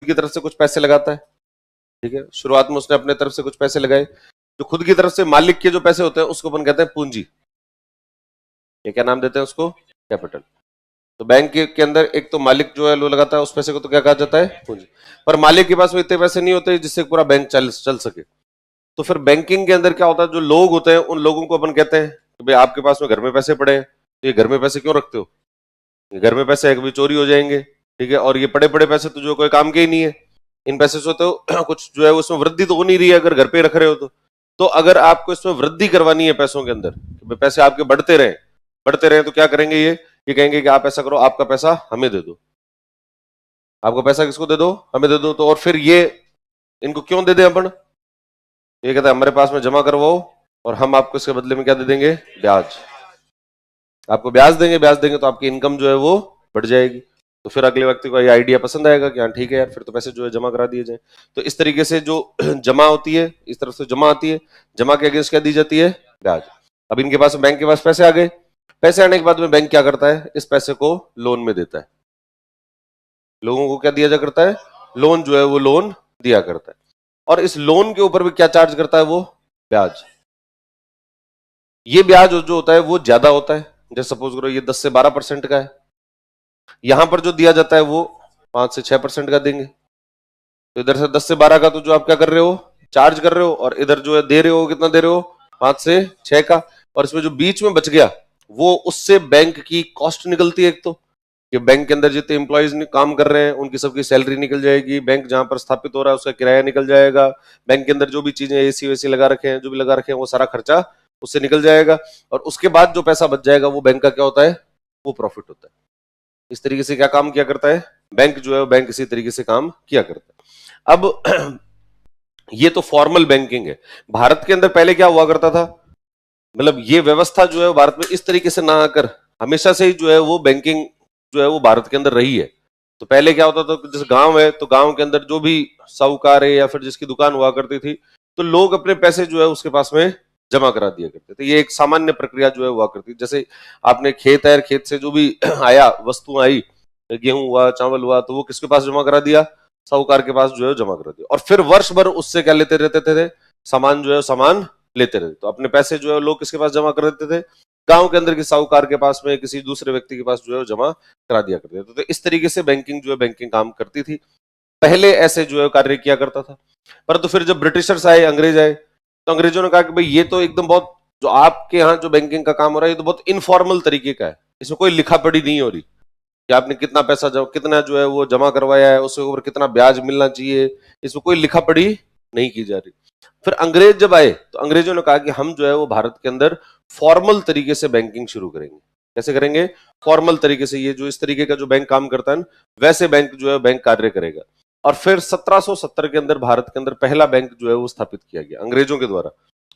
की तरफ से कुछ पैसे लगाता है, ठीक है, शुरुआत में उसने अपने तरफ से कुछ पैसे लगाए, जो खुद की तरफ से मालिक के जो पैसे होते हैं उसको अपन कहते हैं पूंजी। ये क्या नाम देते हैं उसको? कैपिटल। तो बैंक के अंदर एक तो मालिक जो है वो लगाता है उस पैसे को, तो क्या कहा जाता है? पूंजी। पर मालिक के पास में इतने पैसे नहीं होते जिससे पूरा बैंक चल सके। तो फिर बैंकिंग के अंदर क्या होता है, जो लोग होते हैं उन लोगों को अपन कहते हैं कि भाई आपके पास में घर में पैसे पड़े हैं, तो ये घर में पैसे क्यों रखते हो? ये घर में पैसे है कभी चोरी हो जाएंगे, ठीक है, और ये पड़े पड़े पैसे तो जो कोई काम के ही नहीं है, इन पैसे से तो कुछ जो है उसमें वृद्धि तो हो नहीं रही है अगर घर पे रख रहे हो तो अगर आपको इसमें वृद्धि करवानी है पैसों के अंदर, पैसे आपके बढ़ते रहे तो क्या करेंगे ये कहेंगे कि आप ऐसा करो, आपका पैसा हमें दे दो। आपका पैसा किसको दे दो? हमें दे दो। तो और फिर ये इनको क्यों दे दें अपन? ये कहता है हमारे पास में जमा करवाओ और हम आपको इसके बदले में क्या दे देंगे? ब्याज। आपको ब्याज देंगे तो आपकी इनकम जो है वो बढ़ जाएगी। तो फिर अगले व्यक्ति को ये आइडिया पसंद आएगा कि हाँ ठीक है यार, फिर तो पैसे जो है जमा करा दिए जाए। तो इस तरीके से जो जमा होती है, इस तरफ से जमा आती है, जमा के अगेंस्ट क्या दी जाती है? ब्याज। अब इनके पास, बैंक के पास पैसे आ गए, पैसे आने के बाद में बैंक क्या करता है? इस पैसे को लोन में देता है। लोगों को क्या दिया जा करता है? लोन जो है वो लोन दिया करता है। और इस लोन के ऊपर भी क्या चार्ज करता है वो? ब्याज। ये ब्याज जो होता है वो ज्यादा होता है, जैसे सपोज करो ये 10 से 12% का है, यहां पर जो दिया जाता है वो 5 से 6% का देंगे। तो इधर से 10 से 12 का तो जो आप क्या कर रहे हो? चार्ज कर रहे हो, और इधर जो है दे रहे हो, कितना दे रहे हो? 5 से 6 का। और इसमें जो बीच में बच गया वो उससे बैंक की कॉस्ट निकलती है। एक तो कि बैंक के अंदर जितने एम्प्लॉयज काम कर रहे हैं उनकी सबकी सैलरी निकल जाएगी, बैंक जहां पर स्थापित हो रहा है उसका किराया निकल जाएगा, बैंक के अंदर जो भी चीजें एसी वेसी लगा रखे हैं, जो भी लगा रखे हैं, वो सारा खर्चा उससे निकल जाएगा। और उसके बाद जो पैसा बच जाएगा वो बैंक का क्या होता है? वो प्रॉफिट होता है। इस तरीके से क्या काम किया करता है बैंक जो है? बैंक इसी तरीके से काम किया करता है। अब ये तो फॉर्मल बैंकिंग है। भारत के अंदर पहले क्या हुआ करता था, मतलब ये व्यवस्था जो है भारत में इस तरीके से ना आकर हमेशा से ही जो है वो बैंकिंग जो है वो भारत के अंदर रही है। तो पहले क्या होता था, जैसे गांव है तो गांव के अंदर जो भी साहूकार है या फिर जिसकी दुकान हुआ करती थी, तो लोग अपने पैसे जो है उसके पास में जमा करा दिया करते थे। ये एक सामान्य प्रक्रिया जो है हुआ करती, जैसे आपने खेत है, खेत से जो भी आया वस्तु आई, गेहूं हुआ, चावल हुआ, तो वो किसके पास जमा करा दिया? साहूकार के पास जो है जमा करा दिया। और फिर वर्ष भर उससे क्या लेते रहते थे? सामान जो है सामान लेते रहते। तो अपने पैसे जो है लोग किसके पास जमा कर देते थे? गांव के अंदर के साहूकार के पास में, किसी दूसरे व्यक्ति के पास जो है जमा करा दिया करते थे। तो इस तरीके से बैंकिंग जो है बैंकिंग काम करती थी, पहले ऐसे जो है कार्य किया करता था। परंतु फिर जब ब्रिटिशर्स आए, अंग्रेज आए, तो अंग्रेजों ने कहा कि भाई ये तो एकदम बहुत, जो आपके यहाँ जो बैंकिंग का काम हो रहा है ये तो बहुत इनफॉर्मल तरीके का है, इसमें कोई लिखा पढ़ी नहीं हो रही कि आपने कितना पैसा कितना जो है वो जमा करवाया है, उसके ऊपर कितना ब्याज मिलना चाहिए, इसमें कोई लिखा पढ़ी नहीं की जा रही। फिर अंग्रेज जब आए तो अंग्रेजों ने कहा कि हम जो है वो भारत के अंदर फॉर्मल तरीके से बैंकिंग शुरू करेंगे। कैसे करेंगे? फॉर्मल तरीके से। ये जो इस तरीके का जो बैंक काम करता है वैसे बैंक जो है बैंक कार्य करेगा। और फिर 1770 के अंदर भारत के अंदर पहला बैंक जो है वो स्थापित किया गया अंग्रेजों के द्वारा।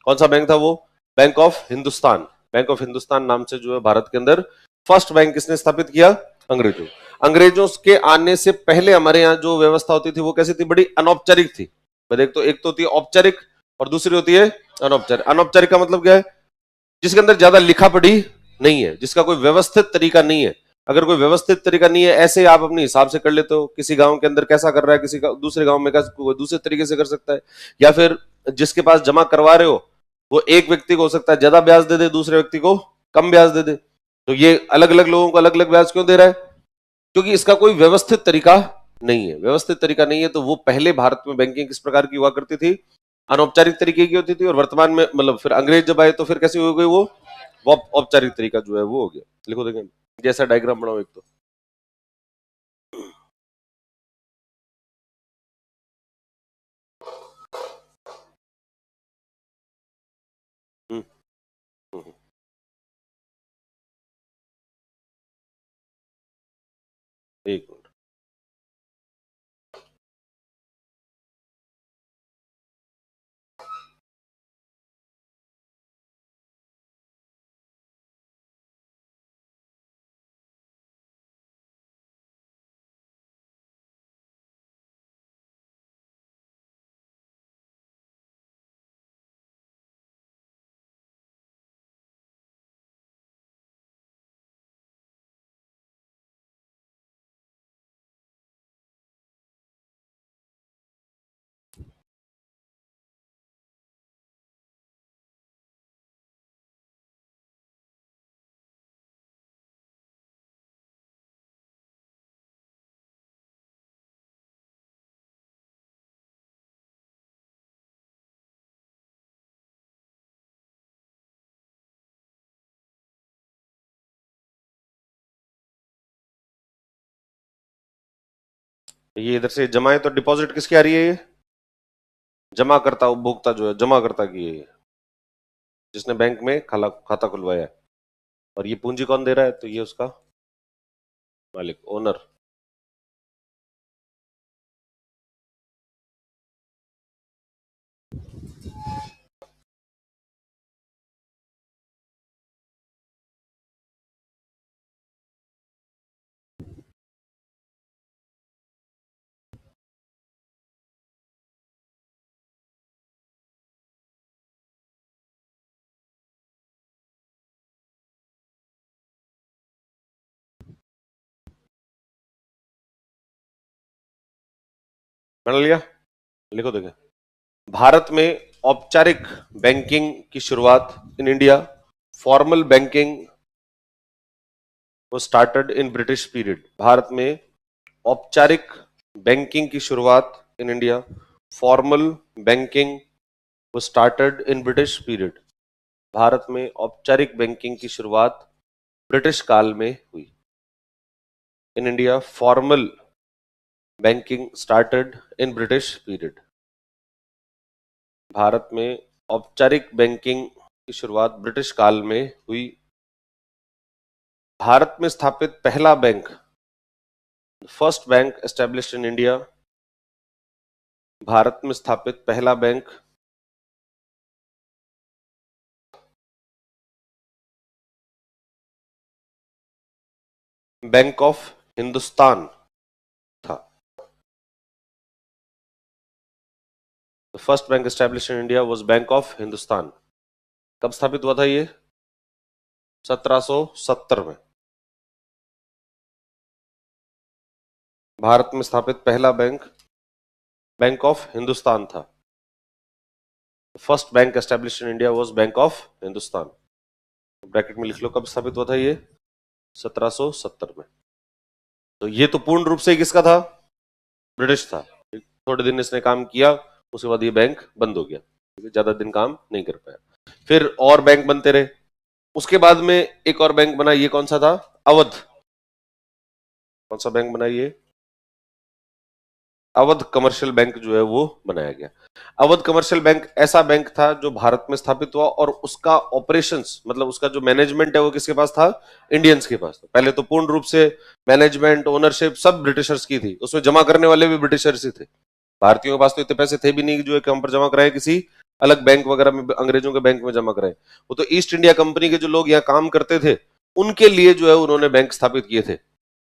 कौन सा बैंक था वो? Bank of Hindustan. Bank of Hindustan नाम से जो है भारत के अंदर फर्स्ट बैंक किसने स्थापित किया? अंग्रेजों। अंग्रेजों के आने से पहले हमारे यहाँ जो व्यवस्था होती थी वो कैसी थी? बड़ी अनौपचारिक थी। एक तो होती है औपचारिक और दूसरी होती है अनौपचारिक। अनौपचारिक का मतलब क्या है? जिसके अंदर ज्यादा लिखा पढ़ी नहीं है, जिसका कोई व्यवस्थित तरीका नहीं है। अगर कोई व्यवस्थित तरीका नहीं है, ऐसे आप अपने हिसाब से कर लेते हो, किसी गांव के अंदर कैसा कर रहा है, किसी का दूसरे गांव में कोई दूसरे तरीके से कर सकता है, या फिर जिसके पास जमा करवा रहे हो वो एक व्यक्ति को हो सकता है ज्यादा ब्याज दे दे, दूसरे व्यक्ति को कम ब्याज दे दे। तो ये अलग अलग लोगों को अलग अलग ब्याज क्यों दे रहा है? क्योंकि इसका कोई व्यवस्थित तरीका नहीं है। व्यवस्थित तरीका नहीं है तो वो पहले भारत में बैंकिंग किस प्रकार की हुआ करती थी? अनौपचारिक तरीके की होती थी। और वर्तमान में मतलब फिर अंग्रेज जब आए तो फिर कैसी हो गई वो औपचारिक तरीका जो है वो हो गया। लिखो देखें, जैसा डायग्राम बनाओ एक तो। हम्म, हम्म, एक मिनट। ये इधर से जमा है तो डिपॉजिट किसकी आ रही है? ये जमा करता उपभोक्ता जो है, जमा करता की है, जिसने बैंक में खाता खुलवाया है। और ये पूंजी कौन दे रहा है? तो ये उसका मालिक, ओनर। बना लिया? लिखो देखे। भारत में औपचारिक बैंकिंग की शुरुआत इन इंडिया, फॉर्मल बैंकिंग वो started in British period. Bharat में औपचारिक बैंकिंग की शुरुआत इन इंडिया, फॉर्मल बैंकिंग वो started in British period. Bharat में औपचारिक बैंकिंग की शुरुआत ब्रिटिश काल में हुई। In India formal banking started in British period. Bharat में औपचारिक बैंकिंग की शुरुआत ब्रिटिश काल में हुई। भारत में स्थापित पहला bank, first bank established in India. Bharat में स्थापित पहला बैंक बैंक ऑफ हिंदुस्तान था। First bank established in India was bank of Hindustan. कब स्थापित हुआ था ये? 1770 में। भारत में स्थापित पहला बैंक बैंक ऑफ हिंदुस्तान था। First bank established in India was bank of Hindustan. Bracket में लिख लो कब स्थापित हुआ था ये? 1770 में। तो ये तो पूर्ण रूप से किसका था? ब्रिटिश था। थोड़े दिन इसने काम किया, उसके बाद ये बैंक बंद हो गया, ज्यादा दिन काम नहीं कर पाया। फिर और बैंक बनते रहे। उसके बाद में एक और बैंक बना, ये कौन सा था? अवध। कौन सा बैंक बना ये? अवध कमर्शियल बैंक जो है वो बनाया गया। अवध कमर्शियल बैंक ऐसा बैंक था जो भारत में स्थापित हुआ और उसका ऑपरेशंस, मतलब उसका जो मैनेजमेंट है वो किसके पास था? इंडियंस के पास था। पहले तो पूर्ण रूप से मैनेजमेंट, ओनरशिप सब ब्रिटिशर्स की थी, उसमें जमा करने वाले भी ब्रिटिशर्स ही थे। भारतीयों के पास तो इतने पैसे थे भी नहीं जो एक हम पर जमा कराए किसी अलग बैंक वगैरह में, अंग्रेजों के बैंक में जमा कराए। वो तो ईस्ट इंडिया कंपनी के जो लोग यहाँ काम करते थे उनके लिए जो है उन्होंने बैंक स्थापित किए थे।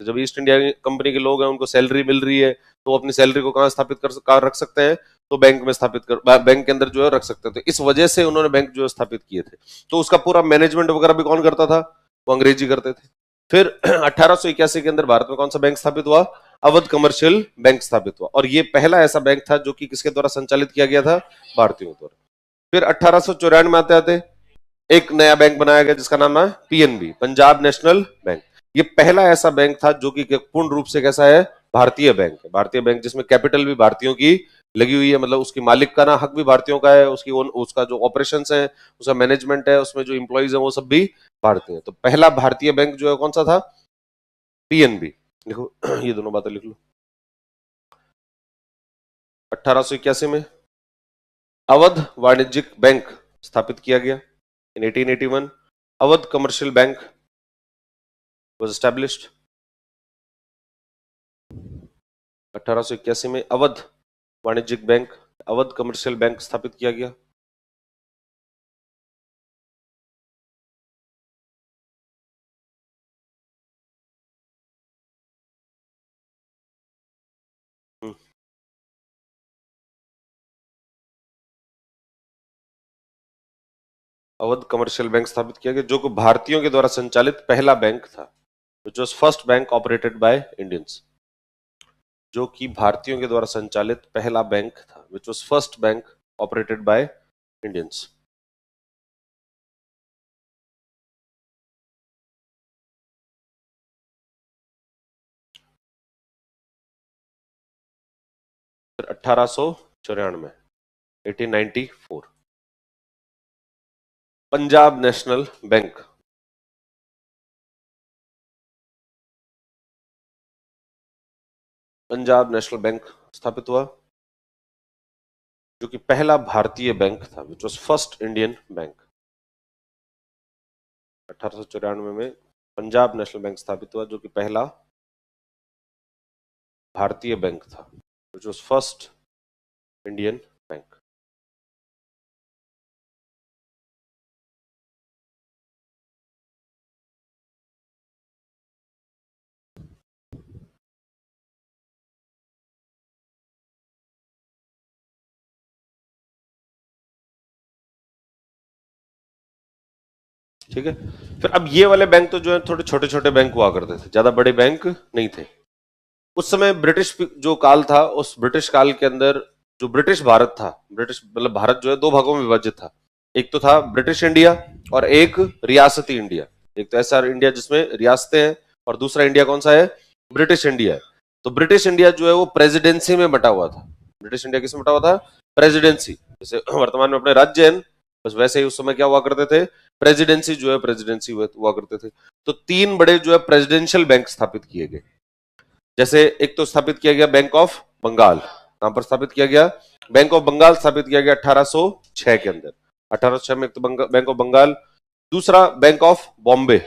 जब ईस्ट इंडिया कंपनी के लोग हैं, उनको सैलरी मिल रही है, तो अपनी सैलरी को कहाँ स्थापित कर रख सकते हैं? तो बैंक में स्थापित कर, बैंक के अंदर जो है रख सकते हैं। तो इस वजह से उन्होंने बैंक जो है स्थापित किए थे। तो उसका पूरा मैनेजमेंट वगैरह भी कौन करता था? वो अंग्रेजी करते थे। फिर 1881 के अंदर भारत में कौन सा बैंक स्थापित हुआ? अवध कमर्शियल बैंक स्थापित हुआ। और ये पहला ऐसा बैंक था जो कि किसके द्वारा संचालित किया गया था? भारतीयों द्वारा। फिर 1894 में आते आते एक नया बैंक बनाया गया जिसका नाम है पीएनबी, पंजाब नेशनल बैंक। ये पहला ऐसा बैंक था जो कि पूर्ण रूप से कैसा है? भारतीय बैंक है। भारतीय बैंक जिसमें कैपिटल भी भारतीयों की लगी हुई है, मतलब उसकी मालिक का ना हक भी भारतीयों का है, उसका जो ऑपरेशंस है, उसका मैनेजमेंट है, उसमें जो इंप्लॉइज है वो सब भी भारतीय है। तो पहला भारतीय बैंक जो है कौन सा था? पीएनबी। लिखो ये दोनों बातें लिख लो। 1881 में अवध वाणिज्यिक बैंक स्थापित किया गया। इन 1881 Awadh commercial bank was established। 1881 में अवध वाणिज्यिक बैंक, अवध कमर्शियल बैंक स्थापित किया गया। अवध कमर्शियल बैंक स्थापित किया गया जो कि भारतीयों के द्वारा संचालित पहला बैंक था, which was first bank operated by Indians। जो कि भारतीयों के द्वारा संचालित पहला बैंक था, which was first bank operated by Indians। फिर 1894 1894 Punjab national bank. Punjab national bank स्थापित हुआ, जो कि पहला भारतीय बैंक था, which was first Indian bank. 1894 में पंजाब नेशनल बैंक स्थापित हुआ, जो कि पहला भारतीय बैंक था, which was first Indian bank. ठीक है, फिर अब ये वाले बैंक तो जो है थोड़े छोटे छोटे बैंक हुआ करते थे, ज्यादा बड़े बैंक नहीं थे। उस समय ब्रिटिश जो काल था, उस ब्रिटिश काल के अंदर जो ब्रिटिश भारत था, ब्रिटिश मतलब भारत जो है दो भागों में विभाजित था। एक तो था ब्रिटिश इंडिया और एक रियासती इंडिया। एक तो ऐसा इंडिया जिसमें रियासतें हैं, और दूसरा इंडिया कौन सा है, ब्रिटिश इंडिया है। तो ब्रिटिश इंडिया जो है वो प्रेसिडेंसी में बटा हुआ था। ब्रिटिश इंडिया किसमें बटा हुआ था, प्रेसिडेंसी। जैसे वर्तमान में अपने राज्य हैं, बस वैसे ही उस समय क्या हुआ करते थे, प्रेसिडेंसी जो है प्रेसिडेंसी हुआ करते थे। तो तीन बड़े जो है प्रेसिडेंशियल बैंक स्थापित किए गए। जैसे एक तो स्थापित किया गया बैंक ऑफ बंगाल, कहां पर स्थापित किया गया, बैंक ऑफ बंगाल स्थापित किया गया 1806 के अंदर। 1806 में एक तो बैंक ऑफ बंगाल। दूसरा बैंक ऑफ बॉम्बे,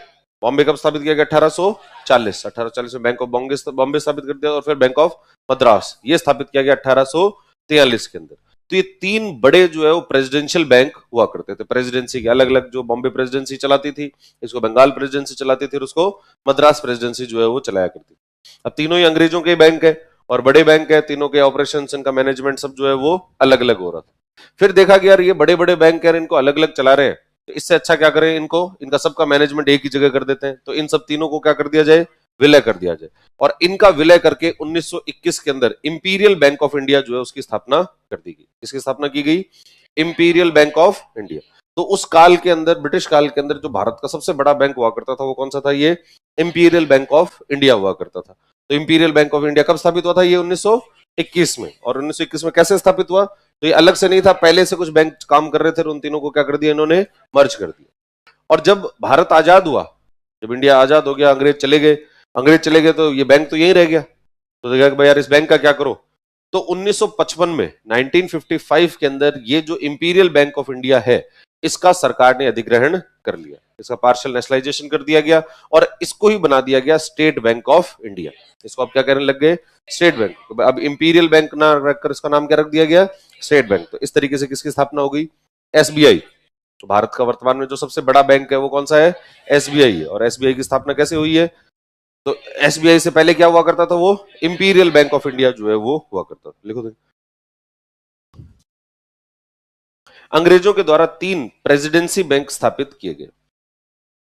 बॉम्बे कब स्थापित किया गया, 1840। 1840 में बैंक ऑफ बॉम्बे स्थापित कर दिया, और फिर बैंक ऑफ मद्रास ये स्थापित किया गया 1843 के अंदर। तो ये तीन बड़े जो है वो प्रेसिडेंशियल बैंक हुआ करते थे, प्रेसिडेंसी के अलग अलग। जो बॉम्बे प्रेसिडेंसी चलाती थी, इसको बंगाल प्रेसिडेंसी चलाती थी, और उसको मद्रास प्रेसिडेंसी जो है वो चलाया करती थी। अब तीनों ही अंग्रेजों के बैंक है और बड़े बैंक है, तीनों के ऑपरेशन, इनका मैनेजमेंट सब जो है वो अलग अलग हो रहा था। फिर देखा कि यार ये बड़े बड़े बैंक है, इनको अलग अलग चला रहे हैं, तो इससे अच्छा क्या करें, इनको इनका सबका मैनेजमेंट एक ही जगह कर देते हैं। तो इन सब तीनों को क्या कर दिया जाए, विलय कर दिया जाए। और इनका विलय करके 1921 के अंदर इंपीरियल बैंक ऑफ इंडिया जो है उसकी स्थापना कर दी गई। इसकी स्थापना की गई, इंपीरियल बैंक ऑफ इंडिया। तो उस काल के अंदर, ब्रिटिश काल के अंदर, जो भारत का सबसे बड़ा बैंक हुआ करता था वो कौन सा था, ये इंपीरियल बैंक ऑफ इंडिया हुआ करता था। तो इंपीरियल बैंक ऑफ इंडिया कब स्थापित हुआ था, ये 1921 में। और 1921 में कैसे स्थापित हुआ, तो ये अलग से नहीं था, पहले से कुछ बैंक काम कर रहे थे, उन तीनों को क्या कर दिया इन्होंने, मर्ज कर दिया। और जब भारत आजाद हुआ, जब इंडिया आजाद हो गया, अंग्रेज चले गए, तो ये बैंक तो यही रह गया। तो देखा कि भाई यार इस बैंक का क्या करो। तो 1955 में, 1955 के अंदर ये जो इंपीरियल बैंक ऑफ इंडिया है, इसका सरकार ने अधिग्रहण कर लिया, इसका पार्शियल नेशनलाइजेशन कर दिया गया, और इसको ही बना दिया गया स्टेट बैंक ऑफ इंडिया। इसको अब क्या कहने लग गए, स्टेट बैंक। तो अब इंपीरियल बैंक ना रखकर इसका नाम क्या रख दिया गया, स्टेट बैंक। तो इस तरीके से किसकी स्थापना हो गई, एसबीआई। तो भारत का वर्तमान में जो सबसे बड़ा बैंक है वो कौन सा है, एसबीआई है। और एसबीआई की स्थापना कैसे हुई है, तो एसबीआई से पहले क्या हुआ करता था, वो इंपीरियल बैंक ऑफ इंडिया जो है वो हुआ करता था। लिखो दे। अंग्रेजों के द्वारा तीन प्रेसिडेंसी बैंक स्थापित किए गए।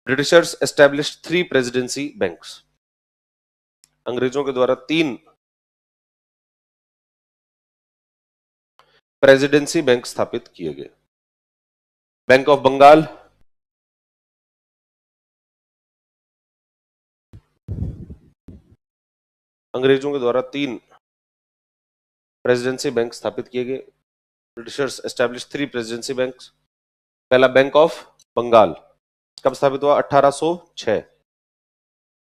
Britishers established three presidency banks. अंग्रेजों के द्वारा तीन प्रेसिडेंसी बैंक स्थापित किए गए। बैंक ऑफ बंगाल, अंग्रेजों के द्वारा तीन प्रेसिडेंसी बैंक स्थापित किए गए। Britishers establish three presidency banks. पहला बैंक ऑफ बंगाल कब स्थापित हुआ, 1806।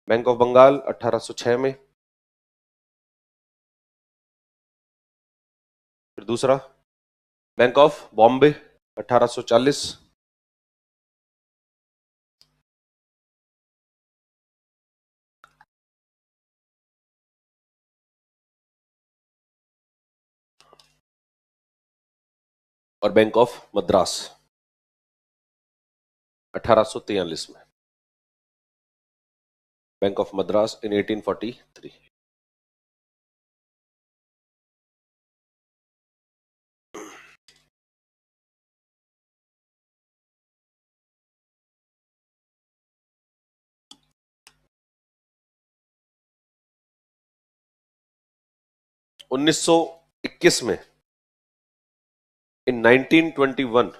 बैंक ऑफ बंगाल 1806 में। फिर दूसरा बैंक ऑफ बॉम्बे 1840। और बैंक ऑफ मद्रास 1843 में। बैंक ऑफ मद्रास इन 1843। उन्नीस सौ इक्कीस में, इन 1921,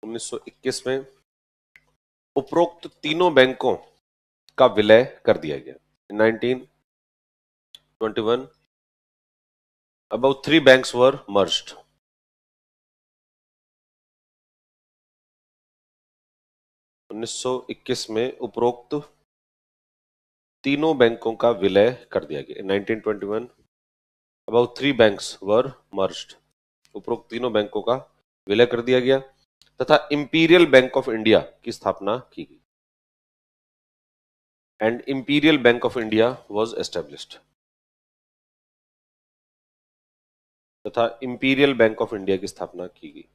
1921 में उपरोक्त तीनों बैंकों का विलय कर दिया गया। इन 1921 about three banks were merged. 1921 में उपरोक्त तीनों बैंकों का विलय कर दिया गया। इन 1921 अबाउट 3 बैंक्स वर मर्ज्ड। उपरोक्त तीनों बैंकों का विलय कर दिया गया तथा इंपीरियल बैंक ऑफ इंडिया की स्थापना की गई। And imperial bank of India was established. तथा इंपीरियल बैंक ऑफ इंडिया की स्थापना की गई।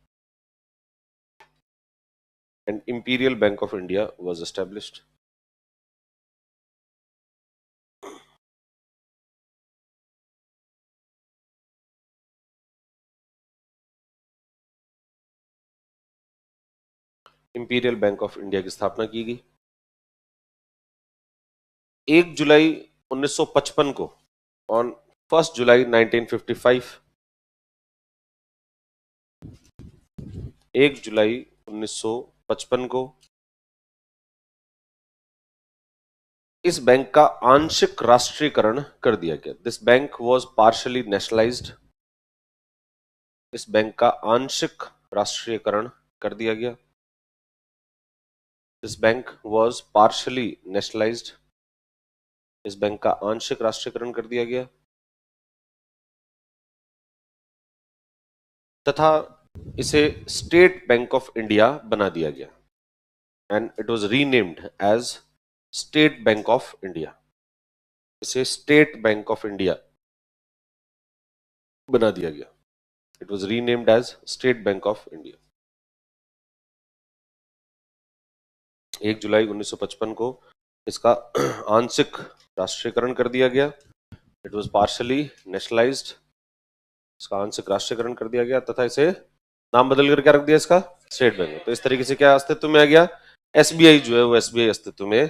And imperial bank of India was established. Imperial bank of India की स्थापना की गई। 1 जुलाई 1955 को, ऑन 1 जुलाई 1955, 1 जुलाई 1955 को इस बैंक का आंशिक राष्ट्रीयकरण कर दिया गया। This bank was partially nationalised. इस बैंक का आंशिक राष्ट्रीयकरण कर दिया गया। This bank was partially nationalised. इस बैंक का आंशिक राष्ट्रीयकरण कर दिया गया तथा इसे स्टेट बैंक ऑफ इंडिया बना दिया गया। And it was renamed as State Bank of India. इसे स्टेट बैंक ऑफ इंडिया बना दिया गया। It was renamed as State Bank of India. 1 जुलाई 1955 को इसका आंशिक राष्ट्रीयकरण कर दिया गया। It was partially nationalised. इसका आंशिक राष्ट्रीयकरण कर दिया गया तथा इसे नाम बदल कर क्या रख दिया इसका, स्टेट बैंक। तो इस तरीके से क्या अस्तित्व में आ गया, एसबीआई जो है वो एसबीआई अस्तित्व में।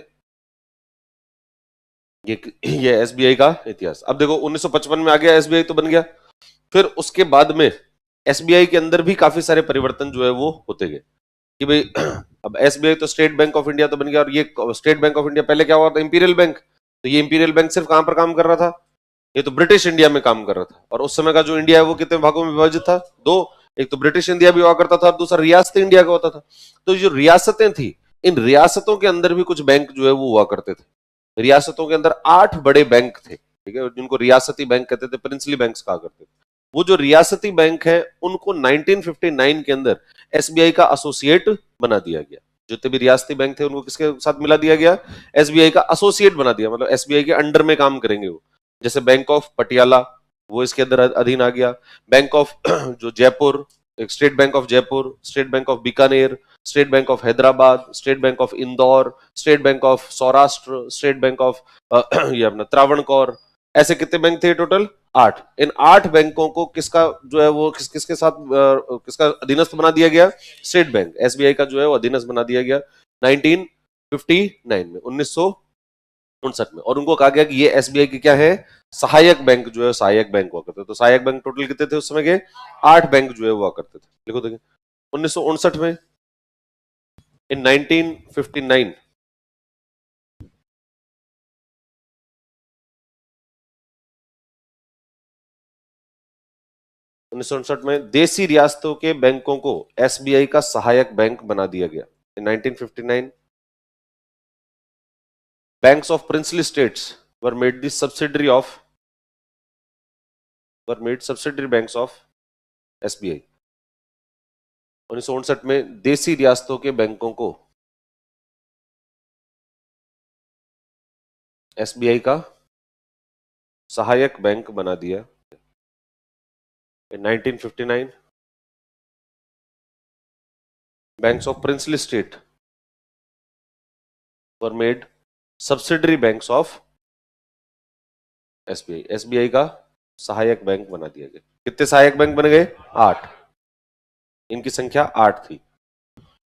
ये एसबीआई का इतिहास। अब देखो 1955 में आ गया एसबीआई तो बन गया। फिर उसके बाद में एसबीआई के अंदर भी काफी सारे परिवर्तन जो है वो होते गए कि भाई अब एसबीआई तो स्टेट बैंक ऑफ इंडिया तो बन गया, और ये स्टेट बैंक ऑफ इंडिया पहले क्या हुआ था, इंपीरियल बैंक। तो ये इंपीरियल बैंक सिर्फ कहां पर काम कर रहा था, ये तो ब्रिटिश इंडिया में काम कर रहा था। और उस समय का जो इंडिया है वो कितने भागों में विभाजित था, दो। एक तो ब्रिटिश इंडिया भी हुआ करता था और दूसरा रियासत इंडिया का होता था। तो जो रियासतें थी, इन रियासतों के अंदर भी कुछ बैंक जो है वो हुआ करते थे। रियासतों के अंदर 8 बड़े बैंक थे, ठीक है, जिनको रियासती बैंक कहते थे, प्रिंसली बैंक्स कहा करते थे। वो जो रियासती बैंक है उनको 1959 के अंदर एसबीआई का एसोसिएट बना दिया गया। जितने भी रियासती बैंक थे उनको किसके साथ मिला दिया गया, एसबीआई का एसोसिएट बना दिया, मतलब एसबीआई के अंडर में काम करेंगे वो। जैसे बैंक ऑफ पटियाला वो इसके अंदर अधीन आ गया। बैंक ऑफ जो जयपुर, एक state Bank of Jaipur, State Bank of Bikaner, State Bank of Hyderabad, State Bank of Indore, State Bank of Saurashtra, State Bank of ये अपना त्रावणकोर। ऐसे कितने बैंक थे टोटल, 8। इन 8 बैंकों को किसका जो है वो किसके साथ किसका अधीनस्थ बना दिया गया, स्टेट बैंक, एसबीआई का जो है वो अधीनस्थ बना दिया गया 1959 में, 1959 में। और उनको कहा गया कि ये एसबीआई की क्या है, सहायक बैंक जो है, सहायक बैंक हुआ करते थे। तो सहायक बैंक टोटल कितने थे उस समय के, 8 बैंक जो है हुआ करते थे। लिखो देखिए 1959 में, इन 1959 1959 में देसी रियासतों के बैंकों को एसबीआई का सहायक बैंक बना दिया गया। इन 1959 banks of princely states were made the subsidiary of were made subsidiary banks of SBI. 1959 में देसी रियासतों के बैंकों को एसबीआई का सहायक बैंक बना दिया। In 1959 banks of princely state were made subsidiary banks of SBI. SBI का सहायक बैंक बना दिया गया। कितने सहायक बैंक बन गए, 8। इनकी संख्या 8 थी,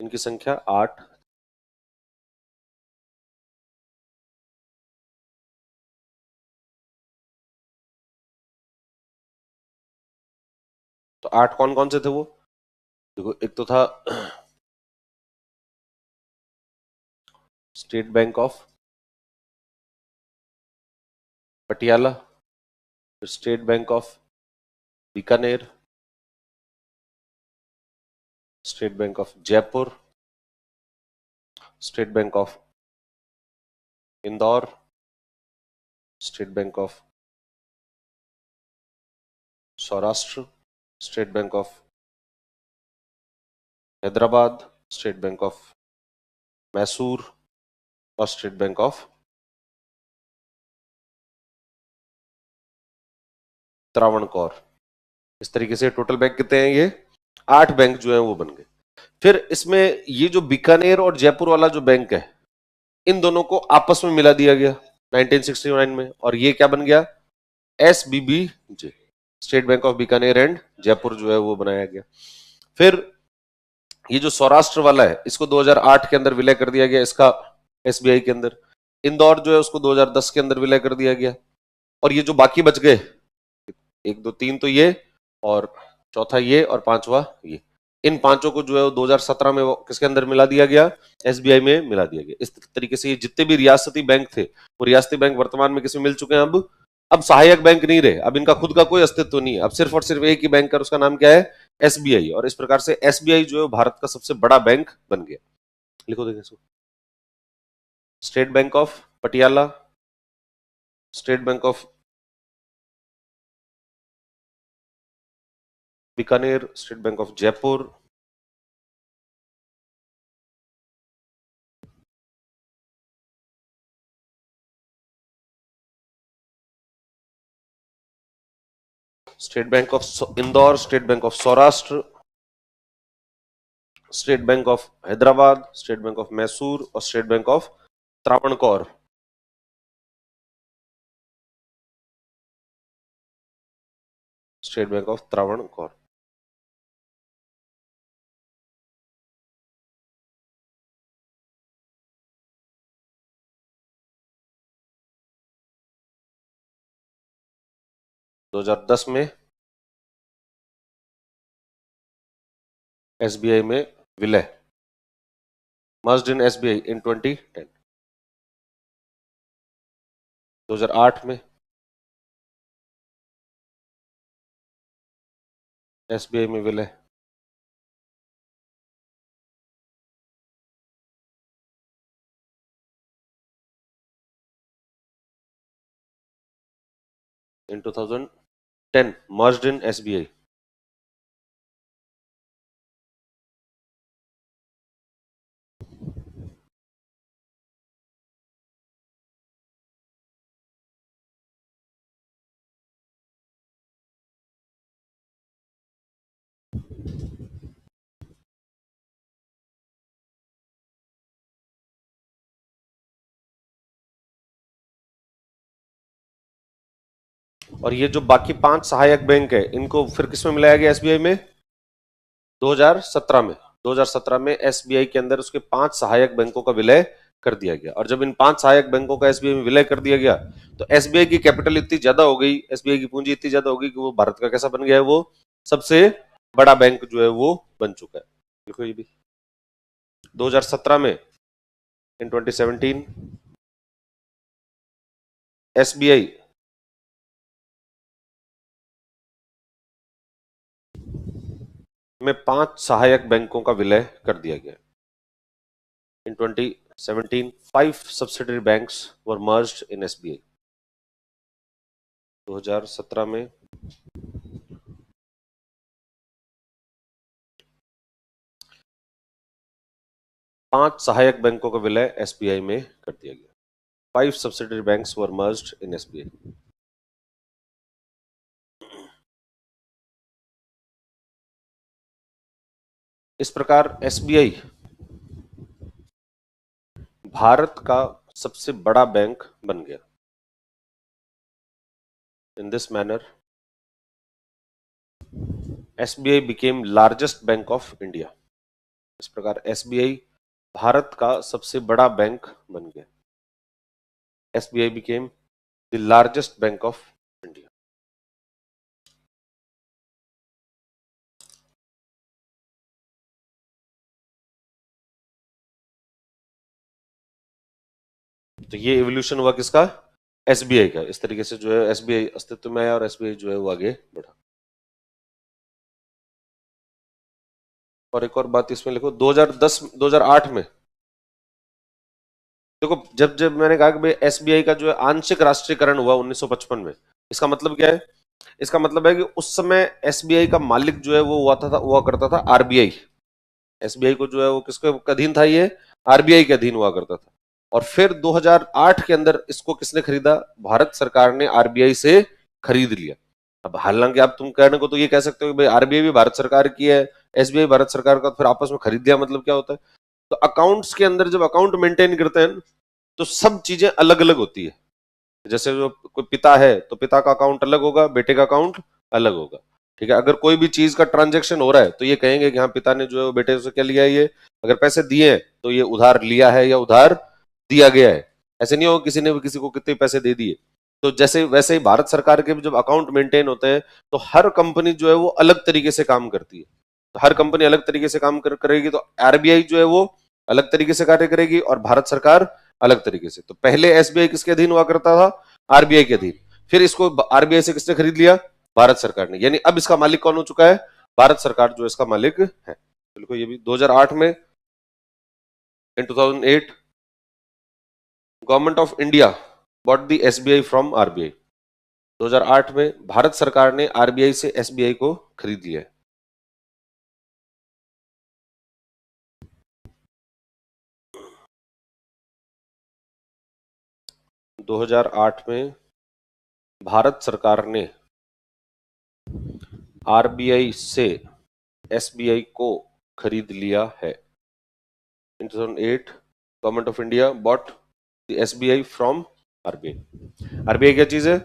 इनकी संख्या 8। तो 8 कौन कौन से थे वो, देखो एक तो था state Bank of Patiala, State Bank of Bikaner, State Bank of Jaipur, State Bank of Indore, State Bank of Saurashtra, State Bank of Hyderabad, State Bank of Mysore और स्टेट बैंक ऑफ त्रावणकोर। इस तरीके से टोटल बैंक कितने हैं? ये 8 बैंक जो है वो बन गए। फिर इसमें ये जो बीकानेर और जयपुर वाला जो बैंक है, इन दोनों को आपस में मिला दिया गया 1969 में, और ये क्या बन गया? SBBJ, state Bank of Bikaner and Jaipur जो है वो बनाया गया। फिर ये जो सौराष्ट्र वाला है, इसको 2008 के अंदर विलय कर दिया गया इसका SBI के अंदर। इंदौर जो है उसको 2010 के अंदर विलय कर दिया गया। और ये जो बाकी बच गए, 1 2 3 तो ये, और चौथा ये, और पांचवा ये, इन पांचों को जो है 2017 में किसके अंदर मिला दिया गया? SBI में मिला दिया गया। इस तरीके से ये जितने भी रियासती बैंक थे, वो रियासती बैंक वर्तमान में किसमें मिल चुके हैं? अब सहायक बैंक नहीं रहे, अब इनका खुद का कोई अस्तित्व नहीं है, अब सिर्फ और सिर्फ एक ही बैंक है, उसका नाम क्या है? SBI। और इस प्रकार से SBI जो है भारत का सबसे बड़ा बैंक बन गया। लिखो देखिए इसको। State Bank of Patiala, State Bank of Bikaner, State Bank of Jaipur, State Bank of Indore, State Bank of Saurashtra, State Bank of Hyderabad, State Bank of Mysore और State Bank of Travancore. State Bank of Travancore. दो 2010 में SBI में विलय, मर्ज्ड इन SBI इन 2010। 2008 में SBI में विलय, in 2010 merged in SBI। और ये जो बाकी 5 सहायक बैंक है, इनको फिर किसमें मिलाया गया? SBI में 2017 में। 2017 में SBI के अंदर उसके 5 सहायक बैंकों का विलय कर दिया गया। और जब इन 5 सहायक बैंकों का SBI में विलय कर दिया गया, तो SBI की कैपिटल इतनी ज्यादा हो गई, SBI की पूंजी इतनी ज्यादा हो गई कि वो भारत का कैसा बन गया है? वो सबसे बड़ा बैंक जो है वो बन चुका है। देखो ये भी 2017 में, इन 2017 SBI में 5 सहायक बैंकों का विलय कर दिया गया। इन 2017 5 subsidiary banks were merged in SBI। 2017 में 5 सहायक बैंकों का विलय SBI में कर दिया गया। 5 subsidiary banks were merged in SBI। इस प्रकार SBI भारत का सबसे बड़ा बैंक बन गया। In this manner, SBI became largest bank of India। इस प्रकार SBI भारत का सबसे बड़ा बैंक बन गया। SBI became the largest bank of India। तो ये एवोल्यूशन हुआ किसका? SBI का। इस तरीके से जो है SBI अस्तित्व में आया और SBI जो है वो आगे बढ़ा। और एक और बात इसमें लिखो, 2008 में देखो, जब जब मैंने कहा कि भाई एसबीआई का जो है आंशिक राष्ट्रीयकरण हुआ 1955 में, इसका मतलब क्या है? इसका मतलब है कि उस समय एसबीआई का मालिक जो है वो हुआ करता था आरबीआई। एसबीआई को जो है वो किसके अधीन था? ये आरबीआई के अधीन हुआ करता था। और फिर 2008 के अंदर इसको किसने खरीदा? भारत सरकार ने आरबीआई से खरीद लिया। अब हालांकि आप तुम कहने को तो ये कह सकते हो कि भाई आरबीआई भी भारत सरकार की है, एसबीआई भारत सरकार का, फिर आपस में खरीद लिया, मतलब क्या होता है? तो अकाउंट्स के अंदर जब अकाउंट मेंटेन करते हैं तो सब चीजें अलग अलग होती है। जैसे जो कोई पिता है तो पिता का अकाउंट अलग होगा, बेटे का अकाउंट अलग होगा। ठीक है, अगर कोई भी चीज का ट्रांजेक्शन हो रहा है तो ये कहेंगे कि हाँ पिता ने जो है बेटे से क्या लिया है, ये अगर पैसे दिए हैं तो ये उधार लिया है या उधार दिया गया है। ऐसे नहीं होगा किसी ने भी किसी को कितने पैसे दे दिए। तो जैसे वैसे ही भारत सरकार के भी जब अकाउंट मेंटेन होते हैं तो हर कंपनी जो है वो अलग तरीके से काम करती है। तो हर कंपनी अलग तरीके से काम करेगी, तो आरबीआई जो है वो अलग तरीके से कार्य करेगी और भारत सरकार अलग तरीके से। तो पहले एसबीआई किसके अधीन हुआ करता था? आरबीआई के अधीन। फिर इसको आरबीआई से किसने खरीद लिया? भारत सरकार ने। यानी अब इसका मालिक कौन हो चुका है? भारत सरकार जो इसका मालिक है। बिल्कुल, ये भी 2008 में, इन 2008 government of India bought the SBI from RBI. 2008 में भारत सरकार ने आरबीआई से एसबीआई को खरीद लिया है। – 2008 में भारत सरकार ने आरबीआई से एसबीआई को खरीद लिया है। In 2008 government of India bought the SBI from RBI. RBI क्या चीज है?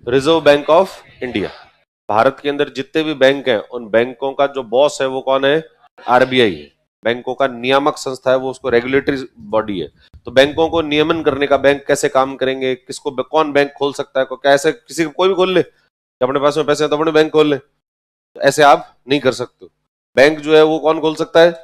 Reserve bank of India. Bharat के अंदर जितने भी बैंक हैं उन बैंकों का जो बॉस है वो कौन है? आरबीआई है। बैंकों का नियामक संस्था है वो, उसको रेगुलेटरी बॉडी है। तो बैंकों को नियमन करने का, बैंक कैसे काम करेंगे, किसको कौन बैंक खोल सकता है, को कैसे किसी को कोई भी खोल ले, अपने पास में पैसे है तो अपने बैंक खोल ले, तो ऐसे आप नहीं कर सकते। बैंक जो है वो कौन खोल सकता है?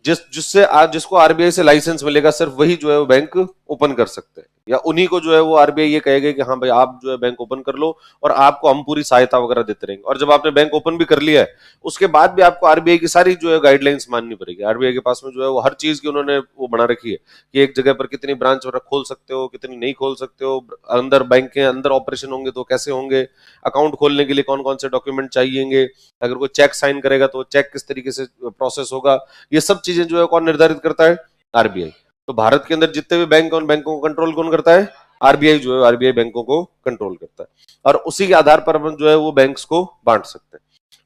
जिससे आज जिसको आरबीआई से लाइसेंस मिलेगा सिर्फ वही जो है वो बैंक ओपन कर सकते हैं, या उन्हीं को जो है वो आरबीआई ये कहेगा कि हाँ भाई आप जो है बैंक ओपन कर लो और आपको हम पूरी सहायता वगैरह देते रहेंगे। और जब आपने बैंक ओपन भी कर लिया है उसके बाद भी आपको आरबीआई की सारी जो है गाइडलाइंस माननी पड़ेगी। आरबीआई के पास में जो है वो हर चीज की उन्होंने वो बना रखी है कि एक जगह पर कितनी ब्रांच खोल सकते हो, कितनी नहीं खोल सकते हो, अंदर बैंक के अंदर ऑपरेशन होंगे तो कैसे होंगे, अकाउंट खोलने के लिए कौन कौन से डॉक्यूमेंट चाहिए, अगर कोई चेक साइन करेगा तो चेक किस तरीके से प्रोसेस होगा, ये सब चीजें जो है कौन निर्धारित करता है? आरबीआई। तो भारत के अंदर जितने भी बैंक हैं उन बैंकों को कंट्रोल कौन करता है? आरबीआई जो है आरबीआई बैंकों को कंट्रोल करता है, और उसी के आधार पर हम जो है वो बैंक्स को बांट सकते हैं।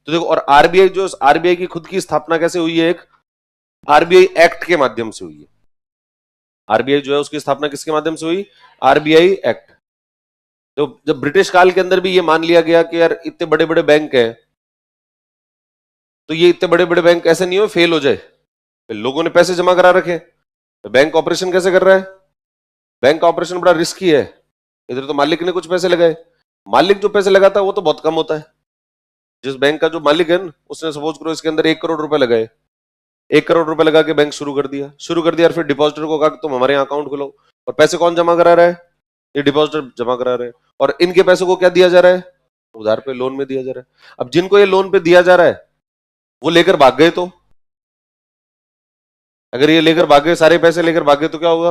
तो देखो, और आरबीआई जो आरबीआई की खुद की स्थापना कैसे हुई है? एक आरबीआई एक्ट के माध्यम से हुई है। आरबीआई जो है उसकी स्थापना किसके माध्यम से हुई? RBI act. तो जब ब्रिटिश काल के अंदर भी ये मान लिया गया कि यार इतने बड़े बड़े बैंक हैं, तो ये इतने बड़े बड़े बैंक ऐसे नहीं हो फेल हो जाए, लोगों ने पैसे जमा करा रखे, तो बैंक ऑपरेशन कैसे कर रहा है? बैंक ऑपरेशन बड़ा रिस्की है। इधर तो मालिक ने कुछ पैसे लगाए, मालिक जो पैसे लगाता है वो तो बहुत कम होता है। जिस बैंक का जो मालिक है ना, उसने सपोज करो इसके अंदर 1 करोड़ रुपए लगाए, 1 करोड़ रुपए लगा के बैंक शुरू कर दिया और फिर डिपॉजिटर को कहा कि तुम हमारे यहाँ अकाउंट खोलो। और पैसे कौन जमा करा रहा है? ये डिपॉजिटर जमा करा रहे हैं। और इनके पैसों को क्या दिया जा रहा है? उधार पे, लोन में दिया जा रहा है। अब जिनको ये लोन पे दिया जा रहा है वो लेकर भाग गए, तो अगर ये लेकर भागे, सारे पैसे लेकर भागे, तो क्या होगा?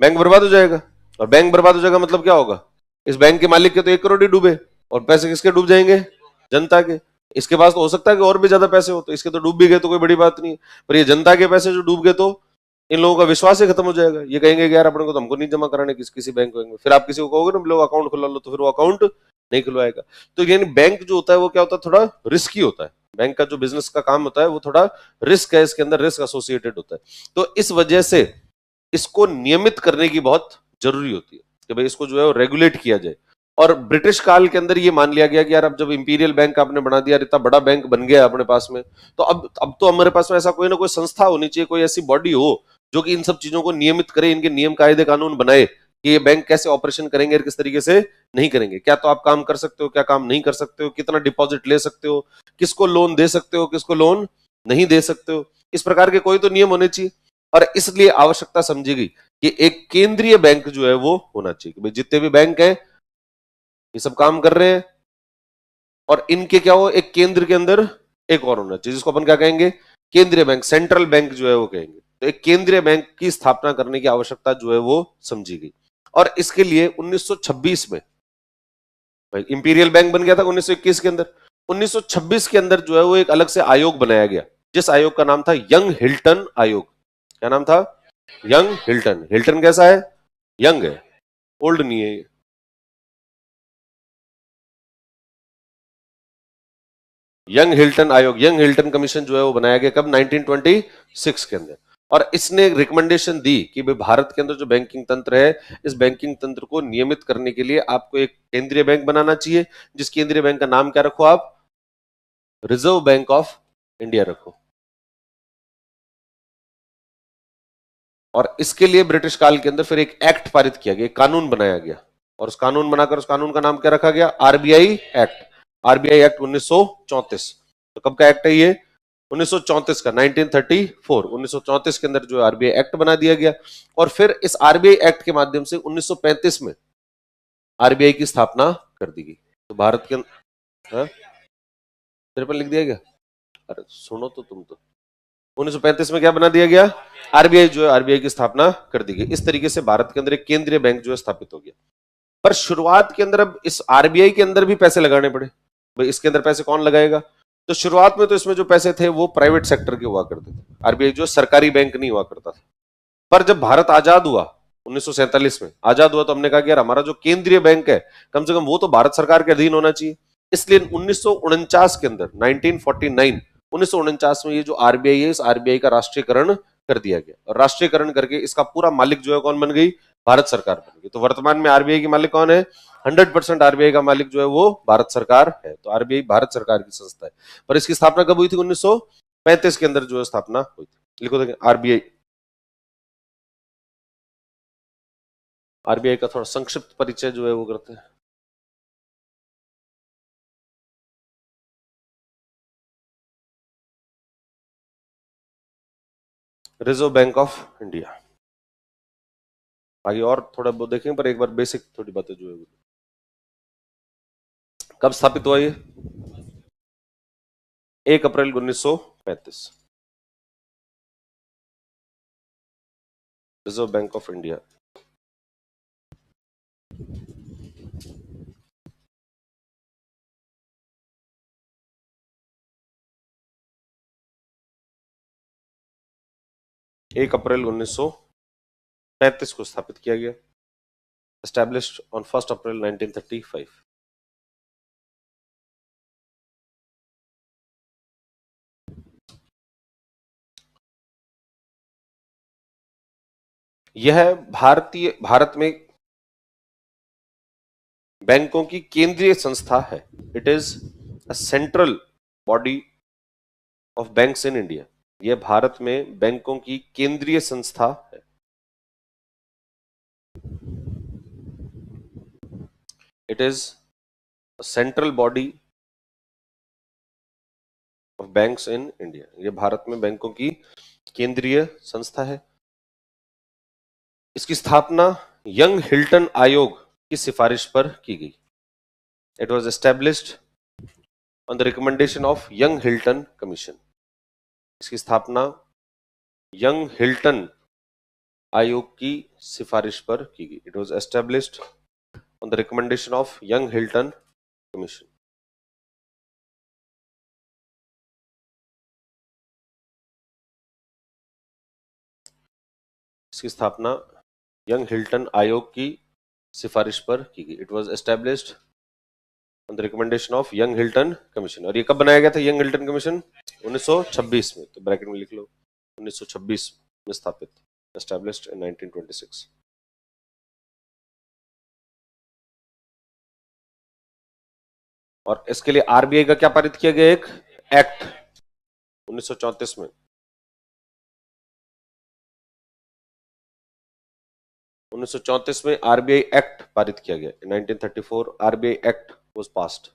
बैंक बर्बाद हो जाएगा। और बैंक बर्बाद हो जाएगा मतलब क्या होगा? इस बैंक के मालिक के तो 1 करोड़ ही डूबे, और पैसे किसके डूब जाएंगे? जनता के। इसके पास तो हो सकता है कि और भी ज्यादा पैसे हो, तो इसके तो डूब भी गए तो कोई बड़ी बात नहीं है, पर ये जनता के पैसे जो डूब गए तो इन लोगों का विश्वास ही खत्म हो जाएगा। ये कहेंगे कि यार अपने को तो हमको नहीं जमा कराने किसी बैंक में। फिर आप किसी को कहोगे ना लोग अकाउंट खुला लो, तो फिर वो अकाउंट नहीं खुलवाएगा। तो यानी बैंक जो होता है वो क्या होता है? थोड़ा रिस्की होता है। बैंक का जो बिजनेस का काम होता है वो थोड़ा रिस्क है, इसके अंदर रिस्क एसोसिएटेड होता है। तो इस वजह से इसको नियमित करने की बहुत जरूरी होती है कि भाई इसको जो है रेगुलेट किया जाए। और ब्रिटिश काल के अंदर ये मान लिया गया कि यार अब जब इंपीरियल बैंक आपने बना दिया, इतना बड़ा बैंक बन गया अपने पास में, तो अब तो हमारे पास में ऐसा कोई ना कोई संस्था होनी चाहिए, कोई ऐसी बॉडी हो जो कि इन सब चीजों को नियमित करे, इनके नियम कायदे कानून बनाए कि ये बैंक कैसे ऑपरेशन करेंगे और किस तरीके से नहीं करेंगे, क्या तो आप काम कर सकते हो, क्या काम नहीं कर सकते हो, कितना डिपॉजिट ले सकते हो, किसको लोन दे सकते हो, किसको लोन नहीं दे सकते हो। इस प्रकार के कोई तो नियम होने चाहिए। और इसलिए आवश्यकता समझी गई कि एक केंद्रीय बैंक जो है वो होना चाहिए कि भाई जितने भी बैंक हैं ये सब काम कर रहे हैं, और इनके क्या हो, एक केंद्र के अंदर एक और होना चाहिए जिसको अपन क्या कहेंगे? केंद्रीय बैंक, सेंट्रल बैंक जो है वो कहेंगे। तो एक केंद्रीय बैंक की स्थापना करने की आवश्यकता जो है वो समझी गई। और इसके लिए 1926 में इंपीरियल बैंक बन गया था 1921 के अंदर। 1926 के अंदर जो है वो एक अलग से आयोग बनाया गया, जिस आयोग का नाम था यंग हिल्टन आयोग। क्या नाम था? Young Hilton. हिल्टन कैसा है? यंग है, ओल्ड नहीं है। यंग हिल्टन आयोग, यंग हिल्टन कमीशन जो है वो बनाया गया कब? 1926 के अंदर। और इसने रिकमेंडेशन दी कि भाई भारत के अंदर जो बैंकिंग तंत्र है, इस बैंकिंग तंत्र को नियमित करने के लिए आपको एक केंद्रीय बैंक बनाना चाहिए, जिस केंद्रीय बैंक का नाम क्या रखो आप? रिजर्व बैंक ऑफ इंडिया रखो। और इसके लिए ब्रिटिश काल के अंदर फिर एक एक्ट पारित किया गया, एक कानून बनाया गया, और उस कानून बनाकर उस कानून का नाम क्या रखा गया? RBI act. RBI act 1934। तो कब का एक्ट है ये? 1934 का, 1934। 1934 के अंदर जो आरबीआई एक्ट बना दिया गया। और फिर इस आरबीआई एक्ट के माध्यम से 1935 में आरबीआई की स्थापना कर दी गई। तो भारत के हाँ? तेरे पर लिख दिया गया? अरे सुनो तो तुम तो। 1935 में क्या बना दिया गया? आरबीआई जो है, आरबीआई की स्थापना कर दी गई। इस तरीके से भारत के अंदर एक केंद्रीय बैंक जो है स्थापित हो गया। पर शुरुआत के अंदर अब इस आरबीआई के अंदर भी पैसे लगाने पड़े। भाई इसके अंदर पैसे कौन लगाएगा? तो शुरुआत में तो इसमें जो पैसे थे वो प्राइवेट सेक्टर के हुआ करते थे। आरबीआई जो सरकारी बैंक नहीं हुआ करता था। पर जब भारत आजाद हुआ 1947 में आजाद हुआ, तो हमने कहा कि यार हमारा जो केंद्रीय बैंक है कम से कम वो तो भारत सरकार के अधीन होना चाहिए। इसलिए 1949 के अंदर 1949 में ये जो आरबीआई है, इस आरबीआई का राष्ट्रीयकरण कर दिया गया। और राष्ट्रीयकरण करके इसका पूरा मालिक जो है कौन बन गई? भारत सरकार बन गई। तो वर्तमान में आरबीआई की मालिक कौन है? 100% आरबीआई का मालिक जो है वो भारत सरकार है। तो आरबीआई भारत सरकार की संस्था है। पर इसकी स्थापना कब हुई थी? 1935 के अंदर जो है स्थापना हुई थी। लिखो देखें आरबीआई। आरबीआई का थोड़ा संक्षिप्त परिचय जो है वो करते हैं। Reserve bank of India. आगे और थोड़ा बहुत देखेंगे, पर एक बार बेसिक थोड़ी बातें जो है। कब स्थापित हुआ ये? 1 अप्रैल 1935। Reserve bank of India. एक अप्रैल 1935 को स्थापित किया गया। एस्टैब्लिश्ड ऑन 1 अप्रैल 1935। यह भारत में बैंकों की केंद्रीय संस्था है। It is a central body of banks in India. यह भारत में बैंकों की केंद्रीय संस्था है। It is a central body of banks in India. यह भारत में बैंकों की केंद्रीय संस्था है। इसकी स्थापना यंग हिल्टन आयोग की सिफारिश पर की गई। It was established on the recommendation of young Hilton commission. इसकी स्थापना यंग हिल्टन आयोग की सिफारिश पर की गई। It was established on the recommendation of young Hilton commission. इसकी स्थापना यंग हिल्टन आयोग की सिफारिश पर की गई। It was established on the recommendation of young Hilton commission. और ये कब बनाया गया था यंग हिल्टन कमीशन? 1926 में। तो ब्रैकेट में लिख लो 1926 में स्थापित, एस्टेब्लिश्ड इन 1926। और इसके लिए आरबीआई का क्या पारित किया गया? एक एक्ट 1934 में। 1934 में आरबीआई एक्ट पारित किया गया। इन 1934 आरबीआई एक्ट वाज पास्ड।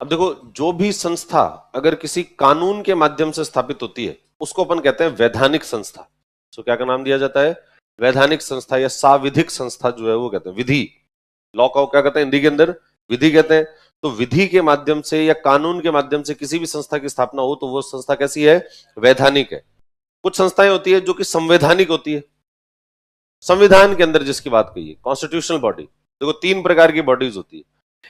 अब देखो, जो भी संस्था अगर किसी कानून के माध्यम से स्थापित होती है उसको अपन कहते हैं वैधानिक संस्था। तो क्या का नाम दिया जाता है? वैधानिक संस्था या साविधिक संस्था जो है वो कहते हैं। विधि, लॉ का क्या कहते हैं हिंदी के अंदर? विधि कहते हैं। तो विधि के माध्यम से या कानून के माध्यम से किसी भी संस्था की स्थापना हो तो वो संस्था कैसी है? वैधानिक है। कुछ संस्थाएं होती है जो कि संवैधानिक होती है, संविधान के अंदर जिसकी बात कही है, कॉन्स्टिट्यूशनल बॉडी। देखो 3 प्रकार की बॉडीज होती है,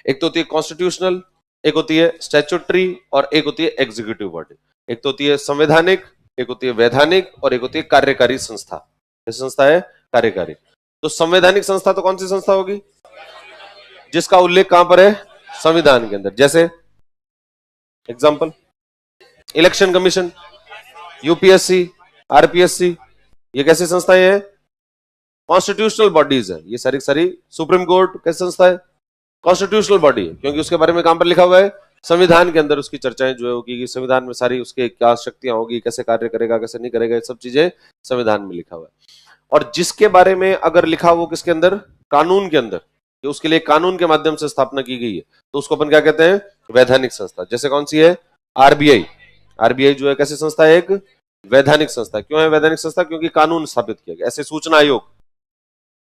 एक तो होती है कॉन्स्टिट्यूशनल, एक होती है स्टैट्यूटरी और एक होती है एग्जीक्यूटिव बॉडी। एक तो होती है संवैधानिक, एक होती है वैधानिक और एक होती है कार्यकारी संस्था। कैसी संस्था है? कार्यकारी। तो संवैधानिक संस्था तो कौन सी संस्था होगी? जिसका उल्लेख कहां पर है? संविधान के अंदर। जैसे example, election commission, UPSC, RPSC, ये कैसी संस्थाएं हैं? कॉन्स्टिट्यूशनल बॉडीज है ये सारी सारी। सुप्रीम कोर्ट कैसी संस्था है? कॉन्स्टिट्यूशनल बॉडी है, क्योंकि उसके बारे में कहां पर लिखा हुआ है? संविधान के अंदर उसकी चर्चाएं जो है होगी, संविधान में सारी उसके क्या शक्तियां होगी, कैसे कार्य करेगा, कैसे नहीं करेगा, ये सब चीजें संविधान में लिखा हुआ है। और जिसके बारे में अगर लिखा वो किसके अंदर? कानून के अंदर, कि उसके लिए कानून के माध्यम से स्थापना की गई है, तो उसको अपन क्या कहते हैं? वैधानिक संस्था। जैसे कौन सी है? आरबीआई। आरबीआई जो है कैसी संस्था है? एक वैधानिक संस्था। क्यों है वैधानिक संस्था? क्योंकि कानून स्थापित किया गया। ऐसे सूचना आयोग,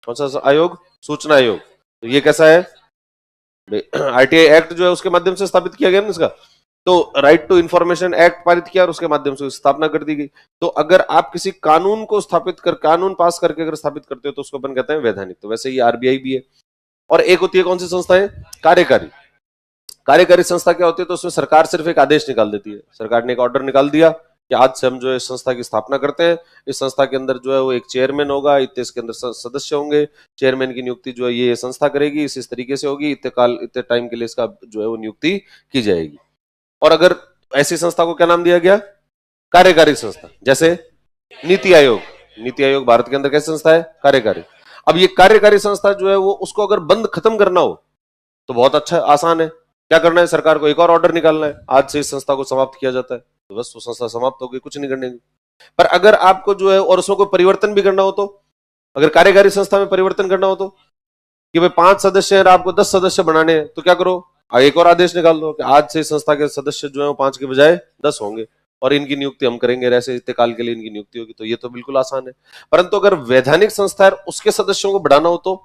कौन सा आयोग? सूचना आयोग। तो ये कैसा है? आरटीआई एक्ट जो है उसके माध्यम से स्थापित किया गया ना इसका। तो राइट टू इंफॉर्मेशन एक्ट पारित किया और उसके माध्यम से स्थापना कर दी गई। तो अगर आप किसी कानून को स्थापित कर, कानून पास करके अगर स्थापित करते हो तो उसको अपन कहते हैं वैधानिक। तो वैसे ही आरबीआई भी है। और एक होती है कौन सी संस्था है? कार्यकारी। कार्यकारी संस्था क्या होती है? तो उसमें सरकार सिर्फ एक आदेश निकाल देती है। सरकार ने एक ऑर्डर निकाल दिया कि आज से हम जो है संस्था की स्थापना करते हैं। इस संस्था के अंदर जो है वो एक चेयरमैन होगा, इतने इसके अंदर सदस्य होंगे, चेयरमैन की नियुक्ति जो है ये संस्था करेगी, इस तरीके से होगी, इतने टाइम के लिए इसका जो है वो नियुक्ति की जाएगी। और अगर ऐसी संस्था को क्या नाम दिया गया? कार्यकारी संस्था। जैसे नीति आयोग। नीति आयोग भारत के अंदर कैसी संस्था है? कार्यकारी। अब ये कार्यकारी संस्था जो है वो उसको अगर बंद खत्म करना हो तो बहुत अच्छा आसान है। क्या करना है? सरकार को एक और ऑर्डर निकालना है, आज से इस संस्था को समाप्त किया जाता है, तो बस वो संस्था समाप्त हो गई, कुछ नहीं करने की। पर अगर आपको जो है और उसमें कोई परिवर्तन भी करना हो तो, अगर कार्यकारी संस्था में परिवर्तन करना हो तो, कि भाई 5 सदस्य हैं और आपको 10 सदस्य बनाने हैं, तो क्या करो? एक और आदेश निकाल दो कि आज से संस्था के सदस्य जो है 5 के बजाय 10 होंगे और इनकी नियुक्ति हम करेंगे, ऐसे इतने काल के लिए इनकी नियुक्ति होगी। तो ये तो बिल्कुल आसान है। परंतु अगर वैधानिक संस्था है उसके सदस्यों को बढ़ाना हो तो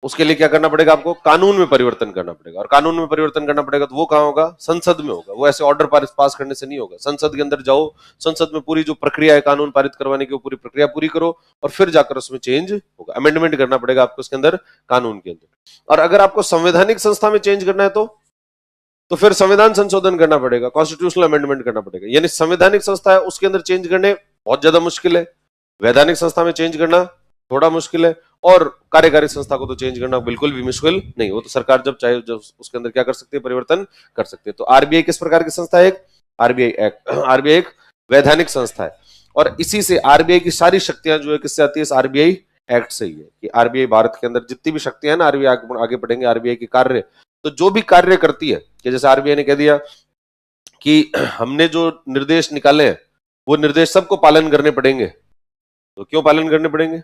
उसके लिए क्या करना पड़ेगा? आपको कानून में परिवर्तन करना पड़ेगा। और कानून में परिवर्तन करना पड़ेगा तो वो कहां होगा? संसद में होगा। वो ऐसे ऑर्डर पास करने से नहीं होगा। संसद के अंदर जाओ, संसद में पूरी जो प्रक्रिया है कानून पारित करवाने की, वो पूरी प्रक्रिया पूरी करो और फिर जाकर उसमें चेंज होगा, अमेंडमेंट करना पड़ेगा आपको उसके अंदर, कानून के अंदर। और अगर आपको संवैधानिक संस्था में चेंज करना है तो फिर संविधान संशोधन करना पड़ेगा, कॉन्स्टिट्यूशनल अमेंडमेंट करना पड़ेगा। यानी संवैधानिक संस्था है उसके अंदर चेंज करने बहुत ज्यादा मुश्किल है, वैधानिक संस्था में चेंज करना थोड़ा मुश्किल है, और कार्यकारी संस्था को तो चेंज करना बिल्कुल भी मुश्किल नहीं। वो तो सरकार जब चाहे जब उसके अंदर क्या कर सकती है? परिवर्तन कर सकती है। तो आरबीआई किस प्रकार की संस्था है? RBI act. आरबीआई एक वैधानिक संस्था है और इसी से आरबीआई की सारी शक्तियां जो है किससे आती है? इस आरबीआई एक्ट से ही है। कि आरबीआई भारत के अंदर जितनी भी शक्तियां है ना, आरबीआई आगे बढ़ेंगे, आरबीआई के कार्य, तो जो भी कार्य करती है, कि जैसे आरबीआई ने कह दिया कि हमने जो निर्देश निकाले हैं वो निर्देश सबको पालन करने पड़ेंगे। तो क्यों पालन करने पड़ेंगे?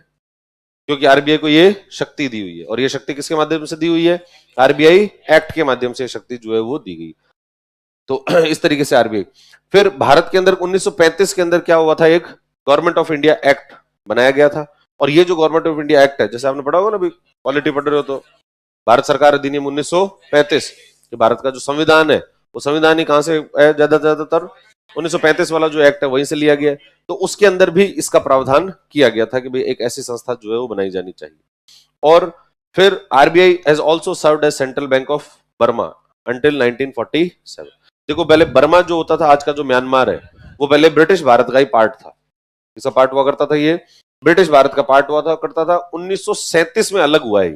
क्योंकि आरबीआई को ये शक्ति दी हुई है। और ये शक्ति किसके माध्यम से दी हुई है? आरबीआई एक्ट के माध्यम से शक्ति जो है वो दी गई। तो इस तरीके से आरबीआई। फिर भारत के अंदर 1935 के अंदर क्या हुआ था? एक गवर्नमेंट ऑफ इंडिया एक्ट बनाया गया था। और ये जो गवर्नमेंट ऑफ इंडिया एक्ट है, जैसे आपने पढ़ा होगा ना, अभी पॉलिटी पढ़ रहे हो तो, भारत सरकार अधिनियम 1935, भारत का जो संविधान है वो संविधान ही कहां से है? ज्यादातर 1935 वाला जो एक्ट है वहीं से लिया गया है। तो उसके अंदर भी इसका प्रावधान किया गया था कि भाई एक ऐसी संस्था जो है वो बनाई जानी चाहिए। और फिर RBI has also served as central bank of Burma until 1947। देखो पहले बर्मा जो होता था, आज का जो म्यांमार है, वो पहले ब्रिटिश भारत का ही पार्ट था। इसका पार्ट हुआ करता था, ये ब्रिटिश भारत का पार्ट हुआ था करता था। 1937 में अलग हुआ है।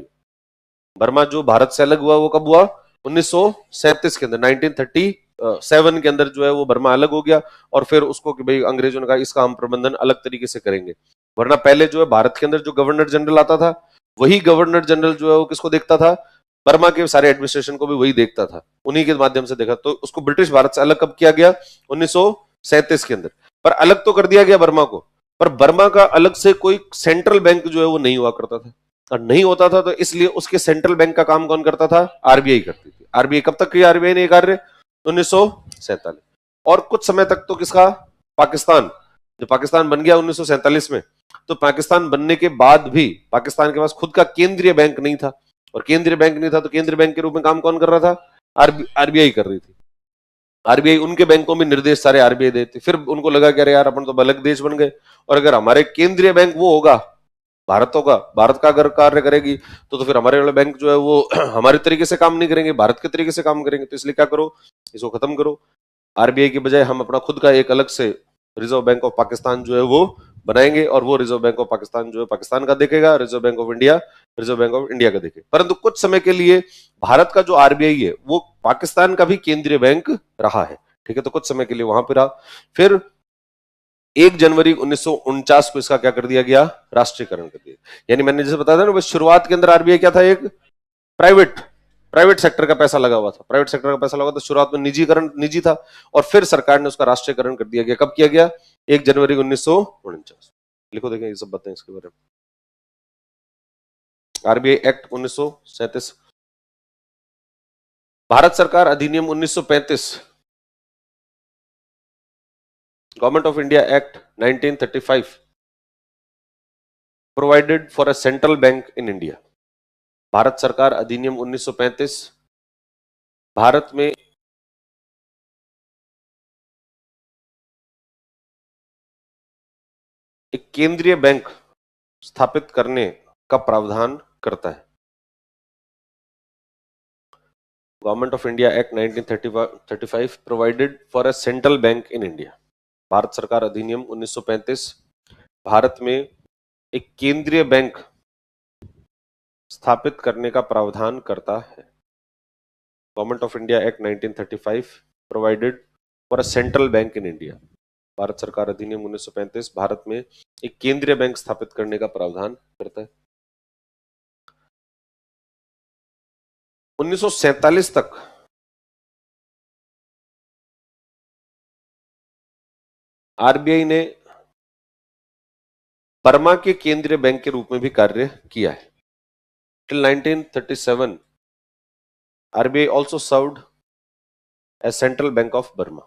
बर्मा जो भारत से अलग हुआ वो कब हुआ? 1937 के अंदर, 1937 के अंदर जो है वो बर्मा अलग हो गया। और फिर उसको कि भाई अंग्रेजों ने कहा इसका हम प्रबंधन अलग तरीके से करेंगे। वरना पहले जो है भारत के अंदर जो गवर्नर जनरल आता था, वही गवर्नर जनरल जो है वो किसको देखता था? बर्मा के सारे एडमिनिस्ट्रेशन को भी वही देखता था, उन्हीं के माध्यम से देखा। तो उसको ब्रिटिश भारत से अलग कब किया गया? 1937 के अंदर। पर अलग तो कर दिया गया बर्मा को, पर बर्मा का अलग से कोई सेंट्रल बैंक जो है वो नहीं हुआ करता था। और नहीं होता था तो इसलिए उसके सेंट्रल बैंक का काम कौन करता था? आरबीआई करती थी। आरबीआई कब तक किया आरबीआई ने ये कार्य? 1947। और कुछ समय तक तो किसका? पाकिस्तान। जो पाकिस्तान बन गया 1947 में, तो पाकिस्तान बनने के बाद भी पाकिस्तान के पास खुद का केंद्रीय बैंक नहीं था। और केंद्रीय बैंक नहीं था तो केंद्रीय बैंक के रूप में काम कौन कर रहा था? आरबीआई कर रही थी। आरबीआई उनके बैंकों में निर्देश सारे आरबीआई देती, फिर उनको लगा कि अरे यार अपन तो अलग देश बन गए, और अगर हमारे केंद्रीय बैंक वो होगा, भारत होगा, भारत का अगर कार्य करेगी तो फिर हमारे वाले बैंक जो है वो हमारे तरीके से काम नहीं करेंगे, भारत के तरीके से काम करेंगे। तो इसलिए क्या करो, इसको खत्म करो। आरबीआई की बजाय हम अपना खुद का एक अलग से रिजर्व बैंक ऑफ पाकिस्तान जो है वो बनाएंगे, और वो रिजर्व बैंक ऑफ पाकिस्तान जो है पाकिस्तान का देखेगा, रिजर्व बैंक ऑफ इंडिया का देखेगा। परंतु कुछ समय के लिए भारत का जो आरबीआई है वो पाकिस्तान का भी केंद्रीय बैंक रहा है, ठीक है। तो कुछ समय के लिए वहां पर रहा। फिर 1 जनवरी 1949 को इसका क्या कर दिया गया, राष्ट्रीयकरण कर दिया। यानी मैंने जैसे बताया था ना, शुरुआत के अंदर आरबीआई क्या था, एक प्राइवेट सेक्टर का पैसा लगा हुआ था, प्राइवेट सेक्टर का पैसा लगा था, शुरुआत में निजी था, और फिर सरकार ने उसका राष्ट्रीयकरण कर दिया गया। कब किया गया, 1 जनवरी 1949। लिखो, देखें ये सब बातें इसके बारे में। आरबीआई एक्ट 1937, भारत सरकार अधिनियम 1935, government of India act 1935 provided for a central bank in India. Bharat सरकार अधिनियम 1935 भारत में एक केंद्रीय बैंक स्थापित करने का प्रावधान करता है। Government of India act 1935 provided for a central bank in India. Bharat सरकार अधिनियम 1935 भारत में एक केंद्रीय बैंक स्थापित करने का प्रावधान करता है। Government of India act 1935 provided for a central bank in India. Bharat सरकार अधिनियम 1935 भारत में एक केंद्रीय बैंक स्थापित करने का प्रावधान करता है। 1947 तक आरबीआई ने बर्मा के केंद्रीय बैंक के रूप में भी कार्य किया है। Till 1937 RBI also served as central bank of Burma.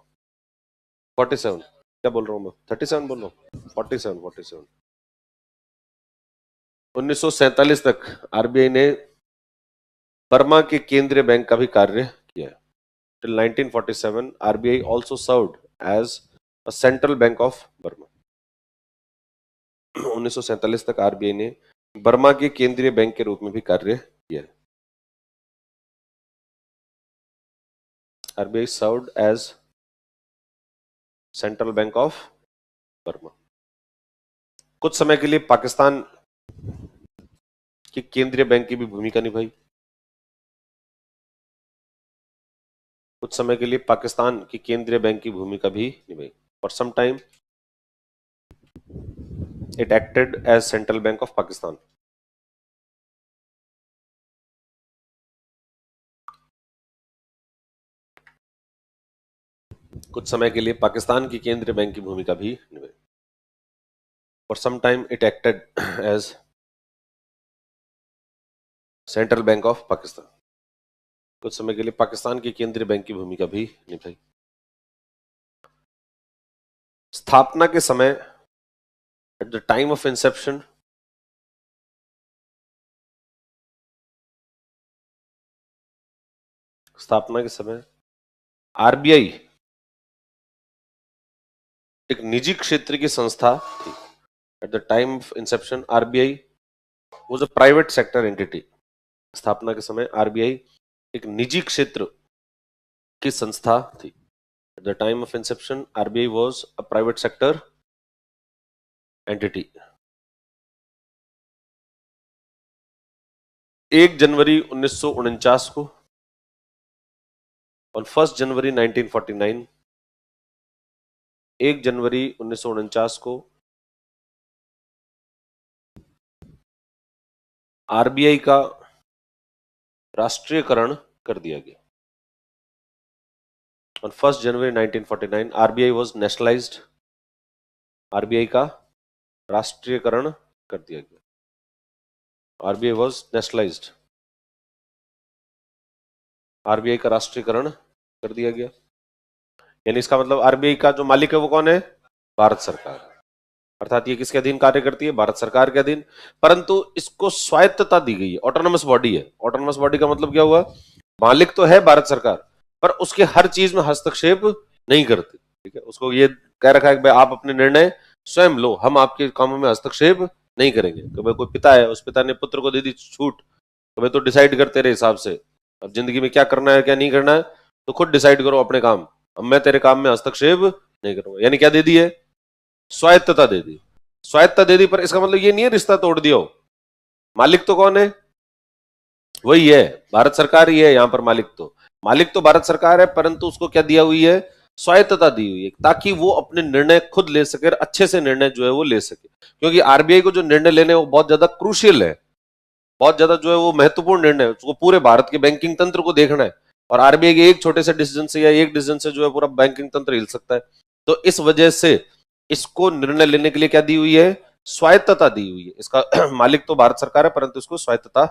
47 क्या बोल रहा हूं मैं, 37 बोल रहा हूं, 47। 1947 तक आरबीआई ने बर्मा के केंद्रीय बैंक का भी कार्य किया है। Till 1947 RBI also served as a central bank of Burma. 1947 तक आरबीआई ने बर्मा के केंद्रीय बैंक के रूप में भी कार्य किया है। RBI served as central bank of Burma. कुछ समय के लिए पाकिस्तान की केंद्रीय बैंक की भी भूमिका निभाई। कुछ समय के लिए पाकिस्तान की केंद्रीय बैंक की भूमिका भी निभाई। For some time it acted as central bank of Pakistan. कुछ समय के लिए पाकिस्तान की केंद्रीय बैंक की भूमिका भी निभाई। For some time it acted as central bank of Pakistan. कुछ समय के लिए पाकिस्तान की केंद्रीय बैंक की भूमिका भी निभाई। स्थापना के समय, at the time of Inception, स्थापना के समय आरबीआई एक निजी क्षेत्र की संस्था थी। At the time of Inception RBI was a private sector entity. स्थापना के समय आरबीआई एक निजी क्षेत्र की संस्था थी। At the time of Inception RBI was a private sector entity. 1 जनवरी 1949 को, ऑन 1 जनवरी 1949, 1 जनवरी 1949 को आरबीआई का राष्ट्रीयकरण कर दिया गया। On 1 January 1949 RBI was nationalised. RBI का राष्ट्रीयकरण कर दिया गया। आरबीआई वाज नेशनलाइज्ड, आरबीआई का राष्ट्रीयकरण कर दिया गया। यानी इसका मतलब आरबीआई का जो मालिक है वो कौन है, भारत सरकार। अर्थात ये किसके अधीन कार्य करती है, भारत सरकार के अधीन। परंतु इसको स्वायत्तता दी गई है, ऑटोनोमस बॉडी है। ऑटोनोमस बॉडी का मतलब क्या हुआ, मालिक तो है भारत सरकार, पर उसके हर चीज में हस्तक्षेप नहीं करती। ठीक है, उसको ये कह रखा है कि भाई आप अपने निर्णय स्वयं लो, हम आपके कामों में हस्तक्षेप नहीं करेंगे। तो भाई कोई पिता है, उस पिता ने पुत्र को दे दी छूट, तो भाई तो डिसाइड कर तेरे हिसाब से, अब जिंदगी में क्या करना है क्या नहीं करना है तो खुद डिसाइड करो अपने काम, अब मैं तेरे काम में हस्तक्षेप नहीं करूंगा। यानी क्या दे दी है? स्वायत्तता दे दी। स्वायत्तता दे दी, पर इसका मतलब ये नहीं है रिश्ता तोड़ दिया हो। मालिक तो कौन है? वही है, भारत सरकार ही है यहाँ पर मालिक तो। मालिक तो भारत सरकार है, परंतु उसको क्या दिया हुई है? स्वायत्तता दी हुई है, ताकि वो अपने निर्णय खुद ले सके, अच्छे से निर्णय जो है वो ले सके। क्योंकि आरबीआई को जो निर्णय लेने वो बहुत ज्यादा क्रूशियल है, बहुत ज्यादा जो है वो महत्वपूर्ण निर्णय है, उसको पूरे भारत के बैंकिंग तंत्र को देखना है। और आरबीआई के एक छोटे से डिसीजन से या एक डिसीजन से जो है पूरा बैंकिंग तंत्र हिल सकता है। तो इस वजह से इसको निर्णय लेने के लिए क्या दी हुई है? स्वायत्तता दी हुई है। इसका मालिक तो भारत सरकार है, परंतु इसको स्वायत्तता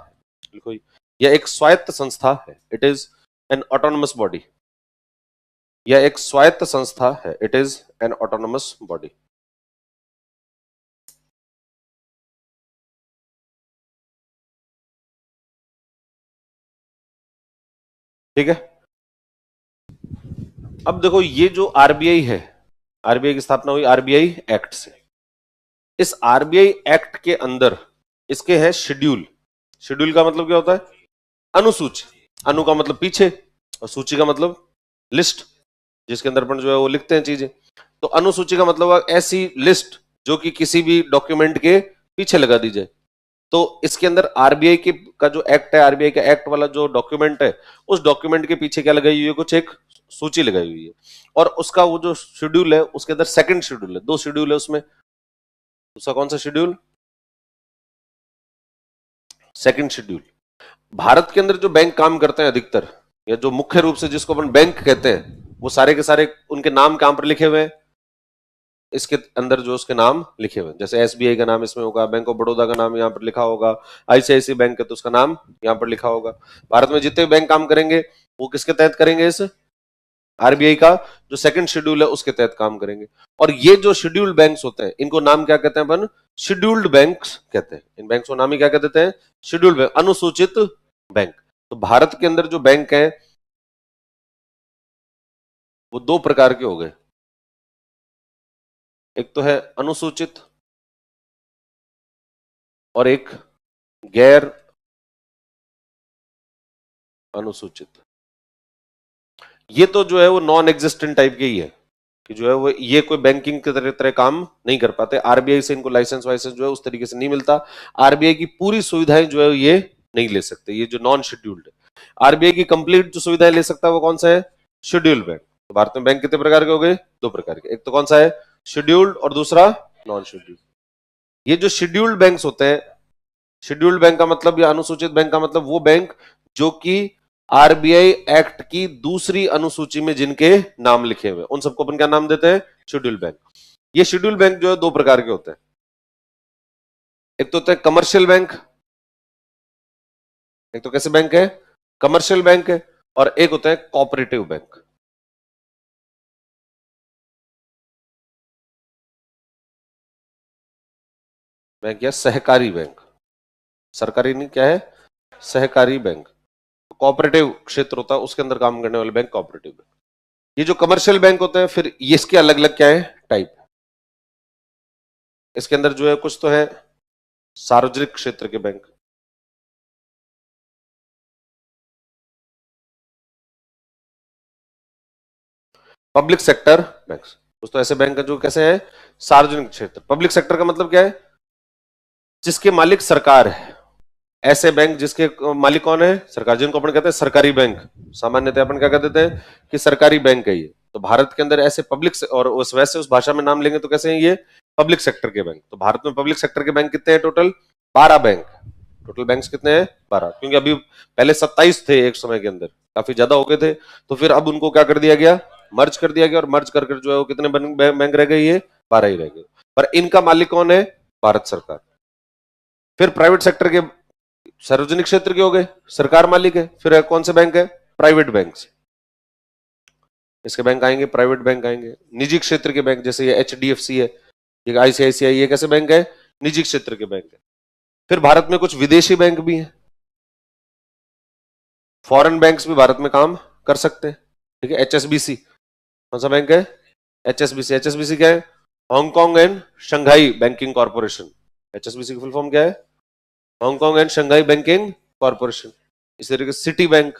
लिखो, यह एक स्वायत्त संस्था है। It is an autonomous body. यह एक स्वायत्त संस्था है। It is an autonomous body. ठीक है, अब देखो ये जो आरबीआई है, आरबीआई की स्थापना हुई आरबीआई एक्ट से। इस आरबीआई एक्ट के अंदर इसके हैं शेड्यूल। शेड्यूल का मतलब क्या होता है? अनुसूची। अनु का मतलब पीछे, और सूची का मतलब लिस्ट, जिसके अंदर अपन जो है वो लिखते हैं चीजें। तो अनुसूची का मतलब ऐसी लिस्ट जो कि किसी भी डॉक्यूमेंट के पीछे लगा दी जाए। तो इसके अंदर आरबीआई की का जो एक्ट है, आरबीआई का एक्ट वाला जो डॉक्यूमेंट है, उस डॉक्यूमेंट के पीछे क्या लगाई हुई है? कुछ एक सूची लगाई हुई है। और उसका वो जो शेड्यूल है, उसके अंदर सेकंड शेड्यूल है, 2 शेड्यूल है उसमें। उसका कौन सा शेड्यूल? Second schedule. भारत के अंदर जो बैंक काम करते हैं अधिकतर, या जो मुख्य रूप से जिसको अपन बैंक कहते हैं, वो सारे के सारे उनके नाम कहां पर लिखे हुए हैं? इसके अंदर जो उसके नाम लिखे हुए हैं। जैसे एसबीआई का नाम इसमें होगा, बैंक ऑफ बड़ौदा का नाम यहाँ पर लिखा होगा, आईसीआईसी बैंक है तो उसका नाम यहाँ पर लिखा होगा। भारत में जितने बैंक काम करेंगे वो किसके तहत करेंगे? इस आरबीआई का जो सेकंड शेड्यूल है उसके तहत काम करेंगे। और ये जो शेड्यूल्ड बैंक्स होते हैं, इनको नाम क्या कहते हैं अपन? शेड्यूल्ड बैंक्स कहते हैं। इन बैंक्स को नाम ही क्या कहते हैं? शेड्यूल्ड बैंक, अनुसूचित बैंक। तो भारत के अंदर जो बैंक है वो 2 प्रकार के हो गए। एक तो है अनुसूचित और एक गैर अनुसूचित। ये तो जो है वो नॉन एग्जिस्टेंट टाइप के ही है, कि जो है वो ये कोई बैंकिंग के तरह काम नहीं कर पाते। आरबीआई से इनको लाइसेंस वाइसेंस जो है उस तरीके से नहीं मिलता। आरबीआई की पूरी सुविधाएं जो है ये नहीं ले सकते, ये जो नॉन शेड्यूल्ड है। आरबीआई की कंप्लीट जो सुविधाएं ले सकता है वो कौन सा है? Scheduled bank. तो भारत में बैंक कितने प्रकार के हो गए? 2 प्रकार के। एक तो कौन सा है? शेड्यूल्ड, और दूसरा नॉन शेड्यूल्ड। ये जो शेड्यूल्ड बैंक्स होते हैं, शेड्यूल्ड बैंक का मतलब या अनुसूचित बैंक का मतलब वो बैंक जो कि आरबीआई एक्ट की दूसरी अनुसूची में जिनके नाम लिखे हुए, उन सबको अपन क्या नाम देते हैं? Scheduled bank. ये शेड्यूल्ड बैंक जो है 2 प्रकार के होते हैं। एक तो होता है कमर्शियल बैंक, एक तो कैसे बैंक है? कमर्शियल बैंक है। और एक होता है कोऑपरेटिव बैंक। बैंक या सहकारी बैंक, सरकारी नहीं, क्या है? सहकारी बैंक। कोऑपरेटिव क्षेत्र होता है, उसके अंदर काम करने वाले बैंक कोऑपरेटिव बैंक। ये जो कमर्शियल बैंक होते हैं, फिर ये इसके अलग अलग क्या है? टाइप। इसके अंदर जो है कुछ तो है सार्वजनिक क्षेत्र के बैंक, पब्लिक सेक्टर बैंक्स। कुछ तो ऐसे बैंक है जो कैसे है? सार्वजनिक क्षेत्र। पब्लिक सेक्टर का मतलब क्या है? जिसके मालिक सरकार है। ऐसे बैंक जिसके मालिक कौन है? सरकार, जिनको अपन कहते हैं सरकारी बैंक। सामान्यतः अपन क्या कहते थे? कि सरकारी बैंक है ये। तो भारत के अंदर ऐसे पब्लिक और उस वैसे उस भाषा में नाम लेंगे तो कैसे हैं ये? पब्लिक सेक्टर के बैंक। तो भारत में पब्लिक सेक्टर के बैंक कितने हैं टोटल? 12 बैंक। टोटल बैंक्स कितने हैं? 12। क्योंकि अभी पहले 27 थे एक समय के अंदर, काफी ज्यादा हो गए थे, तो फिर अब उनको क्या कर दिया गया? मर्ज कर दिया गया। और मर्ज कर जो है वो कितने बैंक रह गए? ये 12 ही रह गए। पर इनका मालिक कौन है? भारत सरकार। फिर प्राइवेट सेक्टर के, सार्वजनिक क्षेत्र के हो गए, सरकार मालिक है। फिर कौन से बैंक है? Private bank. इसके बैंक आएंगे, प्राइवेट बैंक आएंगे। निजी क्षेत्र के बैंक, जैसे ये एचडीएफसी है, ये आईसीआईसीआई, ये कैसे बैंक है? निजी क्षेत्र के बैंक है। फिर भारत में कुछ विदेशी बैंक भी हैं। फॉरेन बैंक्स भी भारत में काम कर सकते हैं, ठीक है। एचएसबीसी कौन सा बैंक है? एचएसबीसी। एचएसबीसी क्या है? Hong Kong and Shanghai banking corporation. HSBC की फुल फॉर्म क्या है? Hong Kong and Shanghai banking corporation. इस तरीके से सिटी बैंक,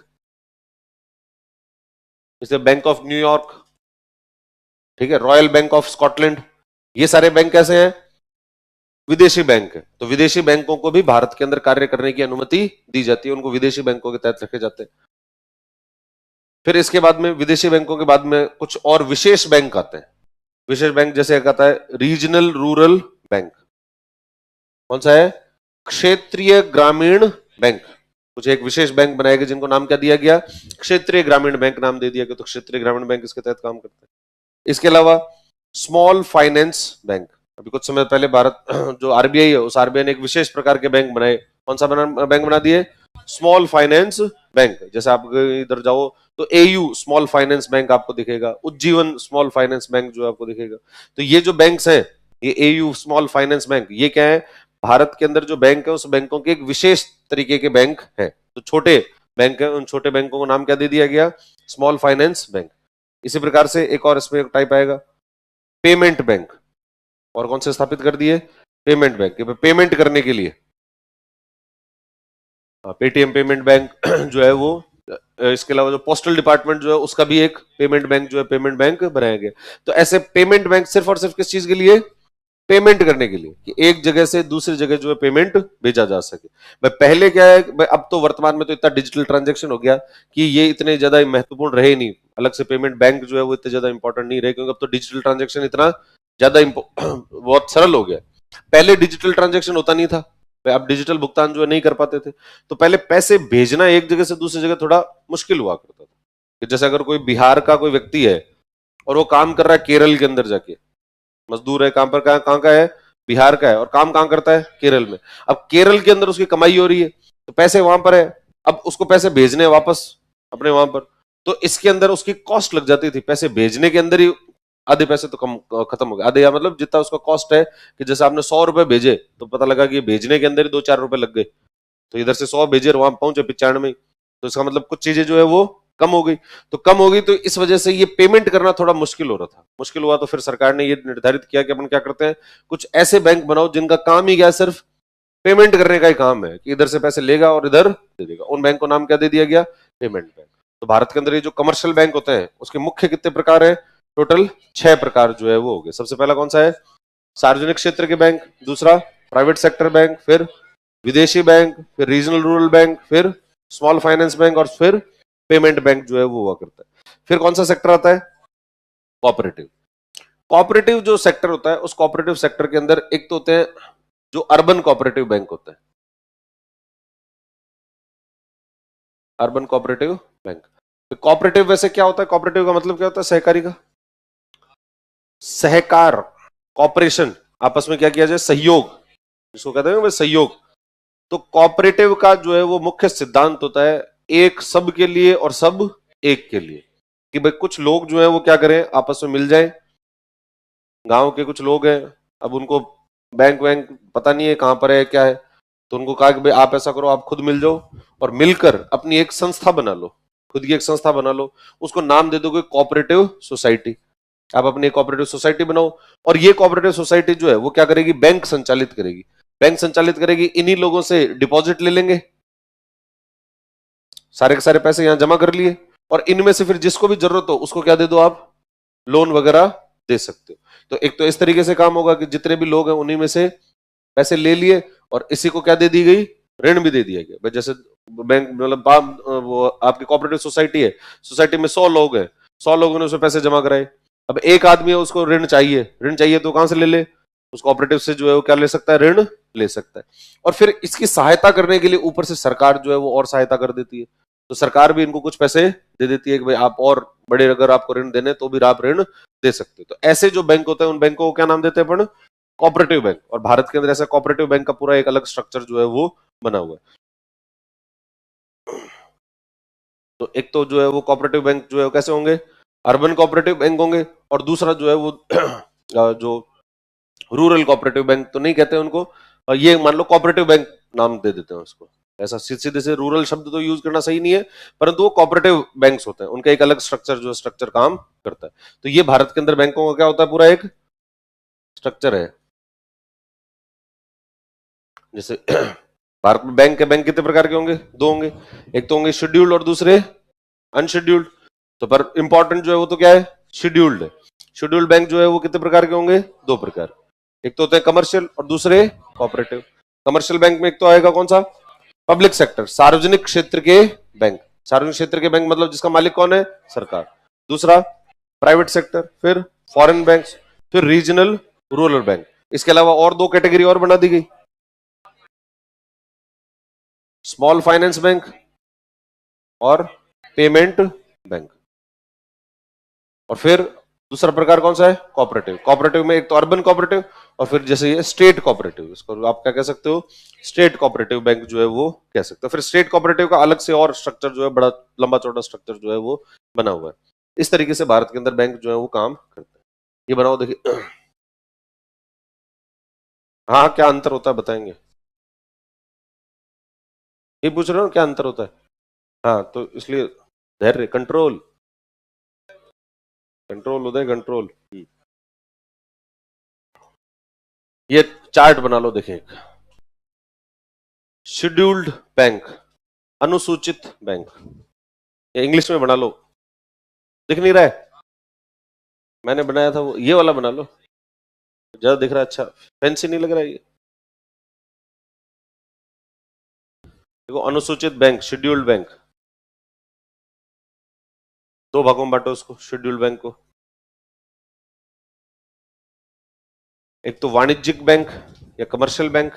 जैसे बैंक ऑफ न्यूयॉर्क, ठीक है, रॉयल बैंक ऑफ स्कॉटलैंड, ये सारे बैंक कैसे हैं? विदेशी बैंक है। तो विदेशी बैंकों को भी भारत के अंदर कार्य करने की अनुमति दी जाती है, उनको विदेशी बैंकों के तहत रखे जाते हैं। फिर इसके बाद में विदेशी बैंकों के बाद में कुछ और विशेष बैंक आते हैं। विशेष बैंक जैसे एक आता है रीजनल रूरल बैंक। कौन सा है? क्षेत्रीय ग्रामीण बैंक। कुछ एक विशेष बैंक बनाए गए जिनको नाम क्या दिया गया? क्षेत्रीय ग्रामीण बैंक नाम दे दिया गया। तो क्षेत्रीय ग्रामीण बैंक इसके तहत काम करते हैं। इसके अलावा स्मॉल फाइनेंस बैंक, अभी कुछ समय पहले भारत जो आरबीआई है उस आरबीआई ने एक विशेष प्रकार के बैंक बनाए। कौन सा बैंक बना दिए? Small finance bank. जैसे आप इधर जाओ तो एयू स्मॉल फाइनेंस बैंक आपको दिखेगा, उज्जीवन स्मॉल फाइनेंस बैंक जो आपको दिखेगा। तो ये जो बैंक्स हैं, ये एयू स्मॉल फाइनेंस बैंक, ये क्या है? भारत के अंदर जो बैंक है उस बैंकों के एक विशेष तरीके के बैंक है। तो छोटे बैंक है, उन छोटे बैंकों को नाम क्या दे दिया गया? Small finance bank. इसी प्रकार से एक और इसमें एक टाइप आएगा पेमेंट बैंक। और कौन से स्थापित कर दिए? Payment bank. पेमेंट करने के लिए पेटीएम पेमेंट बैंक जो है वो, इसके अलावा जो पोस्टल डिपार्टमेंट जो है उसका भी एक पेमेंट बैंक जो है पेमेंट बैंक बनाया गया। तो ऐसे पेमेंट बैंक सिर्फ और सिर्फ किस चीज के लिए? पेमेंट करने के लिए, कि एक जगह से दूसरी जगह जो है पेमेंट भेजा जा सके। भाई पहले क्या है, भाई अब तो वर्तमान में तो इतना डिजिटल ट्रांजैक्शन हो गया कि ये इतने ज्यादा महत्वपूर्ण रहे नहीं, अलग से पेमेंट बैंक जो है वो इतने ज्यादा इंपॉर्टेंट नहीं रहे, क्योंकि अब तो डिजिटल ट्रांजैक्शन इतना ज्यादा बहुत सरल हो गया। पहले डिजिटल ट्रांजैक्शन होता नहीं था, आप डिजिटल भुगतान जो है नहीं कर पाते थे। तो पहले पैसे भेजना एक जगह से दूसरी जगह थोड़ा मुश्किल हुआ करता था। जैसे अगर कोई बिहार का कोई व्यक्ति है और वो काम कर रहा है केरल के अंदर जाके, मजदूर है, काम पर कहां का है? बिहार का है, और काम कहां करता है? केरल में। अब केरल के अंदर उसकी कमाई हो रही है तो पैसे वहां पर है, अब उसको पैसे भेजने वापस अपने वहां पर, तो इसके अंदर उसकी कॉस्ट लग जाती थी। पैसे भेजने के अंदर ही आधे पैसे तो कम खत्म हो गए, आधे या मतलब जितना उसका कॉस्ट है, कि जैसे आपने 100 रुपए भेजे तो पता लगा कि भेजने के अंदर ही 2-4 रुपए लग गए। तो इधर से 100 भेजे और वहां पहुंचे 95, तो इसका मतलब कुछ चीजें जो है वो कम हो गई। तो कम हो गई तो इस वजह से ये पेमेंट करना थोड़ा मुश्किल हो रहा था। मुश्किल हुआ तो फिर सरकार ने ये निर्धारित किया कि अपन क्या करते हैं, कुछ ऐसे बैंक बनाओ जिनका काम ही क्या, सिर्फ पेमेंट करने का ही काम है, कि इधर से पैसे लेगा और इधर दे देगा। उन बैंक को नाम क्या दे दिया गया? Payment bank. तो भारत के अंदर ये जो कमर्शियल बैंक होते हैं उसके मुख्य कितने प्रकार है? टोटल 6 प्रकार जो है वो हो गए। सबसे पहला कौन सा है? सार्वजनिक क्षेत्र के बैंक। दूसरा प्राइवेट सेक्टर बैंक, फिर विदेशी बैंक, फिर रीजनल रूरल बैंक, फिर स्मॉल फाइनेंस बैंक, और फिर पेमेंट बैंक जो है वो हुआ करता है। फिर कौन सा सेक्टर आता है? कोऑपरेटिव। कोऑपरेटिव जो सेक्टर होता है, उस कोऑपरेटिव सेक्टर के अंदर एक तो होते हैं जो अर्बन कोऑपरेटिव बैंक होते हैं, अर्बन कोऑपरेटिव बैंक। तो कोऑपरेटिव वैसे क्या होता है? कोऑपरेटिव का मतलब क्या होता है? सहकारी का सहकार, कॉपरेशन, आपस में क्या किया जाए? सहयोग, जिसको कहते हैं सहयोग। तो कोऑपरेटिव का जो है वो मुख्य सिद्धांत होता है एक सब के लिए और सब एक के लिए, कि भाई कुछ लोग जो है वो क्या करें, आपस में मिल जाए। गांव के कुछ लोग हैं, अब उनको बैंक वैंक पता नहीं है कहां पर है क्या है, तो उनको कहा कि भाई आप ऐसा करो, आप खुद मिल जाओ और मिलकर अपनी एक संस्था बना लो, खुद की एक संस्था बना लो, उसको नाम दे दोगे कोऑपरेटिव सोसाइटी। आप अपनी कोऑपरेटिव सोसाइटी बनाओ, और ये कोऑपरेटिव सोसाइटी जो है वो क्या करेगी? बैंक संचालित करेगी। बैंक संचालित करेगी, इन्हीं लोगों से डिपॉजिट ले लेंगे, सारे के सारे पैसे यहां जमा कर लिए, और इनमें से फिर जिसको भी जरूरत हो उसको क्या दे दो? आप लोन वगैरह दे सकते हो। तो एक तो इस तरीके से काम होगा कि जितने भी लोग हैं उन्हीं में से पैसे ले लिए, और इसी को क्या दे दी गई? ऋण भी दे दिया गया। भाई जैसे बैंक मतलब वो आपकी कोऑपरेटिव सोसाइटी है, सोसाइटी में 100 लोग हैं, 100 लोगों ने उसमें पैसे जमा कराए। अब एक आदमी है उसको ऋण चाहिए, ऋण चाहिए तो कहां से ले ले? उस कोऑपरेटिव से जो है वो क्या ले सकता है? ऋण ले सकता है। और फिर इसकी सहायता करने के लिए ऊपर से सरकार जो है वो और सहायता कर देती है। तो सरकार भी इनको कुछ पैसे दे देती है कि भाई आप और बड़े अगर आपको ऋण देने तो भी आप ऋण दे सकते हो। तो ऐसे जो बैंक होते हैं उन बैंकों को क्या नाम देते हैं अपन? Cooperative bank. और भारत के अंदर ऐसा कोऑपरेटिव बैंक का पूरा एक अलग स्ट्रक्चर जो है वो बना हुआ है। तो एक तो जो है वो कोऑपरेटिव बैंक जो है वो कैसे होंगे? अर्बन कोऑपरेटिव बैंक होंगे, और दूसरा जो है वो जो रूरल कोऑपरेटिव बैंक तो नहीं कहते उनको, ये मान लो कोऑपरेटिव बैंक नाम दे देते हैं उसको, ऐसा सीधे से रूरल शब्द तो यूज करना सही नहीं है, परंतु वो कोऑपरेटिव बैंक्स होते हैं, उनका एक अलग स्ट्रक्चर जो स्ट्रक्चर काम करता है। तो ये भारत के अंदर बैंकों का क्या होता है, पूरा एक स्ट्रक्चर है। जैसे भारत में बैंक कितने प्रकार के होंगे, दो होंगे, एक तो होंगे शेड्यूल्ड और दूसरे अनशेड्यूल्ड। तो पर इंपॉर्टेंट जो है वो तो क्या है, शेड्यूल्ड है। शेड्यूल्ड बैंक जो है वो कितने प्रकार के होंगे, दो प्रकार, एक तो होते हैं कमर्शियल और दूसरे कोऑपरेटिव। कमर्शियल बैंक में एक तो आएगा कौन सा, पब्लिक सेक्टर, सार्वजनिक क्षेत्र के बैंक। सार्वजनिक क्षेत्र के बैंक मतलब जिसका मालिक कौन है, सरकार। दूसरा प्राइवेट सेक्टर, फिर फॉरेन बैंक, फिर रीजनल रूरल बैंक। इसके अलावा और दो कैटेगरी और बना दी गई, स्मॉल फाइनेंस बैंक और पेमेंट बैंक। और फिर दूसरा प्रकार कौन सा है, कोऑपरेटिव। कोऑपरेटिव में एक तो अर्बन कोऑपरेटिव और फिर जैसे ये स्टेट कोऑपरेटिव, इसको आप क्या कह सकते हो, स्टेट कोऑपरेटिव बैंक जो है वो कह सकते हो। फिर स्टेट कोऑपरेटिव का अलग से और स्ट्रक्चर जो है, बड़ा लंबा चौड़ा स्ट्रक्चर जो है वो बना हुआ है। इस तरीके से भारत के अंदर बैंक जो है वो काम करते हैं। ये बनाओ देखिए। हाँ, क्या अंतर होता है बताएंगे, ये पूछ रहे हो क्या अंतर होता है। हाँ, तो इसलिए धैर्य, कंट्रोल, कंट्रोल उदय, कंट्रोल। ये चार्ट बना लो, देखिए, शेड्यूल्ड बैंक, अनुसूचित बैंक, ये इंग्लिश में बना लो, दिख नहीं रहा है, मैंने बनाया था वो, ये वाला बना लो, ज्यादा दिख रहा है, अच्छा फैंसी नहीं लग रहा है ये। देखो, अनुसूचित बैंक, शेड्यूल्ड बैंक, दो भागों में बांटो उसको, शेड्यूल्ड बैंक को। एक तो वाणिज्यिक बैंक या कमर्शियल बैंक।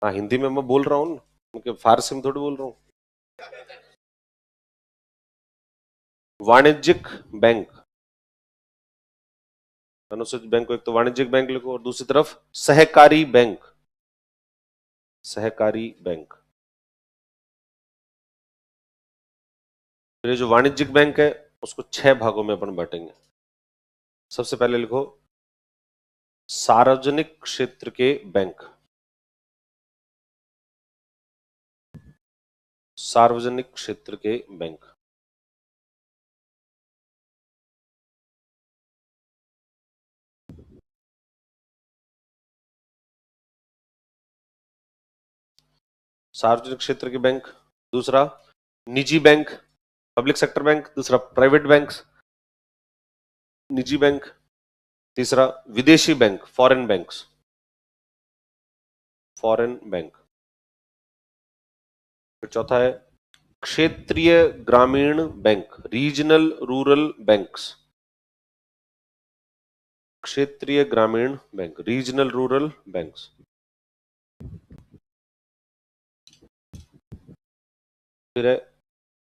हाँ, हिंदी में मैं बोल रहा हूँ, उनके फारसी में थोड़ी बोल रहा हूँ। वाणिज्यिक बैंक, अनुसूचित बैंक को एक तो वाणिज्यिक बैंक लिखो और दूसरी तरफ सहकारी बैंक, सहकारी बैंक। फिर ये जो वाणिज्यिक बैंक है उसको 6 भागों में अपन बांटेंगे। सबसे पहले लिखो सार्वजनिक क्षेत्र के बैंक, सार्वजनिक क्षेत्र के बैंक। सार्वजनिक क्षेत्र के बैंक। दूसरा निजी बैंक, पब्लिक सेक्टर बैंक। दूसरा प्राइवेट बैंक, निजी बैंक। तीसरा विदेशी bank, foreign banks, foreign bank. फिर चौथा है क्षेत्रीय ग्रामीण बैंक, रीजनल रूरल बैंक्स, क्षेत्रीय ग्रामीण बैंक, रीजनल रूरल बैंक्स। फिर है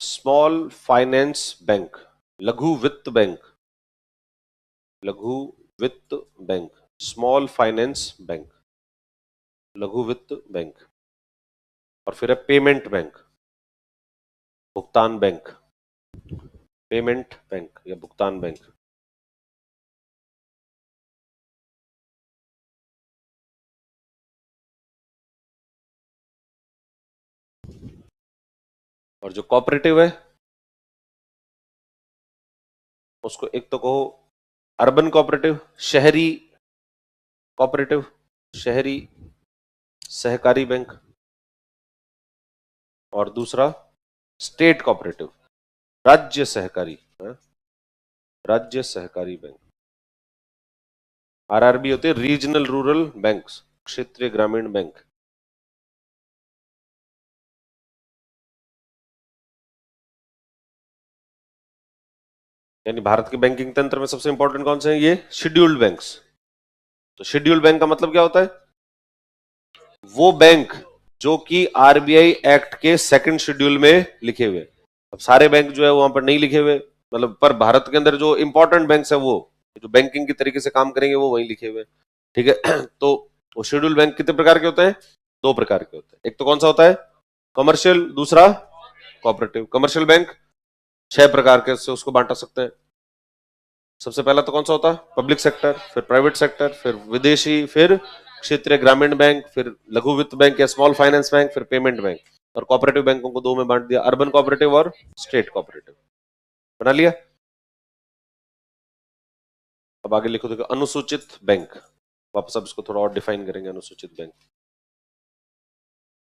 स्मॉल फाइनेंस बैंक, लघु वित्त बैंक, लघु वित्त बैंक, स्मॉल फाइनेंस बैंक, लघु वित्त बैंक। और फिर है पेमेंट बैंक, भुगतान बैंक, पेमेंट बैंक या भुगतान बैंक। और जो कोऑपरेटिव है उसको एक तो कहो अर्बन कोऑपरेटिव, शहरी कोऑपरेटिव, शहरी सहकारी बैंक। और दूसरा स्टेट कोऑपरेटिव, राज्य सहकारी, राज्य सहकारी बैंक। आरआरबी होते हैं रीजनल रूरल बैंक्स, क्षेत्रीय ग्रामीण बैंक। यानी भारत के बैंकिंग तंत्र में सबसे इंपॉर्टेंट कौन से हैं, ये शेड्यूल्ड बैंक्स। तो शेड्यूल्ड बैंक का मतलब क्या होता है, वो बैंक जो कि आरबीआई एक्ट के सेकंड शेड्यूल में लिखे हुए। अब सारे बैंक जो है वहां पर नहीं लिखे हुए, मतलब पर भारत के अंदर जो इंपॉर्टेंट बैंक्स है वो जो बैंकिंग की तरीके से काम करेंगे वो वहीं लिखे हुए, ठीक है। तो वो शेड्यूल्ड बैंक कितने प्रकार के होते हैं, दो प्रकार के होते हैं। एक तो कौन सा होता है, कमर्शियल, दूसरा कोऑपरेटिव। कमर्शियल बैंक 6 प्रकार के से उसको बांटा सकते हैं। सबसे पहला तो कौन सा होता है, पब्लिक सेक्टर, फिर प्राइवेट सेक्टर, फिर विदेशी, फिर क्षेत्रीय ग्रामीण बैंक, फिर लघु वित्त बैंक या स्मॉल फाइनेंस बैंक, फिर पेमेंट बैंक, और कोऑपरेटिव बैंकों को दो में बांट दिया, अर्बन कोऑपरेटिव और स्टेट कोऑपरेटिव। बना लिया। अब आगे लिखो, देखो अनुसूचित बैंक, वापस अब इसको थोड़ा और डिफाइन करेंगे। अनुसूचित बैंक,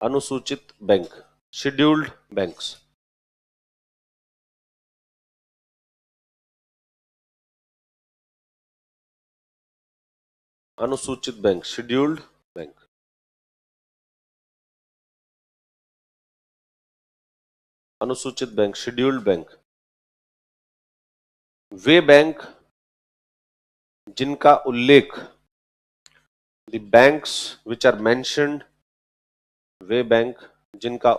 अनुसूचित बैंक, शेड्यूल्ड बैंक्स। अनुसूचित बैंक, शेड्यूल्ड बैंक। अनुसूचित बैंक, शेड्यूल्ड बैंक, वे बैंक जिनका उल्लेख, the banks which are mentioned, वे बैंक जिनका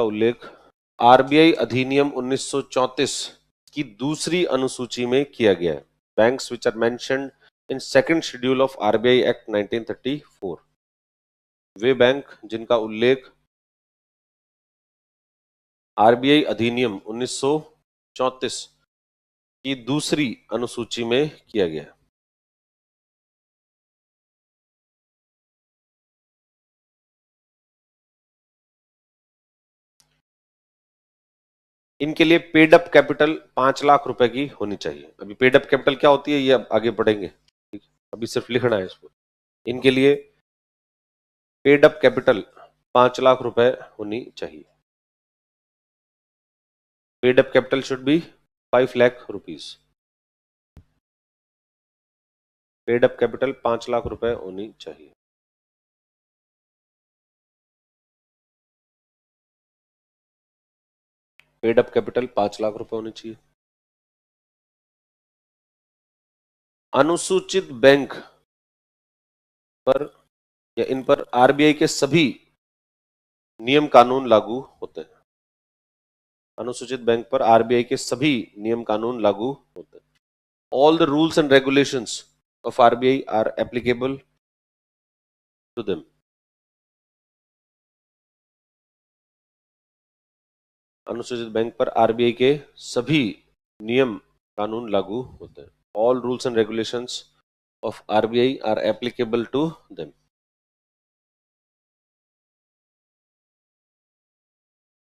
उल्लेख आरबीआई अधिनियम 1934 की दूसरी अनुसूची में किया गया है। Banks which are mentioned in second schedule of RBI act 1934, वे बैंक जिनका उल्लेख आरबीआई अधिनियम 1934 की दूसरी अनुसूची में किया गया है। इनके लिए पेड अप कैपिटल 5 लाख रुपए की होनी चाहिए। अभी पेड अप कैपिटल क्या होती है ये अब आगे पढ़ेंगे, ठीक है, अभी सिर्फ लिखना है इसको। इनके लिए पेड अप कैपिटल 5 लाख रुपए होनी चाहिए। Paid up capital should be 5 lakh rupees. Paid up capital 5 lakh रुपए होनी चाहिए। पेड अप कैपिटल 5 लाख रुपए होनी चाहिए। अनुसूचित बैंक पर या इन पर आरबीआई के सभी नियम कानून लागू होते हैं। अनुसूचित बैंक पर आरबीआई के सभी नियम कानून लागू होते हैं। All the rules and regulations of RBI are applicable to them. अनुसूचित बैंक पर आरबीआई के सभी नियम कानून लागू होते हैं। All rules and regulations of RBI are applicable to them.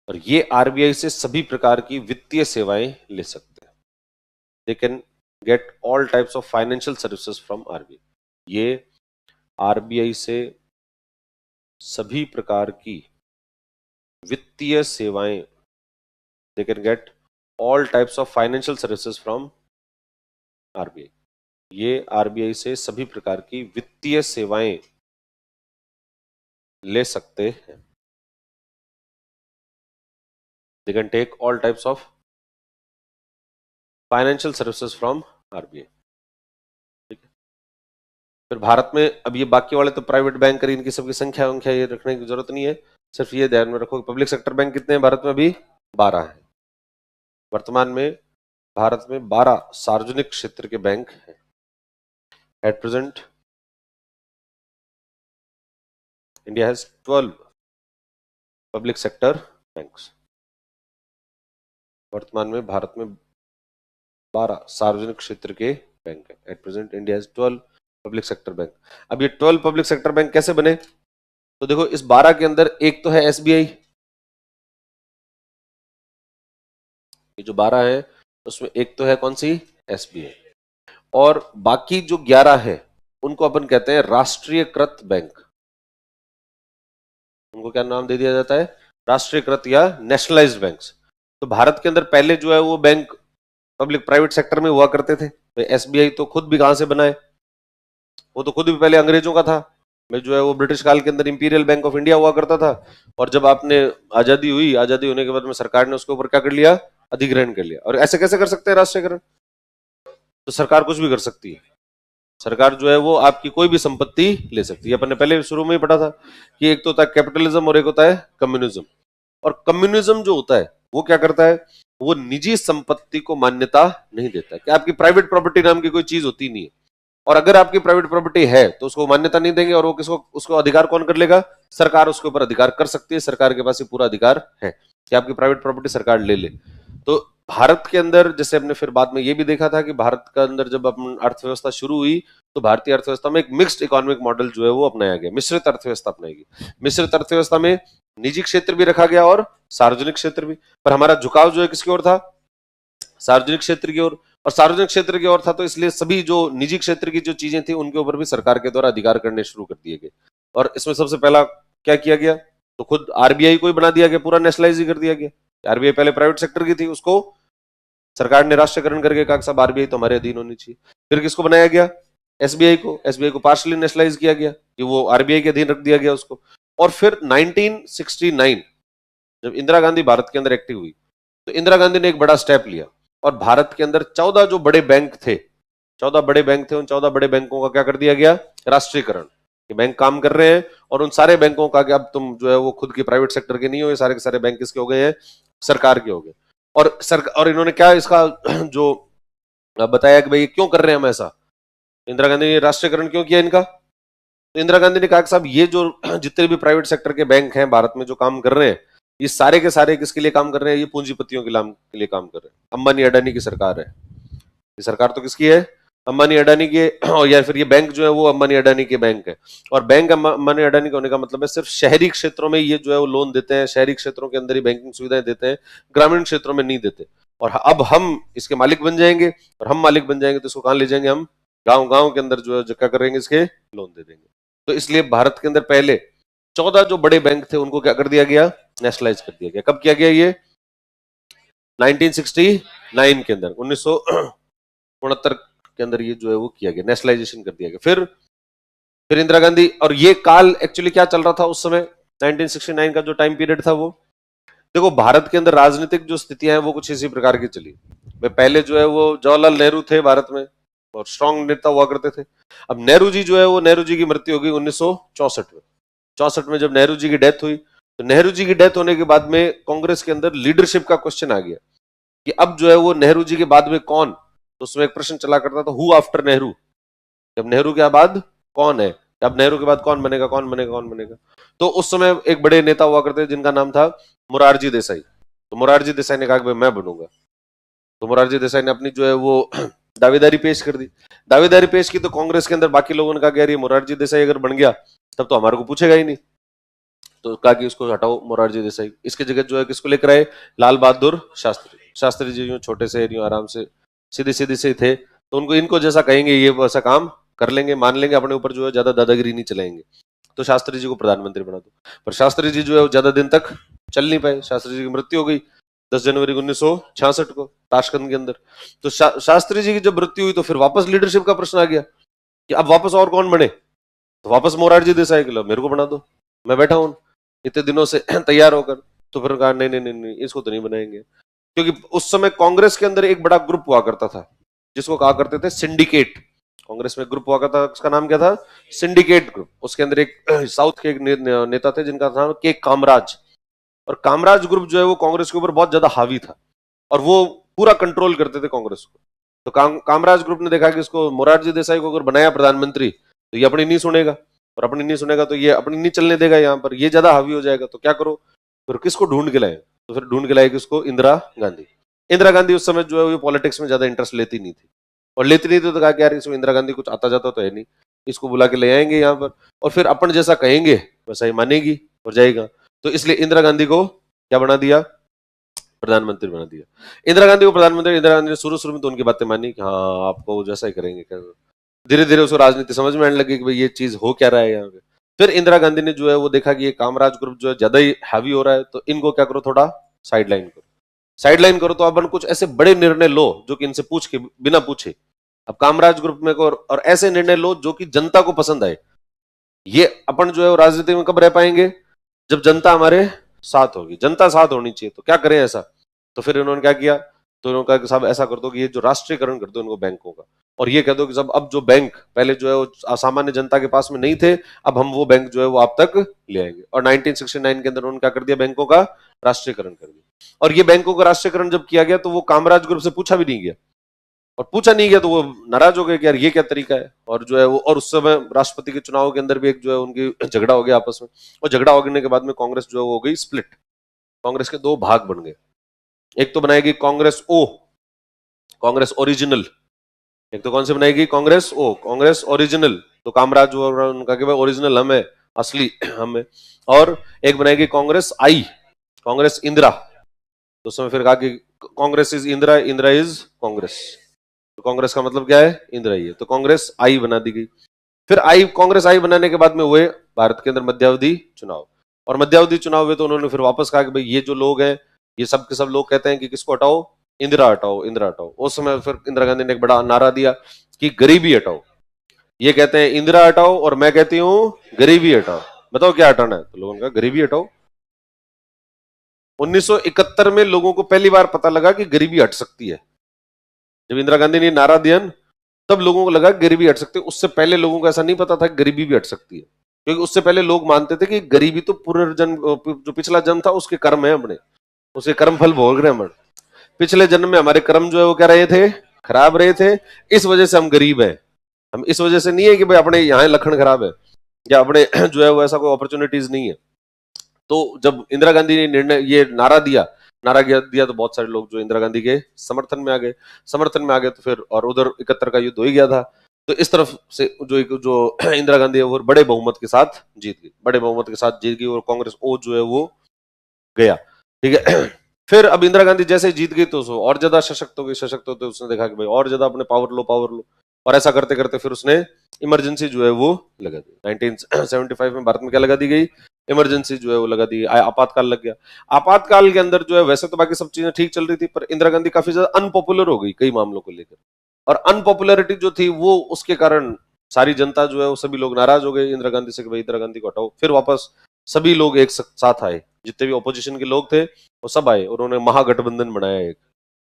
और ये आरबीआई से सभी प्रकार की वित्तीय सेवाएं ले सकते हैं। They can get all types of financial services from RBI. ये आरबीआई से सभी प्रकार की वित्तीय सेवाएं, they can get all types of financial services from RBI. ये आरबीआई से सभी प्रकार की वित्तीय सेवाएं ले सकते हैं। They can take all types of financial services from RBI. ठीक है। फिर भारत में अब ये बाकी वाले तो प्राइवेट बैंक करी, इनकी सबकी संख्या ये रखने की जरूरत नहीं है। सिर्फ ये ध्यान में रखो कि पब्लिक सेक्टर बैंक कितने हैं भारत में? अभी 12 हैं। वर्तमान में भारत में 12 सार्वजनिक क्षेत्र के बैंक हैं। At present India has 12 public sector banks. वर्तमान में भारत में 12 सार्वजनिक क्षेत्र के बैंक है। At present India has 12 public sector bank. अब ये 12 पब्लिक सेक्टर बैंक कैसे बने? तो देखो इस 12 के अंदर एक तो है एसबीआई, ये जो 12 है उसमें एक तो है कौन सी? एसबीआई। और बाकी जो 11 है उनको अपन कहते हैं राष्ट्रीयकृत बैंक। उनको क्या नाम दे दिया जाता है? राष्ट्रीयकृत या नेशनलाइज्ड बैंक्स। तो भारत के अंदर पहले जो है वो बैंक पब्लिक प्राइवेट सेक्टर में हुआ करते थे। तो एसबीआई तो खुद भी कहां से बना है? वो तो खुद भी पहले अंग्रेजों का था। में जो है वो ब्रिटिश काल के अंदर इंपीरियल बैंक ऑफ इंडिया हुआ करता था। और जब आपने आजादी हुई, आजादी होने के बाद में सरकार ने उसके ऊपर क्या कर लिया? अधिग्रहण कर लिया। और ऐसे कैसे कर सकते हैं राष्ट्रीयकरण? तो सरकार कुछ भी कर सकती है। सरकार जो है वो आपकी कोई भी संपत्ति ले सकती है। अपन ने पहले शुरू में ही पढ़ा था कि एक तो होता है कैपिटलिज्म और एक होता है कम्युनिज्म। और कम्युनिज्म जो होता है वो क्या करता है? वो निजी संपत्ति को मान्यता नहीं देता कि आपकी प्राइवेट प्रॉपर्टी नाम की कोई चीज होती नहीं है। और अगर आपकी प्राइवेट प्रॉपर्टी है तो उसको मान्यता नहीं देंगे। और वो किसको, उसको अधिकार कौन कर लेगा? सरकार उसके ऊपर अधिकार कर सकती है। सरकार के पास ये पूरा अधिकार है कि आपकी प्राइवेट प्रॉपर्टी सरकार ले ले। तो भारत के अंदर जैसे हमने फिर बाद में ये भी देखा था कि भारत के अंदर जब अपन अर्थव्यवस्था शुरू हुई तो भारतीय अर्थव्यवस्था में एक मिक्स्ड इकोनॉमिक मॉडल जो है वो अपनाया गया, मिश्रित अर्थव्यवस्था अपनाई गई। मिश्रित अर्थव्यवस्था में निजी क्षेत्र भी रखा गया और सार्वजनिक क्षेत्र भी, पर हमारा झुकाव जो है किसकी ओर था? सार्वजनिक क्षेत्र की ओर। और सार्वजनिक क्षेत्र की ओर था तो इसलिए सभी जो निजी क्षेत्र की जो चीजें थी उनके ऊपर भी सरकार के द्वारा अधिकार करने शुरू कर दिए गए। और इसमें सबसे पहला क्या किया गया? तो खुद आरबीआई को ही बना दिया गया, पूरा नेशनलाइज ही कर दिया गया। आरबीआई पहले प्राइवेट सेक्टर की थी, उसको सरकार ने राष्ट्रीयकरण करके कहा सब आरबीआई तो हमारे अधीन होनी चाहिए। फिर किसको बनाया गया? एसबीआई को। एसबीआई को पार्शली नेशनलाइज किया गया कि वो आरबीआई के अधीन रख दिया गया उसको। और फिर 1969 जब इंदिरा गांधी भारत के अंदर एक्टिव हुई तो इंदिरा गांधी ने एक बड़ा स्टेप लिया और भारत के अंदर 14 जो बड़े बैंक थे, 14 बड़े बैंक थे, उन 14 बड़े बैंकों का क्या कर दिया गया? राष्ट्रीयकरण। कि बैंक काम कर रहे हैं और उन सारे बैंकों का कि अब तुम जो है वो खुद की प्राइवेट सेक्टर के नहीं हो, ये सारे के सारे बैंक किसके हो गए हैं? सरकार के हो गए। और इन्होंने क्या इसका जो बताया कि भाई क्यों कर रहे हैं हम ऐसा, इंदिरा गांधी ने राष्ट्रीयकरण क्यों किया इनका? तो इंदिरा गांधी ने कहा कि साहब ये जो जितने भी प्राइवेट सेक्टर के बैंक हैं भारत में जो काम कर रहे हैं, ये सारे के सारे किसके लिए काम कर रहे हैं? ये पूंजीपतियों के लिए काम कर रहे हैं। अंबानी अडानी की सरकार है। ये सरकार तो किसकी है? अंबानी अडानी की। या फिर ये बैंक जो है वो अंबानी अडानी के बैंक है। और बैंक अंबानी अडानी का होने का मतलब है सिर्फ शहरी क्षेत्रों में ये जो है वो लोन देते हैं, शहरी क्षेत्रों के अंदर ही बैंकिंग सुविधाएं देते हैं, ग्रामीण क्षेत्रों में नहीं देते। और अब हम इसके मालिक बन जाएंगे, और हम मालिक बन जाएंगे तो इसको कहां ले जाएंगे? हम गांव गांव के अंदर जो है क्या करेंगे? इसके लोन दे देंगे। तो इसलिए भारत के अंदर पहले 14 जो बड़े बैंक थे उनको क्या कर दिया गया? नेशनलाइज कर दिया गया। कब किया गया ये? 1969 के अंदर, 1969 के अंदर ये जो है वो किया गया, नेशनलाइजेशन कर दिया गया। फिर इंदिरा गांधी, और ये काल एक्चुअली क्या चल रहा था उस समय 1969 का जो टाइम पीरियड था वो, देखो भारत के अंदर राजनीतिक जो स्थितियां हैं वो कुछ इसी प्रकार की चली। पहले जो है वो जवाहरलाल नेहरू थे भारत में और स्ट्रांग नेता हुआ करते थे। अब नेहरू जी जो है वो, नेहरू जी की मृत्यु हो गई 1964 में। 64 में जब नेहरू जी की डेथ हुई तो नेहरू जी की डेथ होने के बाद में कांग्रेस के अंदर लीडरशिप का क्वेश्चन आ गया कि अब जो है वो नेहरू जी के बाद में कौन? तो उसमें एक प्रश्न चला करता था, हु आफ्टर नेहरू? जब नेहरू के बाद कौन है? अब नेहरू के बाद कौन बनेगा, कौन बनेगा, कौन बनेगा? तो उस समय एक बड़े नेता हुआ करते जिनका नाम था मोरारजी देसाई। तो मोरारजी देसाई ने कहा कि भाई मैं बनूंगा। तो मोरारजी देसाई ने अपनी जो है वो दावेदारी पेश कर दी। दावेदारी पेश की तो कांग्रेस के अंदर बाकी लोगों ने कहा कि यार ये मोरारजी देसाई अगर बन गया तब तो हमारे को पूछेगा ही नहीं। तो कहा कि उसको हटाओ मोरारजी देसाई, इसके जगह जो है किसको लेकर आए? लाल बहादुर शास्त्री। शास्त्री जी यूं छोटे से यूं आराम से सीधे सीधे से थे, तो उनको इनको जैसा कहेंगे ये वैसा काम कर लेंगे, मान लेंगे, अपने ऊपर जो है ज्यादा दादागिरी नहीं चलाएंगे। तो शास्त्री जी को प्रधानमंत्री बना दो। पर शास्त्री जी जो है ज्यादा दिन तक चल नहीं पाए। शास्त्री जी की मृत्यु हो गई 10 जनवरी 1966 को ताशकंद के अंदर। तो शास्त्री जी की जब मृत्यु हुई तो फिर वापस लीडरशिप का प्रश्न आ गया कि अब वापस और कौन बने? तो वापस मोरारजी देसाई के लो मेरे को बना दो, मैं बैठा हूं इतने दिनों से तैयार होकर। तो फिर कहा नहीं नहीं नहीं नहीं, इसको तो नहीं बनाएंगे। क्योंकि उस समय कांग्रेस के अंदर एक बड़ा ग्रुप हुआ करता था जिसको कहा करते थे सिंडिकेट। कांग्रेस में ग्रुप हुआ करता था, उसका नाम क्या था? Syndicate group. उसके अंदर एक साउथ के एक नेता थे जिनका नाम के कामराज। और कामराज ग्रुप जो है वो कांग्रेस के ऊपर बहुत ज्यादा हावी था और वो पूरा कंट्रोल करते थे कांग्रेस को। तो कामराज ग्रुप ने देखा कि इसको मोरारजी देसाई को अगर बनाया प्रधानमंत्री तो ये अपनी नहीं सुनेगा, और अपनी नहीं सुनेगा तो ये अपनी नहीं चलने देगा, यहाँ पर ये ज्यादा हावी हो जाएगा। तो क्या करो, फिर किसको ढूंढ के लाए? तो फिर ढूंढ के लाए किसको? इंदिरा गांधी। इंदिरा गांधी उस समय जो है वो पॉलिटिक्स में ज्यादा इंटरेस्ट लेती नहीं थी, और लेती नहीं थी तो कहा कि यार इसमें इंदिरा गांधी कुछ आता जाता तो है नहीं, इसको बुला के ले आएंगे यहाँ पर और फिर अपन जैसा कहेंगे वैसा ही मानेगी और जाएगा। तो इसलिए इंदिरा गांधी को क्या बना दिया? प्रधानमंत्री बना दिया। इंदिरा गांधी को प्रधानमंत्री। इंदिरा गांधी ने शुरू शुरू में तो उनकी बातें मानी कि हाँ आपको जैसा ही करेंगे। धीरे धीरे उसको राजनीति समझ में आने लगी कि भाई ये चीज हो क्या रहा है यहाँ पे। फिर इंदिरा गांधी ने जो है वो देखा कि ये कामराज ग्रुप जो है ज्यादा ही हैवी हो रहा है, तो इनको क्या करो, थोड़ा साइडलाइन करो। साइडलाइन करो तो अपन कुछ ऐसे बड़े निर्णय लो जो कि इनसे पूछ के बिना पूछे अब कामराज ग्रुप में को, और ऐसे निर्णय लो जो कि जनता को पसंद आए। ये अपन जो है राजनीति में कब रह पाएंगे? जब जनता हमारे साथ होगी, जनता साथ होनी चाहिए। तो क्या करें ऐसा? तो फिर इन्होंने क्या किया? तो उन्होंने कहा कि साहब ऐसा कर दो कि ये जो राष्ट्रीयकरण कर दो इनको बैंकों का, और ये कह दो कि सब अब जो बैंक पहले जो है वो सामान्य जनता के पास में नहीं थे, अब हम वो बैंक जो है वो आप तक ले आएंगे। और 1969 के अंदर उन्होंने क्या कर दिया? बैंकों का राष्ट्रीयकरण कर दिया। और ये बैंकों का राष्ट्रीयकरण जब किया गया तो वो कामराज ग्रुप से पूछा भी नहीं गया, और पूछा नहीं गया तो वो नाराज हो गए कि यार ये क्या तरीका है। और जो है वो, और उस समय राष्ट्रपति के चुनाव के अंदर भी एक जो है उनकी झगड़ा हो गया आपस में, और झगड़ा होने के बाद में कांग्रेस जो है वो हो गई स्प्लिट। कांग्रेस के दो भाग बन गए। एक तो बनाएगी कांग्रेस ओ, कांग्रेस ओरिजिनल। एक तो कौन सी बनाएगी? कांग्रेस ओ, कांग्रेस ओरिजिनल। तो कामराज और उनका कि भाई ओरिजिनल हम है, असली हम है। और एक बनाएगी कांग्रेस आई, कांग्रेस इंदिरा। तो उसमें फिर कहा कि कांग्रेस इज इंदिरा, इंदिरा इज कांग्रेस। तो कांग्रेस का मतलब क्या है? इंदिरा ही है। तो कांग्रेस आई बना दी गई। फिर आई, कांग्रेस आई बनाने के बाद में हुए भारत के अंदर मध्यावधि चुनाव। और मध्यावधि चुनाव हुए तो उन्होंने फिर वापस कहा कि भाई ये जो लोग हैं, ये सब के सब लोग कहते हैं कि किसको हटाओ? इंदिरा हटाओ, इंदिरा हटाओ। उस समय फिर इंदिरा गांधी ने एक बड़ा नारा दिया कि गरीबी हटाओ। ये कहते हैं इंदिरा हटाओ और मैं कहती हूँ गरीबी हटाओ। बताओ क्या हटाना है? तो लोगों ने कहा गरीबी हटाओ। 1971 में लोगों को पहली बार पता लगा कि गरीबी हट सकती है। जब इंदिरा गांधी ने नारा दिया न, तब लोगों को लगा गरीबी हट सकती है। उससे पहले लोगों को ऐसा नहीं पता था कि गरीबी भी हट सकती है, क्योंकि उससे पहले लोग मानते थे कि गरीबी तो पुनर्जन्म, जो पिछला जन्म था उसके कर्म है, अपने उसके कर्म फल भोग रहे हैं हम। पिछले जन्म में हमारे कर्म जो है वो क्या रहे थे? खराब रहे थे, इस वजह से हम गरीब हैं। हम इस वजह से नहीं है कि भाई अपने यहाँ लखन खराब है या अपने जो है वो ऐसा कोई अपॉर्चुनिटीज नहीं है। तो जब इंदिरा गांधी ने निर्णय, ये नारा दिया, दिया तो बहुत सारे लोग जो इंदिरा गांधी के समर्थन में आ गए। समर्थन में आ गए तो फिर, और उधर 71 का युद्ध हो ही गया था। तो इस तरफ से जो इंदिरा गांधी है वो बड़े बहुमत के साथ जीत गई, बड़े बहुमत के साथ जीत गई, और कांग्रेस ओ जो है वो गया। ठीक है। फिर अब इंदिरा गांधी जैसे जीत गई तो उसको और ज्यादा सशक्त हो गई। सशक्त होते उसने देखा कि भाई और ज्यादा अपने पावर लो, पावर लो। और ऐसा करते करते फिर उसने इमरजेंसी जो है वो लगा दी। 1975 में भारत में क्या लगा दी गई? इमरजेंसी जो है वो लगा दी, आपातकाल लग गया। आपातकाल के अंदर जो है वैसे तो बाकी सब चीजें ठीक चल रही थी, पर इंदिरा गांधी काफी ज्यादा अनपॉपुलर हो गई कई मामलों को लेकर। और अनपॉपुलरिटी जो थी वो, उसके कारण सारी जनता जो है वो, सभी लोग नाराज हो गए इंदिरा गांधी से कि भाई इंदिरा गांधी को हटाओ। फिर वापस सभी लोग एक साथ आए, जितने भी ऑपोजिशन के लोग थे वो सब आए, और उन्होंने महागठबंधन बनाया एक,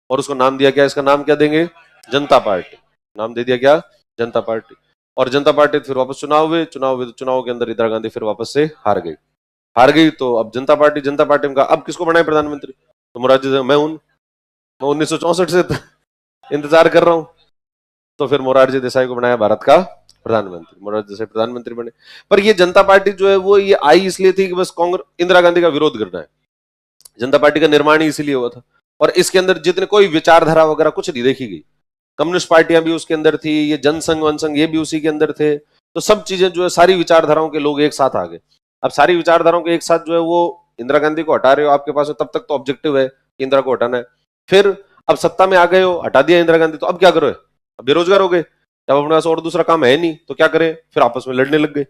और उसको नाम दिया क्या? इसका नाम क्या देंगे? जनता पार्टी। नाम दे दिया क्या? जनता पार्टी। और जनता पार्टी फिर वापस चुनाव हुए, तो चुनाव के अंदर इंदिरा गांधी फिर वापस से हार गई। हार गई तो अब जनता पार्टी में कहा अब किसको बनाए प्रधानमंत्री? तो मोरारजी देसाई, मैं हूं, मैं 1964 से इंतजार कर रहा हूं। तो फिर मोरारजी देसाई को बनाया भारत का प्रधानमंत्री। मोरारजी देसाई प्रधानमंत्री बने। पर ये जनता पार्टी जो है वो ये आई इसलिए थी कि बस कांग्रेस, इंदिरा गांधी का विरोध करना है। जनता पार्टी का निर्माण ही इसीलिए हुआ था। और इसके अंदर जितने कोई विचारधारा वगैरह कुछ नहीं देखी गई। कम्युनिस्ट पार्टियां भी उसके अंदर थी, ये जनसंघ वनसंघ ये भी उसी के अंदर थे। तो सब चीजें जो है, सारी विचारधाराओं के लोग एक साथ आ गए। अब सारी विचारधाराओं के एक साथ जो है वो इंदिरा गांधी को हटा रहे हो आपके पास, तब तक तो ऑब्जेक्टिव है कि इंदिरा को हटाना है। फिर अब सत्ता में आ गए हो, हटा दिया इंदिरा गांधी, तो अब क्या करो? अब बेरोजगार हो गए, जब अपने पास और दूसरा काम है नहीं तो क्या करें? फिर आपस में लड़ने लग गए।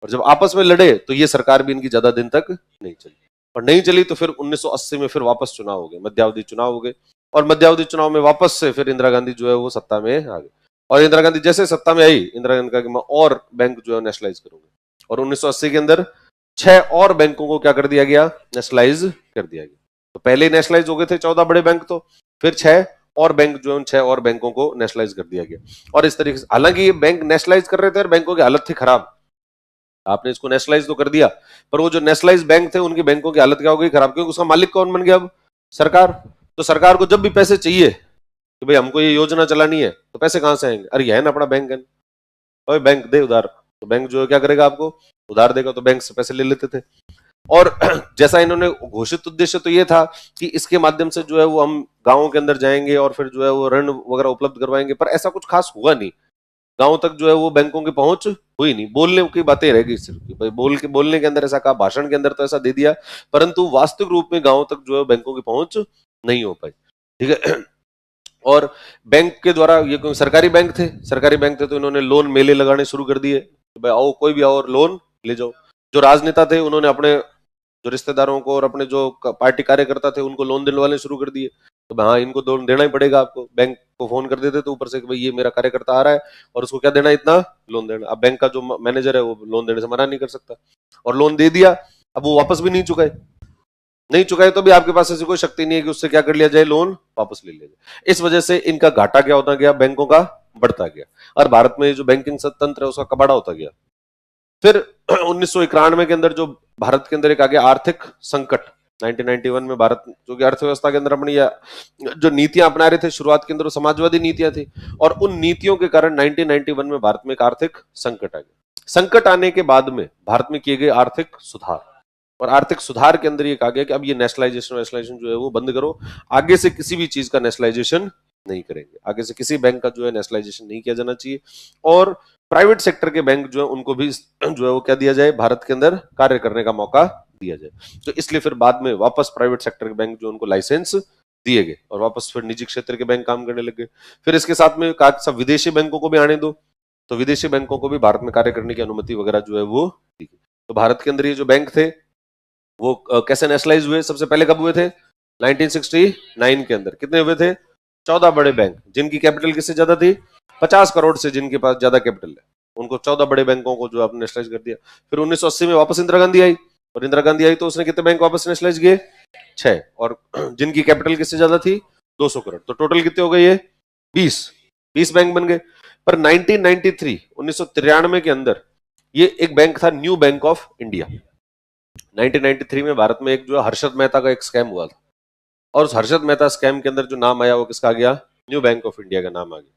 और जब आपस में लड़े तो ये सरकार भी इनकी ज्यादा दिन तक नहीं चली। और नहीं चली तो फिर 1980 में फिर वापस चुनाव हो गए, मध्यावधि चुनाव हो गए। और मध्यावधि चुनाव में वापस से फिर इंदिरा गांधी जो है वो सत्ता में आ गई। और इंदिरा गांधी जैसे सत्ता में आई, इंदिरा गांधी का कि मैं और बैंक जो है नेशनलाइज करूंगी। और 1980 के अंदर 6 और बैंकों को क्या कर दिया गया? नेशनलाइज कर दिया गया। तो पहले नेशनलाइज हो गए थे 14 बड़े बैंक, तो फिर 6 और बैंक जो है उन 6 और बैंकों को नेशनलाइज कर दिया गया। और इस तरीके से, हालांकि ये बैंक नेशनलाइज कर रहे थे और बैंकों की हालत थी खराब। आपने इसको नेशनलाइज तो कर दिया, पर वो जो नेशनलाइज बैंक थे उनकी बैंकों की हालत क्या हो गई? खराब। क्योंकि उसका मालिक कौन बन गया? अब सरकार। तो सरकार को जब भी पैसे चाहिए कि भाई हमको ये योजना चलानी है, तो पैसे कहां से आएंगे? अरे है ना अपना बैंक है, और बैंक दे उधार। तो बैंक जो है क्या करेगा? आपको उधार देगा, तो बैंक से पैसे ले लेते थे। और जैसा इन्होंने घोषित उद्देश्य तो ये था कि इसके माध्यम से जो है वो हम गांवों के अंदर जाएंगे और फिर जो है वो ऋण वगैरह उपलब्ध करवाएंगे, पर ऐसा कुछ खास हुआ नहीं। गांव तक जो है वो बैंकों की पहुंच हुई नहीं। बोलने की बातें रह गई सिर्फ कि भाई बोलने के अंदर ऐसा कहा, भाषण के अंदर तो ऐसा दे दिया, परंतु वास्तविक रूप में गांव तक जो है बैंकों की पहुंच नहीं हो पाई। ठीक है। और बैंक के द्वारा, ये कोई सरकारी बैंक थे, सरकारी बैंक थे तो इन्होंने लोन मेले लगाने शुरू कर दिए। भाई आओ, कोई भी आओ और लोन ले जाओ। जो राजनेता थे उन्होंने अपने जो रिश्तेदारों को और अपने जो पार्टी कार्यकर्ता थे उनको लोन दिलवाने शुरू कर दिए। तो हाँ, इनको लोन देना ही पड़ेगा आपको। बैंक को फोन कर देते थे ऊपर से कि भाई ये मेरा कार्यकर्ता आ रहा है और उसको क्या देना, इतना लोन देना। अब बैंक का जो मैनेजर है वो लोन देने से मना नहीं कर सकता, और लोन दे दिया, अब वो वापस भी नहीं चुकाए। नहीं चुकाए तो भी आपके पास ऐसी कोई शक्ति नहीं है कि उससे क्या कर लिया जाए, लोन वापस ले लिया जाए। इस वजह से इनका घाटा क्या होता गया? बैंकों का बढ़ता गया, और भारत में जो बैंकिंग तंत्र है उसका कबाड़ा होता गया। फिर 1991 के अंदर जो भारत के अंदर एक आ गया आर्थिक संकट। 1991 में भारत जो कि अर्थव्यवस्था के अंदर अपनी जो नीतियां अपना रहे थे शुरुआत के अंदर, वो समाजवादी नीतियां थी, और उन नीतियों के कारण 1991 में भारत में एक आर्थिक संकट आ गया। संकट आने के बाद में भारत में किए गए आर्थिक सुधार, और आर्थिक सुधार के अंदर ये कहा गया कि अब ये नेशनलाइजेशन जो है वो बंद करो, आगे से किसी भी चीज का नेशनलाइजेशन नहीं करेंगे, आगे से किसी बैंक का जो है नेशनलाइजेशन नहीं किया जाना चाहिए, और प्राइवेट सेक्टर के बैंक जो है उनको भी जो है वो क्या दिया जाए, भारत के अंदर कार्य करने का मौका दिया जाए। तो इसलिए फिर बाद में वापस प्राइवेट सेक्टर के बैंक जो उनको लाइसेंस दिए गए और वापस फिर निजी क्षेत्र के बैंक काम करने लगे। फिर इसके साथ में कहा सब विदेशी बैंकों को भी आने दो, तो विदेशी बैंकों को भी भारत में कार्य करने की अनुमति वगैरह जो है वो दी गई। तो भारत के अंदर ये जो बैंक थे वो कैसे नेशनलाइज हुए, सबसे पहले कब हुए थे, 1969 के अंदर। कितने हुए थे, 14 बड़े बैंक जिनकी कैपिटल किससे ज्यादा थी, 50 करोड़ से जिनके पास ज्यादा कैपिटल है, उनको 14 बड़े बैंकों को जो आपने नेशनलाइज कर दिया। फिर 1980 में वापस इंदिरा गांधी आई, और इंदिरा गांधी आई तो उसने कितने बैंक वापस नेशनलाइज किए, 6, और जिनकी कैपिटल किससे ज्यादा थी, 200 करोड़। तो टोटल कितने हो गए ये, 20 बैंक बन गए। पर 1993 के अंदर ये एक बैंक था, न्यू बैंक ऑफ इंडिया। 1993 में भारत में एक जो हर्षद मेहता का एक स्कैम हुआ था, और उस हर्षद मेहता स्कैम के अंदर जो नाम आया वो किसका आ गया, न्यू बैंक ऑफ इंडिया का नाम आ गया।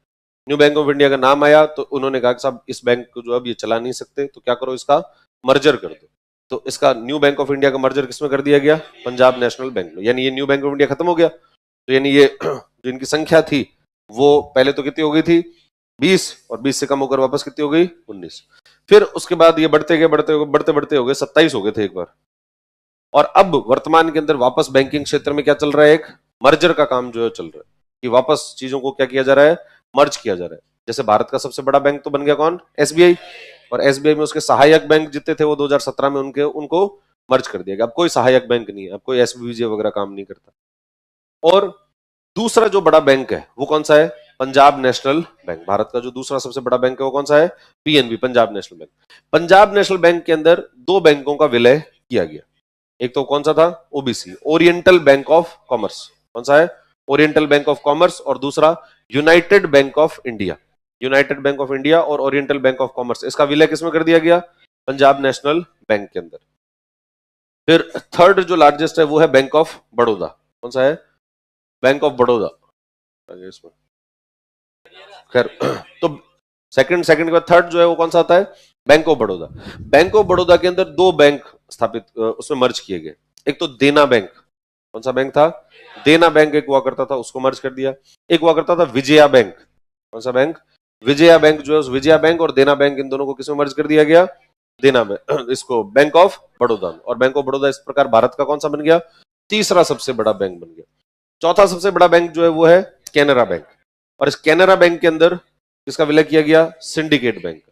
न्यू बैंक ऑफ इंडिया का नाम आया तो उन्होंने कहा कि साहब इस बैंक को जो अब ये चला नहीं सकते, तो क्या करो, इसका मर्जर कर दो। तो इसका न्यू बैंक ऑफ इंडिया का मर्जर किसमें कर दिया गया, पंजाब नेशनल बैंक में। यानी ये न्यू बैंक ऑफ इंडिया खत्म हो गया। तो यानी ये जो इनकी संख्या थी वो पहले तो कितनी हो गई थी, 20, और 20 से कम होकर वापस कितनी हो गई, 19। फिर उसके बाद ये बढ़ते गए, बढ़ते बढ़ते हो गए 27 हो गए थे एक बार। और अब वर्तमान के अंदर वापस बैंकिंग क्षेत्र में क्या चल रहा है, एक मर्जर का काम जो है चल रहा है, कि वापस चीजों को क्या किया जा रहा है, मर्ज किया जा रहा है। जैसे भारत का सबसे बड़ा बैंक तो बन गया कौन, एसबीआई, और एसबीआई में उसके सहायक बैंक जितने थे वो 2017 में उनको मर्ज कर दिया गया। अब कोई सहायक बैंक नहीं है, अब कोई एसबीजे वगैरह काम नहीं करता। और दूसरा जो बड़ा बैंक है वो कौन सा है, पंजाब नेशनल बैंक। भारत का जो दूसरा सबसे बड़ा बैंक है वो कौन सा है, PNB, Punjab national bank. Punjab national bank के अंदर दो बैंकों का विलय किया गया। एक तो कौन सा था, OBC, oriental bank of commerce. कौन सा है, ओरिएंटल बैंक ऑफ कॉमर्स, और दूसरा United bank of India. United bank of India और ओरिएंटल बैंक ऑफ कॉमर्स, इसका विलय किसमें कर दिया गया, पंजाब नेशनल बैंक के अंदर। फिर थर्ड जो लार्जेस्ट है वो है बैंक ऑफ बड़ौदा। कौन सा है, बैंक ऑफ बड़ौदा। इसमें खैर तो सेकंड के बाद थर्ड जो है वो कौन सा आता है, bank of Baroda. Bank of Baroda के अंदर दो बैंक स्थापित उसमें मर्ज किए गए। एक तो देना बैंक, कौन सा बैंक था, देना बैंक एक हुआ करता था, उसको मर्ज कर दिया। एक हुआ करता था विजया बैंक। कौन सा बैंक, विजया बैंक जो है, उस विजया बैंक और देना बैंक इन दोनों को किसमें मर्ज कर दिया गया, देना बैंक, इसको बैंक ऑफ बड़ौदा। और बैंक ऑफ बड़ौदा इस प्रकार भारत का कौन सा बन गया, तीसरा सबसे बड़ा बैंक बन गया। चौथा सबसे बड़ा बैंक जो है वो है कैनरा बैंक, और इस कैनरा बैंक के अंदर किसका विलय किया गया, सिंडिकेट बैंक।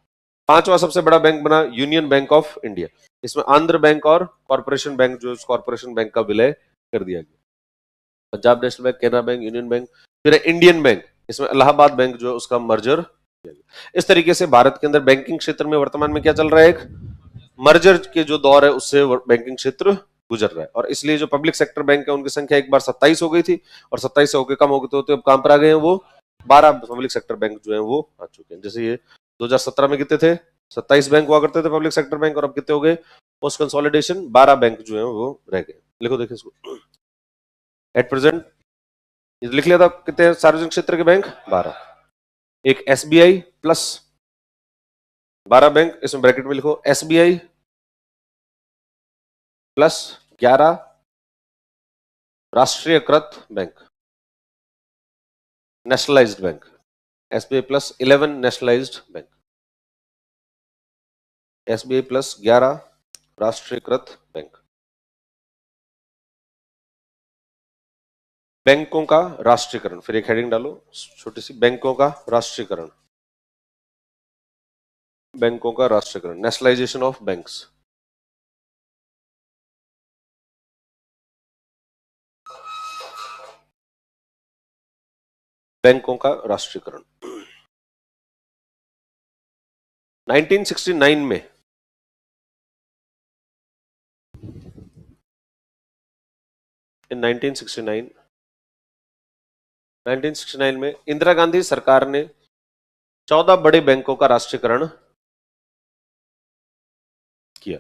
पांचवा सबसे बड़ा बैंक बना यूनियन बैंक ऑफ इंडिया। इसमें आंध्र बैंक और कॉर्पोरेशन बैंक जो है, कॉर्पोरेशन बैंक का विलय कर दिया गया। Punjab national bank, Canara bank, union bank, फिर इंडियन बैंक, इसमें इलाहाबाद बैंक जो है उसका मर्जर किया गया। इस तरीके से भारत के अंदर बैंकिंग क्षेत्र में वर्तमान में क्या चल रहा है, एक मर्जर के जो दौर है उससे बैंकिंग क्षेत्र गुजर रहा है। और इसलिए जो पब्लिक सेक्टर बैंक है उनकी संख्या एक बार 27 हो गई थी, और 27 से होकर कम हो गए तो अब कहां पर आ गए हैं, वो 12 पब्लिक सेक्टर बैंक जो है वो आ चुके हैं। जैसे ये 2017 में कितने थे, 27 बैंक हुआ करते थे पब्लिक सेक्टर बैंक, और अब कितने हो गए, पोस्ट कंसोलिडेशन 12 बैंक जो है वो रह गए। लिखो देखिए इसको, एट प्रेजेंट लिख लिया था कितने सार्वजनिक क्षेत्र के बैंक, 12। एक एसबीआई प्लस 12 बैंक, इसमें ब्रैकेट में लिखो एसबीआई प्लस 11 राष्ट्रीयकृत bank, nationalised bank. SBI plus 11 nationalised bank, SBI plus 11 राष्ट्रीयकृत बैंक। बैंकों का राष्ट्रीयकरण, फिर एक हेडिंग डालो छोटी सी, बैंकों का राष्ट्रीयकरण, बैंकों का राष्ट्रीयकरण, नेशनलाइजेशन ऑफ बैंक्स। बैंकों का राष्ट्रीयकरण 1969 में, इन 1969 में इंदिरा गांधी सरकार ने 14 बड़े बैंकों का राष्ट्रीयकरण किया।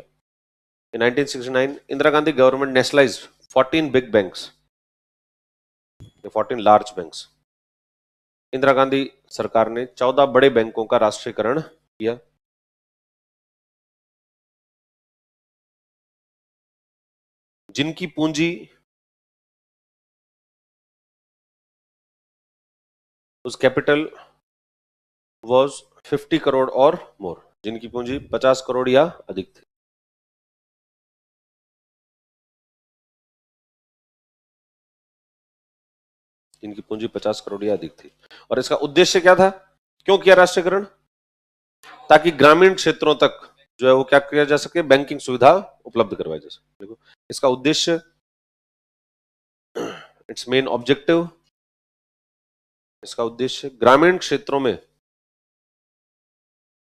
इन 1969 Indira Gandhi government nationalised 14 big banks, 14 large banks. Indira Gandhi सरकार ने 14 बड़े बैंकों का राष्ट्रीयकरण किया। जिनकी पूंजी उस कैपिटल वॉज 50 करोड़ और मोर, जिनकी पूंजी 50 करोड़ या अधिक थी। जिनकी पूंजी 50 करोड़ या अधिक थी। और इसका उद्देश्य क्या था, क्यों किया राष्ट्रीयकरण? ताकि ग्रामीण क्षेत्रों तक जो है वो क्या किया जा सके, बैंकिंग सुविधा उपलब्ध करवाई जा सके। देखो इसका उद्देश्य, इट्स मेन ऑब्जेक्टिव, इसका उद्देश्य ग्रामीण क्षेत्रों में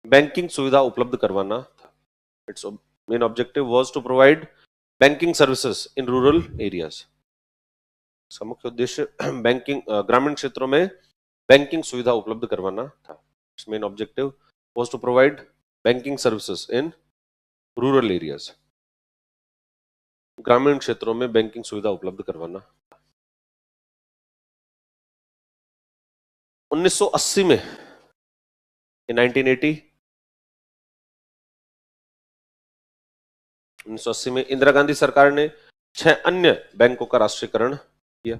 बैंकिंग सुविधा उपलब्ध करवाना था। Its main objective was to provide banking services in rural areas. इसका मुख्य उद्देश्य बैंकिंग ग्रामीण क्षेत्रों में बैंकिंग सुविधा उपलब्ध करवाना था। Its main objective was to provide banking services in rural areas. ग्रामीण क्षेत्रों में बैंकिंग सुविधा उपलब्ध करवाना। 1980 में, in 1980, 1980 में इंदिरा गांधी सरकार ने 6 अन्य बैंकों का राष्ट्रीयकरण किया।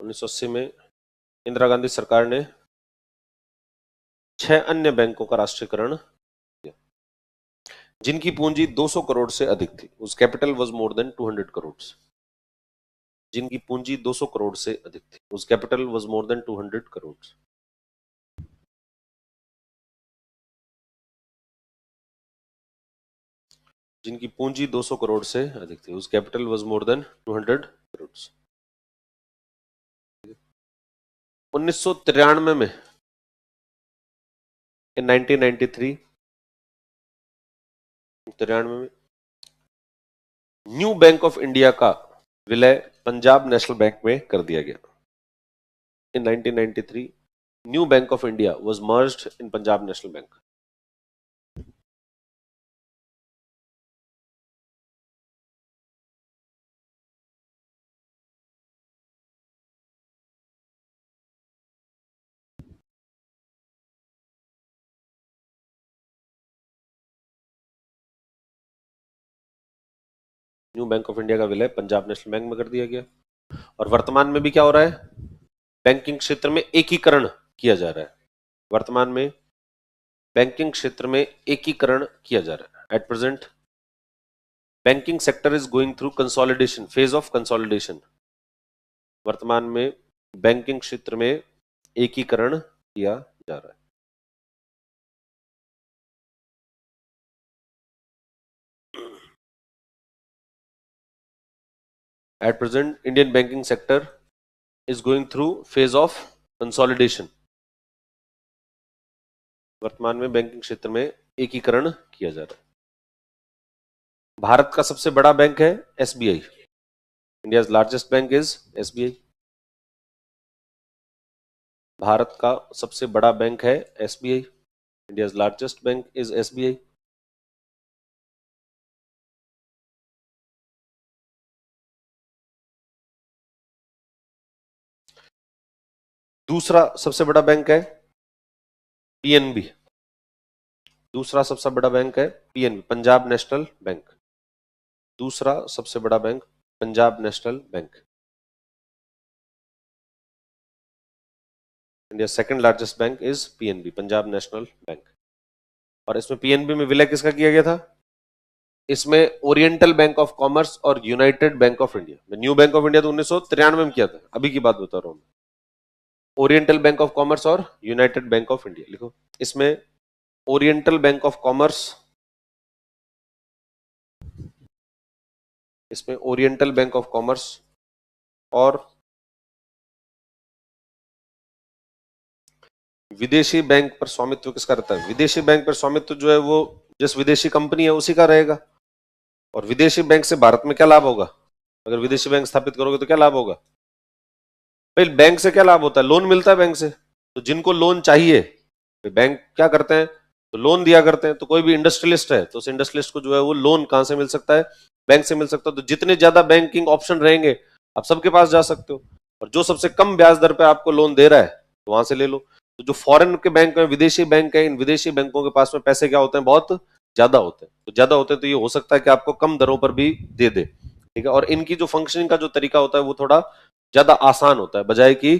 उन्नीस सौ 1980 में इंदिरा गांधी सरकार ने 6 अन्य बैंकों का राष्ट्रीयकरण किया, जिनकी पूंजी 200 करोड़ से अधिक थी। उस capital was more than 200 crore. जिनकी पूंजी 200 करोड़ से अधिक थी, उस capital was more than 200 crore. जिनकी पूंजी 200 करोड़ से अधिक थी, उस capital was more than 200 crore. 1993 में, in 1993, 93 में न्यू बैंक ऑफ इंडिया का विलय पंजाब नेशनल बैंक में कर दिया गया। In 1993, new bank of India was merged in Punjab national bank. New bank of India का विलय पंजाब नेशनल बैंक में कर दिया गया। और वर्तमान में भी क्या हो रहा है, बैंकिंग क्षेत्र में एकीकरण किया जा रहा है। वर्तमान में बैंकिंग क्षेत्र में एकीकरण किया जा रहा है। At present banking sector is going through consolidation, phase of consolidation. वर्तमान में बैंकिंग क्षेत्र में एकीकरण किया जा रहा है। At present, Indian banking sector is going through phase of consolidation. वर्तमान में बैंकिंग क्षेत्र में एकीकरण किया जा रहा है। भारत का सबसे बड़ा बैंक है SBI. India's largest bank is SBI. Bharat का सबसे बड़ा बैंक है SBI. India's largest bank is SBI. दूसरा सबसे बड़ा बैंक है पीएनबी। दूसरा सबसे बड़ा बैंक है पीएनबी, पंजाब नेशनल बैंक। दूसरा सबसे बड़ा bank Punjab national bank. India second largest bank is PNB, Punjab national bank. और इसमें पीएनबी में विलय किसका किया गया था? इसमें ओरिएंटल बैंक ऑफ कॉमर्स और United bank of India. New bank of India तो 1993 में किया था, अभी की बात बता रहा हूं। ओरिएंटल बैंक ऑफ कॉमर्स और यूनाइटेड बैंक ऑफ इंडिया लिखो। इसमें ओरिएंटल बैंक ऑफ कॉमर्स, इसमें ओरिएंटल बैंक ऑफ कॉमर्स और विदेशी बैंक पर स्वामित्व किसका रहता है? विदेशी बैंक पर स्वामित्व जो है वो जिस विदेशी कंपनी है उसी का रहेगा। और विदेशी बैंक से भारत में क्या लाभ होगा? अगर विदेशी बैंक स्थापित करोगे तो क्या लाभ होगा? भाई बैंक से क्या लाभ होता है? लोन मिलता है बैंक से। तो जिनको लोन चाहिए, बैंक क्या करते हैं? तो लोन दिया करते हैं। तो कोई भी इंडस्ट्रियलिस्ट है तो उस इंडस्ट्रियलिस्ट को जो है वो लोन कहां से मिल सकता है? बैंक से मिल सकता है। तो जितने ज्यादा बैंकिंग ऑप्शन रहेंगे आप सबके पास जा सकते हो, और जो सबसे कम ब्याज दर पे आपको लोन दे रहा है तो वहां से ले लो। तो जो फॉरेन के बैंक है, विदेशी बैंक है, इन विदेशी बैंकों के पास में पैसे क्या होते हैं? बहुत ज्यादा होते हैं। तो ज्यादा होते हैं तो ये हो सकता है कि आपको कम दरों पर भी दे दे, ठीक है। और इनकी जो फंक्शनिंग का जो तरीका होता है वो थोड़ा ज्यादा आसान होता है बजाय कि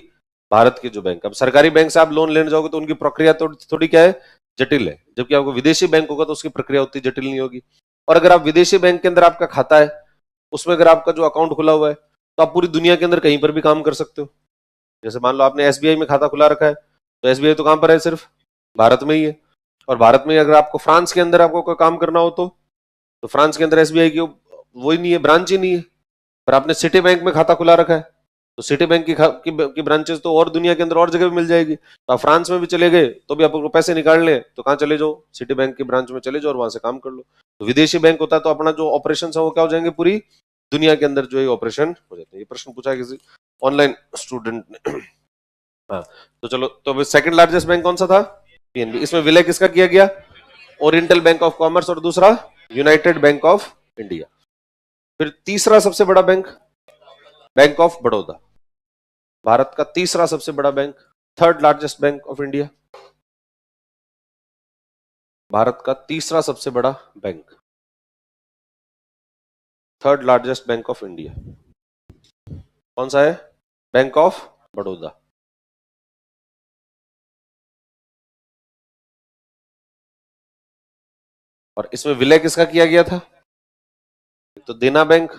भारत के जो बैंक। अब सरकारी बैंक से आप लोन लेने जाओगे तो उनकी प्रक्रिया थोड़ी क्या है? जटिल है। जबकि आपको विदेशी बैंक होगा तो उसकी प्रक्रिया उतनी जटिल नहीं होगी। और अगर आप विदेशी बैंक के अंदर आपका खाता है, उसमें अगर आपका जो अकाउंट खुला हुआ है तो आप पूरी दुनिया के अंदर कहीं पर भी काम कर सकते हो। जैसे मान लो आपने एसबीआई में खाता खुला रखा है, तो एसबीआई तो कहां पर है? सिर्फ भारत में ही है। और भारत में अगर आपको फ्रांस के अंदर आपको कोई काम करना हो तो फ्रांस के अंदर एसबीआई की वो ही नहीं है, ब्रांच ही नहीं है। पर आपने सिटी बैंक में खाता खुला रखा है तो सिटी बैंक की ब्रांचेस तो और दुनिया के अंदर और जगह भी मिल जाएगी। तो आप फ्रांस में भी चले गए तो भी आपको पैसे निकालने तो कहाँ चले जाओ? सिटी बैंक की ब्रांच में चले जाओ और वहां से काम कर लो। तो विदेशी बैंक होता है तो अपना जो ऑपरेशन है वो क्या हो जाएंगे? पूरी दुनिया के अंदर जो है ऑपरेशन हो जाते हैं। ये प्रश्न पूछा किसी ऑनलाइन स्टूडेंट ने। हाँ, तो चलो, तो सेकंड लार्जेस्ट बैंक कौन सा था? पीएनबी। इसमें विलय किसका किया गया? ओरिएंटल बैंक ऑफ कॉमर्स, और दूसरा यूनाइटेड बैंक ऑफ इंडिया। फिर तीसरा सबसे बड़ा bank bank of Baroda, Bharat का तीसरा सबसे बड़ा bank, third largest bank of India. Bharat का तीसरा सबसे बड़ा bank, third largest bank of India कौन सा है? Bank of Baroda. और इसमें विलय किसका किया गया था? तो देना बैंक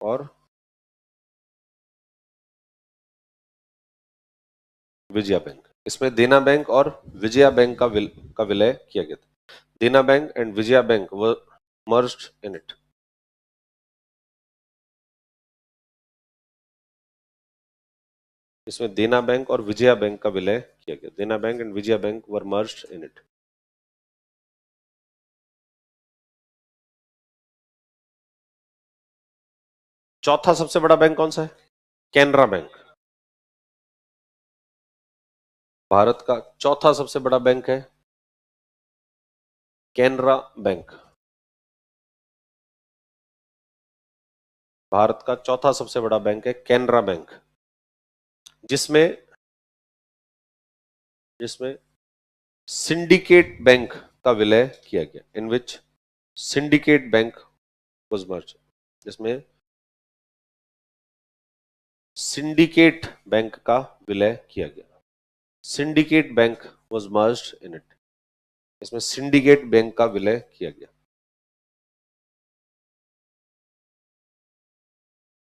और विजया बैंक। इसमें देना बैंक और विजया बैंक का विलय किया गया था। देना bank and Vijaya bank were merged in it. इसमें देना बैंक और विजया बैंक का विलय किया गया। देना bank and Vijaya bank were merged in it. चौथा सबसे बड़ा बैंक कौन सा है? कैनरा बैंक। भारत का चौथा सबसे बड़ा बैंक है कैनरा बैंक। भारत का चौथा सबसे बड़ा बैंक है कैनरा बैंक, जिसमें जिसमें सिंडिकेट बैंक का विलय किया गया। इन विच सिंडिकेट बैंक वाज मर्ज। जिसमें सिंडिकेट बैंक का विलय किया गया। Syndicate bank was merged in it. इसमें सिंडिकेट बैंक का विलय किया गया।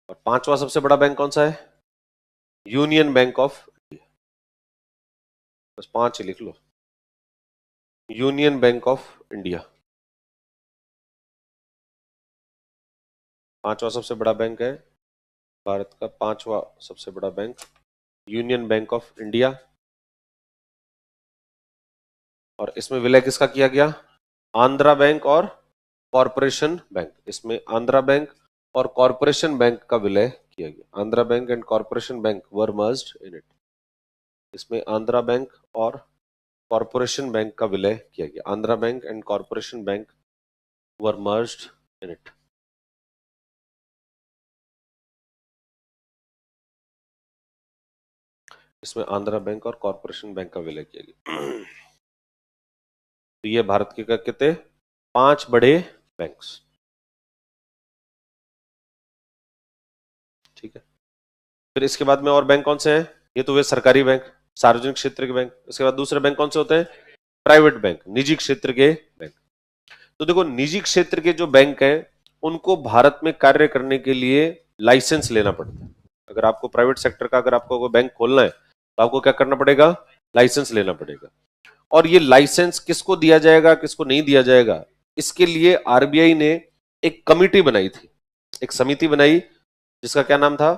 और पांचवा सबसे बड़ा बैंक कौन सा है? Union bank of India. बस 5 ही लिख लो। यूनियन बैंक ऑफ इंडिया पांचवा सबसे बड़ा बैंक है। भारत का पांचवा सबसे बड़ा bank union bank of India. और इसमें विलय किसका किया गया? आंध्रा बैंक और कॉरपोरेशन बैंक। इसमें आंध्रा बैंक और कॉरपोरेशन बैंक का विलय किया गया। Andhra bank and corporation bank were merged in it. इसमें आंध्रा बैंक और कॉरपोरेशन बैंक का विलय किया गया। Andhra bank and corporation bank were merged in it. इसमें आंध्रा बैंक और कॉरपोरेशन बैंक का विलय किया गया। तो ये भारत के क्या कहते? 5 बड़े बैंक्स, ठीक है। फिर इसके बाद में और बैंक कौन से हैं? ये तो वे सरकारी बैंक, सार्वजनिक क्षेत्र के बैंक। इसके बाद दूसरे बैंक कौन से होते हैं? प्राइवेट बैंक, निजी क्षेत्र के बैंक। तो देखो, निजी क्षेत्र के जो बैंक हैं उनको भारत में कार्य करने के लिए लाइसेंस लेना पड़ता है। अगर आपको प्राइवेट सेक्टर का अगर आपको कोई बैंक खोलना है तो आपको क्या करना पड़ेगा? लाइसेंस लेना पड़ेगा। और ये लाइसेंस किसको दिया जाएगा, किसको नहीं दिया जाएगा, इसके लिए आरबीआई ने एक कमिटी बनाई थी, एक समिति बनाई, जिसका क्या नाम था?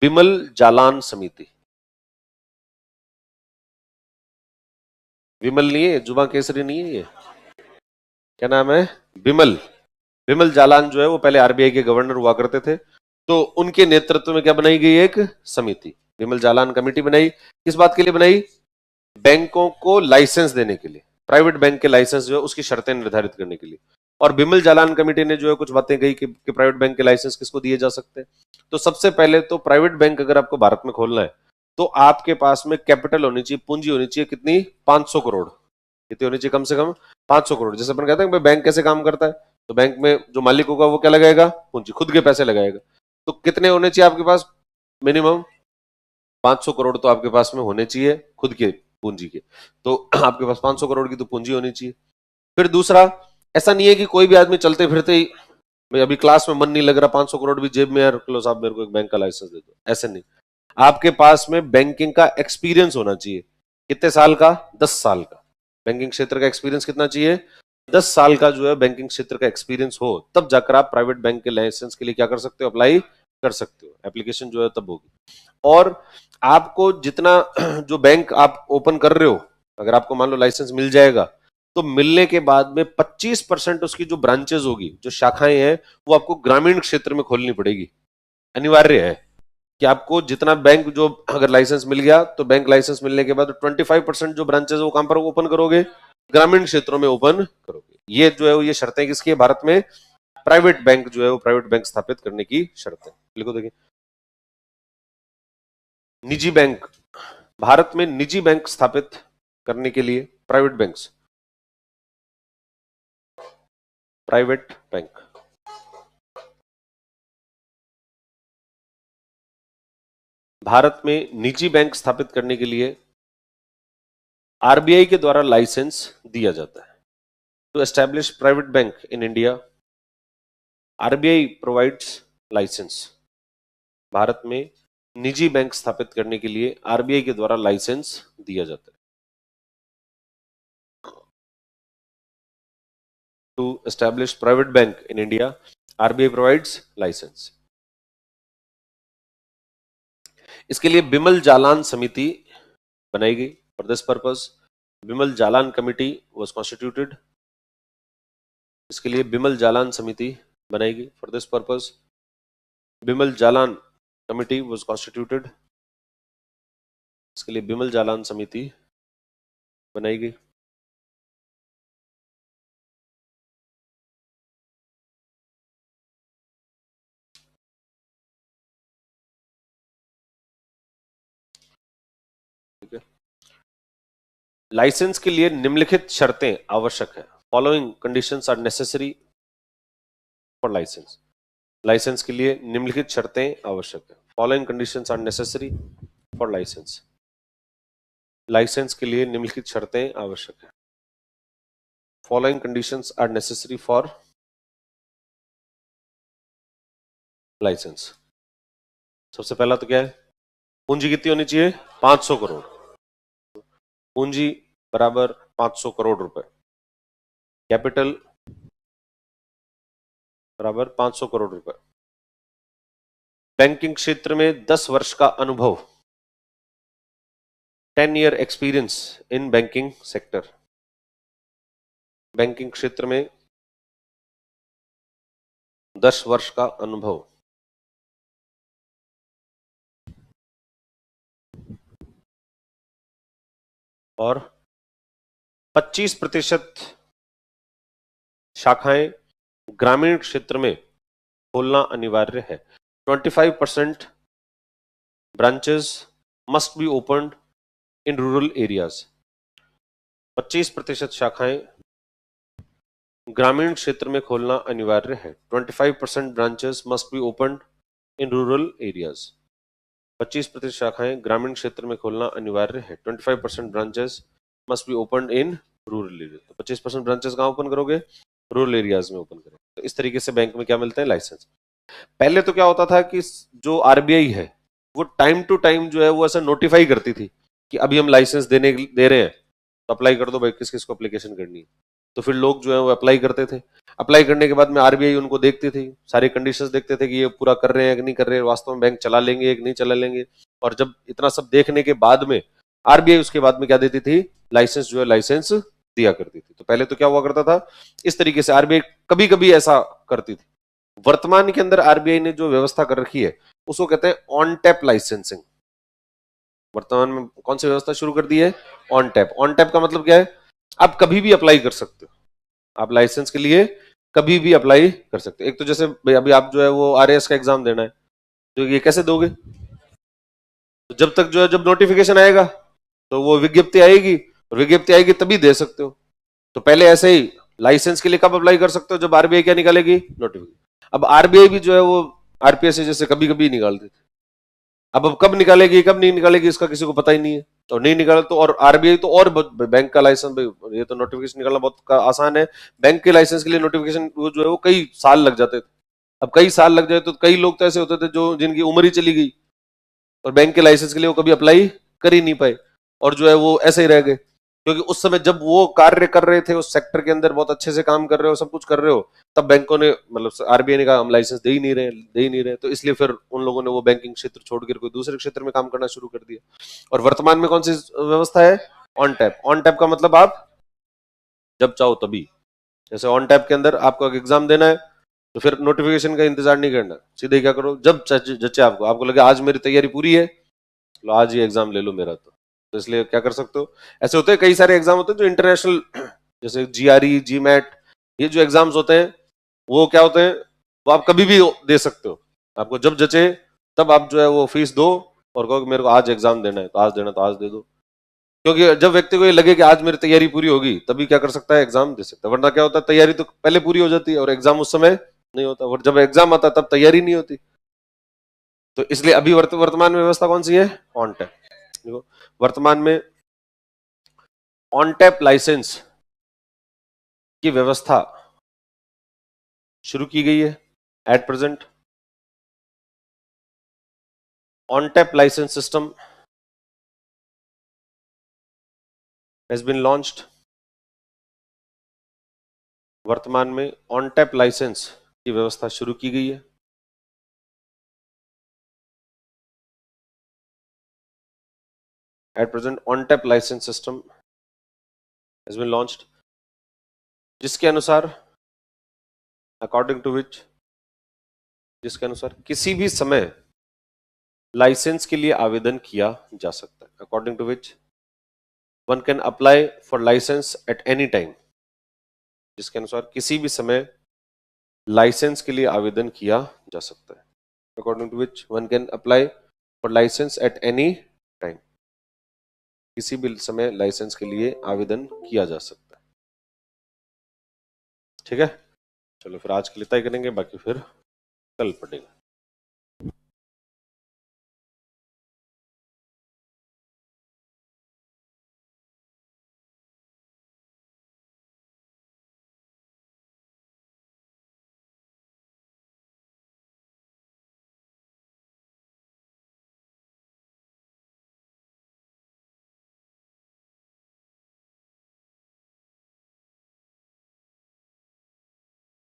बिमल जालान समिति। विमल नहीं है, जुबा केसरी नहीं है, ये क्या नाम है? बिमल। बिमल जालान जो है वो पहले आरबीआई के गवर्नर हुआ करते थे। तो उनके नेतृत्व में क्या बनाई गई? एक समिति, बिमल जालान कमेटी बनाई। किस बात के लिए बनाई? बैंकों को लाइसेंस देने के लिए, प्राइवेट बैंक के लाइसेंस जो है उसकी शर्तें निर्धारित करने के लिए। और बिमल जालान कमेटी ने जो है कुछ बातें कही कि प्राइवेट बैंक के लाइसेंस किसको दिए जा सकते हैं। तो सबसे पहले तो प्राइवेट बैंक अगर आपको भारत में खोलना है तो आपके पास में कैपिटल होनी चाहिए, पूंजी होनी चाहिए कितनी, 500 करोड़। कितनी होनी चाहिए, कम से कम 500 करोड़। जैसे अपन कहते हैं कि बैंक कैसे काम करता है, तो बैंक में जो मालिक होगा वो क्या लगाएगा, पूंजी, खुद के पैसे लगाएगा। तो कितने होने चाहिए आपके पास, मिनिमम 500 करोड़ तो आपके पास में होने चाहिए खुद के पूंजी के। तो आपके पास 500 करोड़ की तो पूंजी होनी चाहिए। फिर दूसरा, ऐसा नहीं है कि कोई भी आदमी चलते फिरते ही, भाई अभी क्लास में मन नहीं लग रहा, 500 करोड़ भी जेब में है, रख लो साहब मेरे को एक बैंक का लाइसेंस दे दो, ऐसे नहीं। आपके पास में बैंकिंग का एक्सपीरियंस होना चाहिए। कितने साल का, 10 साल का। बैंकिंग क्षेत्र का एक्सपीरियंस कितना चाहिए, 10 साल का जो है बैंकिंग क्षेत्र का एक्सपीरियंस हो, तब जाकर आप प्राइवेट बैंक के लाइसेंस के लिए क्या कर सकते हो, अप्लाई कर सकते हो। एप्लीकेशन जो है तब होगी। और आपको जितना जो बैंक आप ओपन कर रहे हो, अगर आपको मान लो लाइसेंस मिल जाएगा, तो मिलने के बाद में 25% उसकी जो ब्रांचेस होगी, जो शाखाएं हैं, वो आपको ग्रामीण क्षेत्र में खोलनी पड़ेगी। अनिवार्य है कि आपको जितना बैंक जो, अगर लाइसेंस मिल गया तो बैंक लाइसेंस मिलने के बाद 25% जो ब्रांचेस वो कहां पर ओपन करोगे, ग्रामीण क्षेत्रों में ओपन करोगे। ये जो है ये शर्तें किसकी है भारत में, प्राइवेट बैंक जो है वो प्राइवेट बैंक स्थापित करने की शर्तें। लिखो देखिए, निजी बैंक, भारत में निजी बैंक स्थापित करने के लिए, private banks, private bank, Bharat में निजी बैंक स्थापित करने के लिए आरबीआई के द्वारा लाइसेंस दिया जाता है। To establish private bank in India, RBI provides licence. Bharat में निजी बैंक स्थापित करने के लिए आरबीआई के द्वारा लाइसेंस दिया जाता है। To establish private bank in India, RBI provides licence. इसके लिए बिमल जालान समिति बनाई गई। For this purpose Bimal Jalan committee was constituted. इसके लिए बिमल जालान समिति बनाई गई। For this purpose Bimal Jalan committee was constituted. इसके लिए बिमल जालान समिति बनाई गई। ठीक है। लाइसेंस के लिए निम्नलिखित शर्तें आवश्यक है। Following conditions are necessary for licence. Licence के लिए निम्नलिखित शर्तें आवश्यक है। Following conditions are necessary for licence. Licence के लिए निम्नलिखित शर्तें आवश्यक है। Following conditions are necessary for licence. सबसे पहला तो क्या है, पूंजी कितनी होनी चाहिए, 500 करोड़। पूंजी बराबर 500 करोड़ रुपए। कैपिटल बराबर 500 करोड़ रुपए। बैंकिंग क्षेत्र में 10 वर्ष का अनुभव, 10 year experience in banking sector. Banking क्षेत्र में 10 वर्ष का अनुभव। और 25% शाखाएं ग्रामीण क्षेत्र में खोलना अनिवार्य है। 25% branches must be opened in rural areas. 25% शाखाएं ग्रामीण क्षेत्र में खोलना अनिवार्य है। 25% branches must be opened in rural areas. 25% शाखाएं ग्रामीण क्षेत्र में खोलना अनिवार्य है। 25% branches must be open in rural area. तो 25% ब्रांचेस कहाँ ओपन करोगे, रूरल एरियाज में ओपन करेंगे। तो इस तरीके से बैंक में क्या मिलते हैं, लाइसेंस। पहले तो क्या होता था कि जो आरबीआई है वो टाइम टू टाइम जो है वो ऐसा नोटिफाई करती थी कि अभी हम लाइसेंस दे रहे हैं, तो अप्लाई कर दो भाई, किस किस को एप्लीकेशन करनी है। तो फिर लोग जो है वो अप्लाई करते थे। अप्लाई करने के बाद में आरबीआई उनको देखती थी, सारी कंडीशंस देखते थे कि ये पूरा कर रहे हैं कि नहीं कर रहे हैं, वास्तव में बैंक चला लेंगे कि नहीं चला लेंगे। और जब इतना सब देखने के बाद में आरबीआई उसके बाद में क्या देती थी, लाइसेंस जो है लाइसेंस दिया करती थी। तो पहले तो क्या हुआ करता था, इस तरीके से आरबीआई कभी कभी ऐसा करती थी। वर्तमान के अंदर आरबीआई ने जो व्यवस्था कर रखी है उसको कहते हैं ऑन टैप लाइसेंसिंग। वर्तमान में कौन सी व्यवस्था शुरू कर दी है? On tap. ऑन टैप का मतलब क्या है? आप कभी भी अप्लाई कर सकते हो, आप लाइसेंस के लिए कभी भी अप्लाई कर सकते हो। एक तो जैसे अभी आप जो है वो आरएएस का एग्जाम देना है, तो ये कैसे दोगे? तो जब तक जो है, जब नोटिफिकेशन आएगा तो वो विज्ञप्ति आएगी, और विज्ञप्ति आएगी तभी दे सकते हो। तो पहले ऐसे ही लाइसेंस के लिए कब अप्लाई कर सकते हो? जब आरबीआई क्या निकालेगी? नोटिफिकेशन। अब आरबीआई भी जो है वो आरपीएस से जैसे कभी कभी निकाल देती, अब कब निकालेगी कब नहीं निकालेगी इसका किसी को पता ही नहीं है। तो नहीं निकाला तो, और आरबीआई तो, और बैंक का लाइसेंस ये तो नोटिफिकेशन निकालना बहुत आसान है। बैंक के लाइसेंस के लिए नोटिफिकेशन वो जो है वो कई साल लग जाते थे। अब कई साल लग जाए तो कई लोग तो ऐसे होते थे जो जिनकी उम्र ही चली गई, और बैंक के लाइसेंस के लिए वो कभी अप्लाई कर ही नहीं पाए, और जो है वो ऐसे ही रह गए। क्योंकि उस समय जब वो कार्य कर रहे थे उस सेक्टर के अंदर, बहुत अच्छे से काम कर रहे हो, सब कुछ कर रहे हो, तब बैंकों ने, मतलब आरबीआई ने कहा हम लाइसेंस दे ही नहीं रहे, तो इसलिए फिर उन लोगों ने वो बैंकिंग क्षेत्र छोड़कर कोई दूसरे क्षेत्र में काम करना शुरू कर दिया। और वर्तमान में कौन सी व्यवस्था है? On tap. ऑन टैप का मतलब आप जब चाहो तभी, जैसे ऑन टैप के अंदर आपको एग्जाम देना है, तो फिर नोटिफिकेशन का इंतजार नहीं करना, सीधे क्या करो, जब जचे आपको लगे आज मेरी तैयारी पूरी है, लो आज ही एग्जाम ले लो मेरा। तो इसलिए क्या कर सकते हो, ऐसे होते हैं कई सारे एग्जाम होते हैं जो इंटरनेशनल, जैसे जीआरई, जीमैट, ये जो एग्जाम्स होते हैं वो क्या होते हैं, वो आप कभी भी दे सकते हो। आपको जब जचे तब आप जो है वो फीस दो, और कहो कि मेरे को आज एग्जाम देना है, तो आज देना तो आज दे दो। क्योंकि जब व्यक्ति को ये लगे कि आज मेरी तैयारी पूरी होगी, तभी क्या कर सकता है, एग्जाम दे सकता है। वरना क्या होता है, तैयारी तो पहले पूरी हो जाती है और एग्जाम उस समय नहीं होता, और जब एग्जाम आता है तब तैयारी नहीं होती। तो इसलिए अभी वर्तमान में व्यवस्था कौन सी है? On tap. देखो वर्तमान में ऑन टैप लाइसेंस की व्यवस्था शुरू की गई है। At present on tap licence system has been launched. वर्तमान में ऑन टैप लाइसेंस की व्यवस्था शुरू की गई है। At present on tap licence system has been launched, जिसके अनुसार अकॉर्डिंग टू विच, जिसके अनुसार किसी भी समय लाइसेंस के लिए आवेदन किया जा सकता है। According to which one can apply for licence at any time, जिसके अनुसार किसी भी समय लाइसेंस के लिए आवेदन किया जा सकता है। According to which one can apply for licence at any time, किसी भी समय लाइसेंस के लिए आवेदन किया जा सकता है। ठीक है, चलो फिर आज के लिए तय करेंगे, बाकी फिर कल पढ़ेंगे।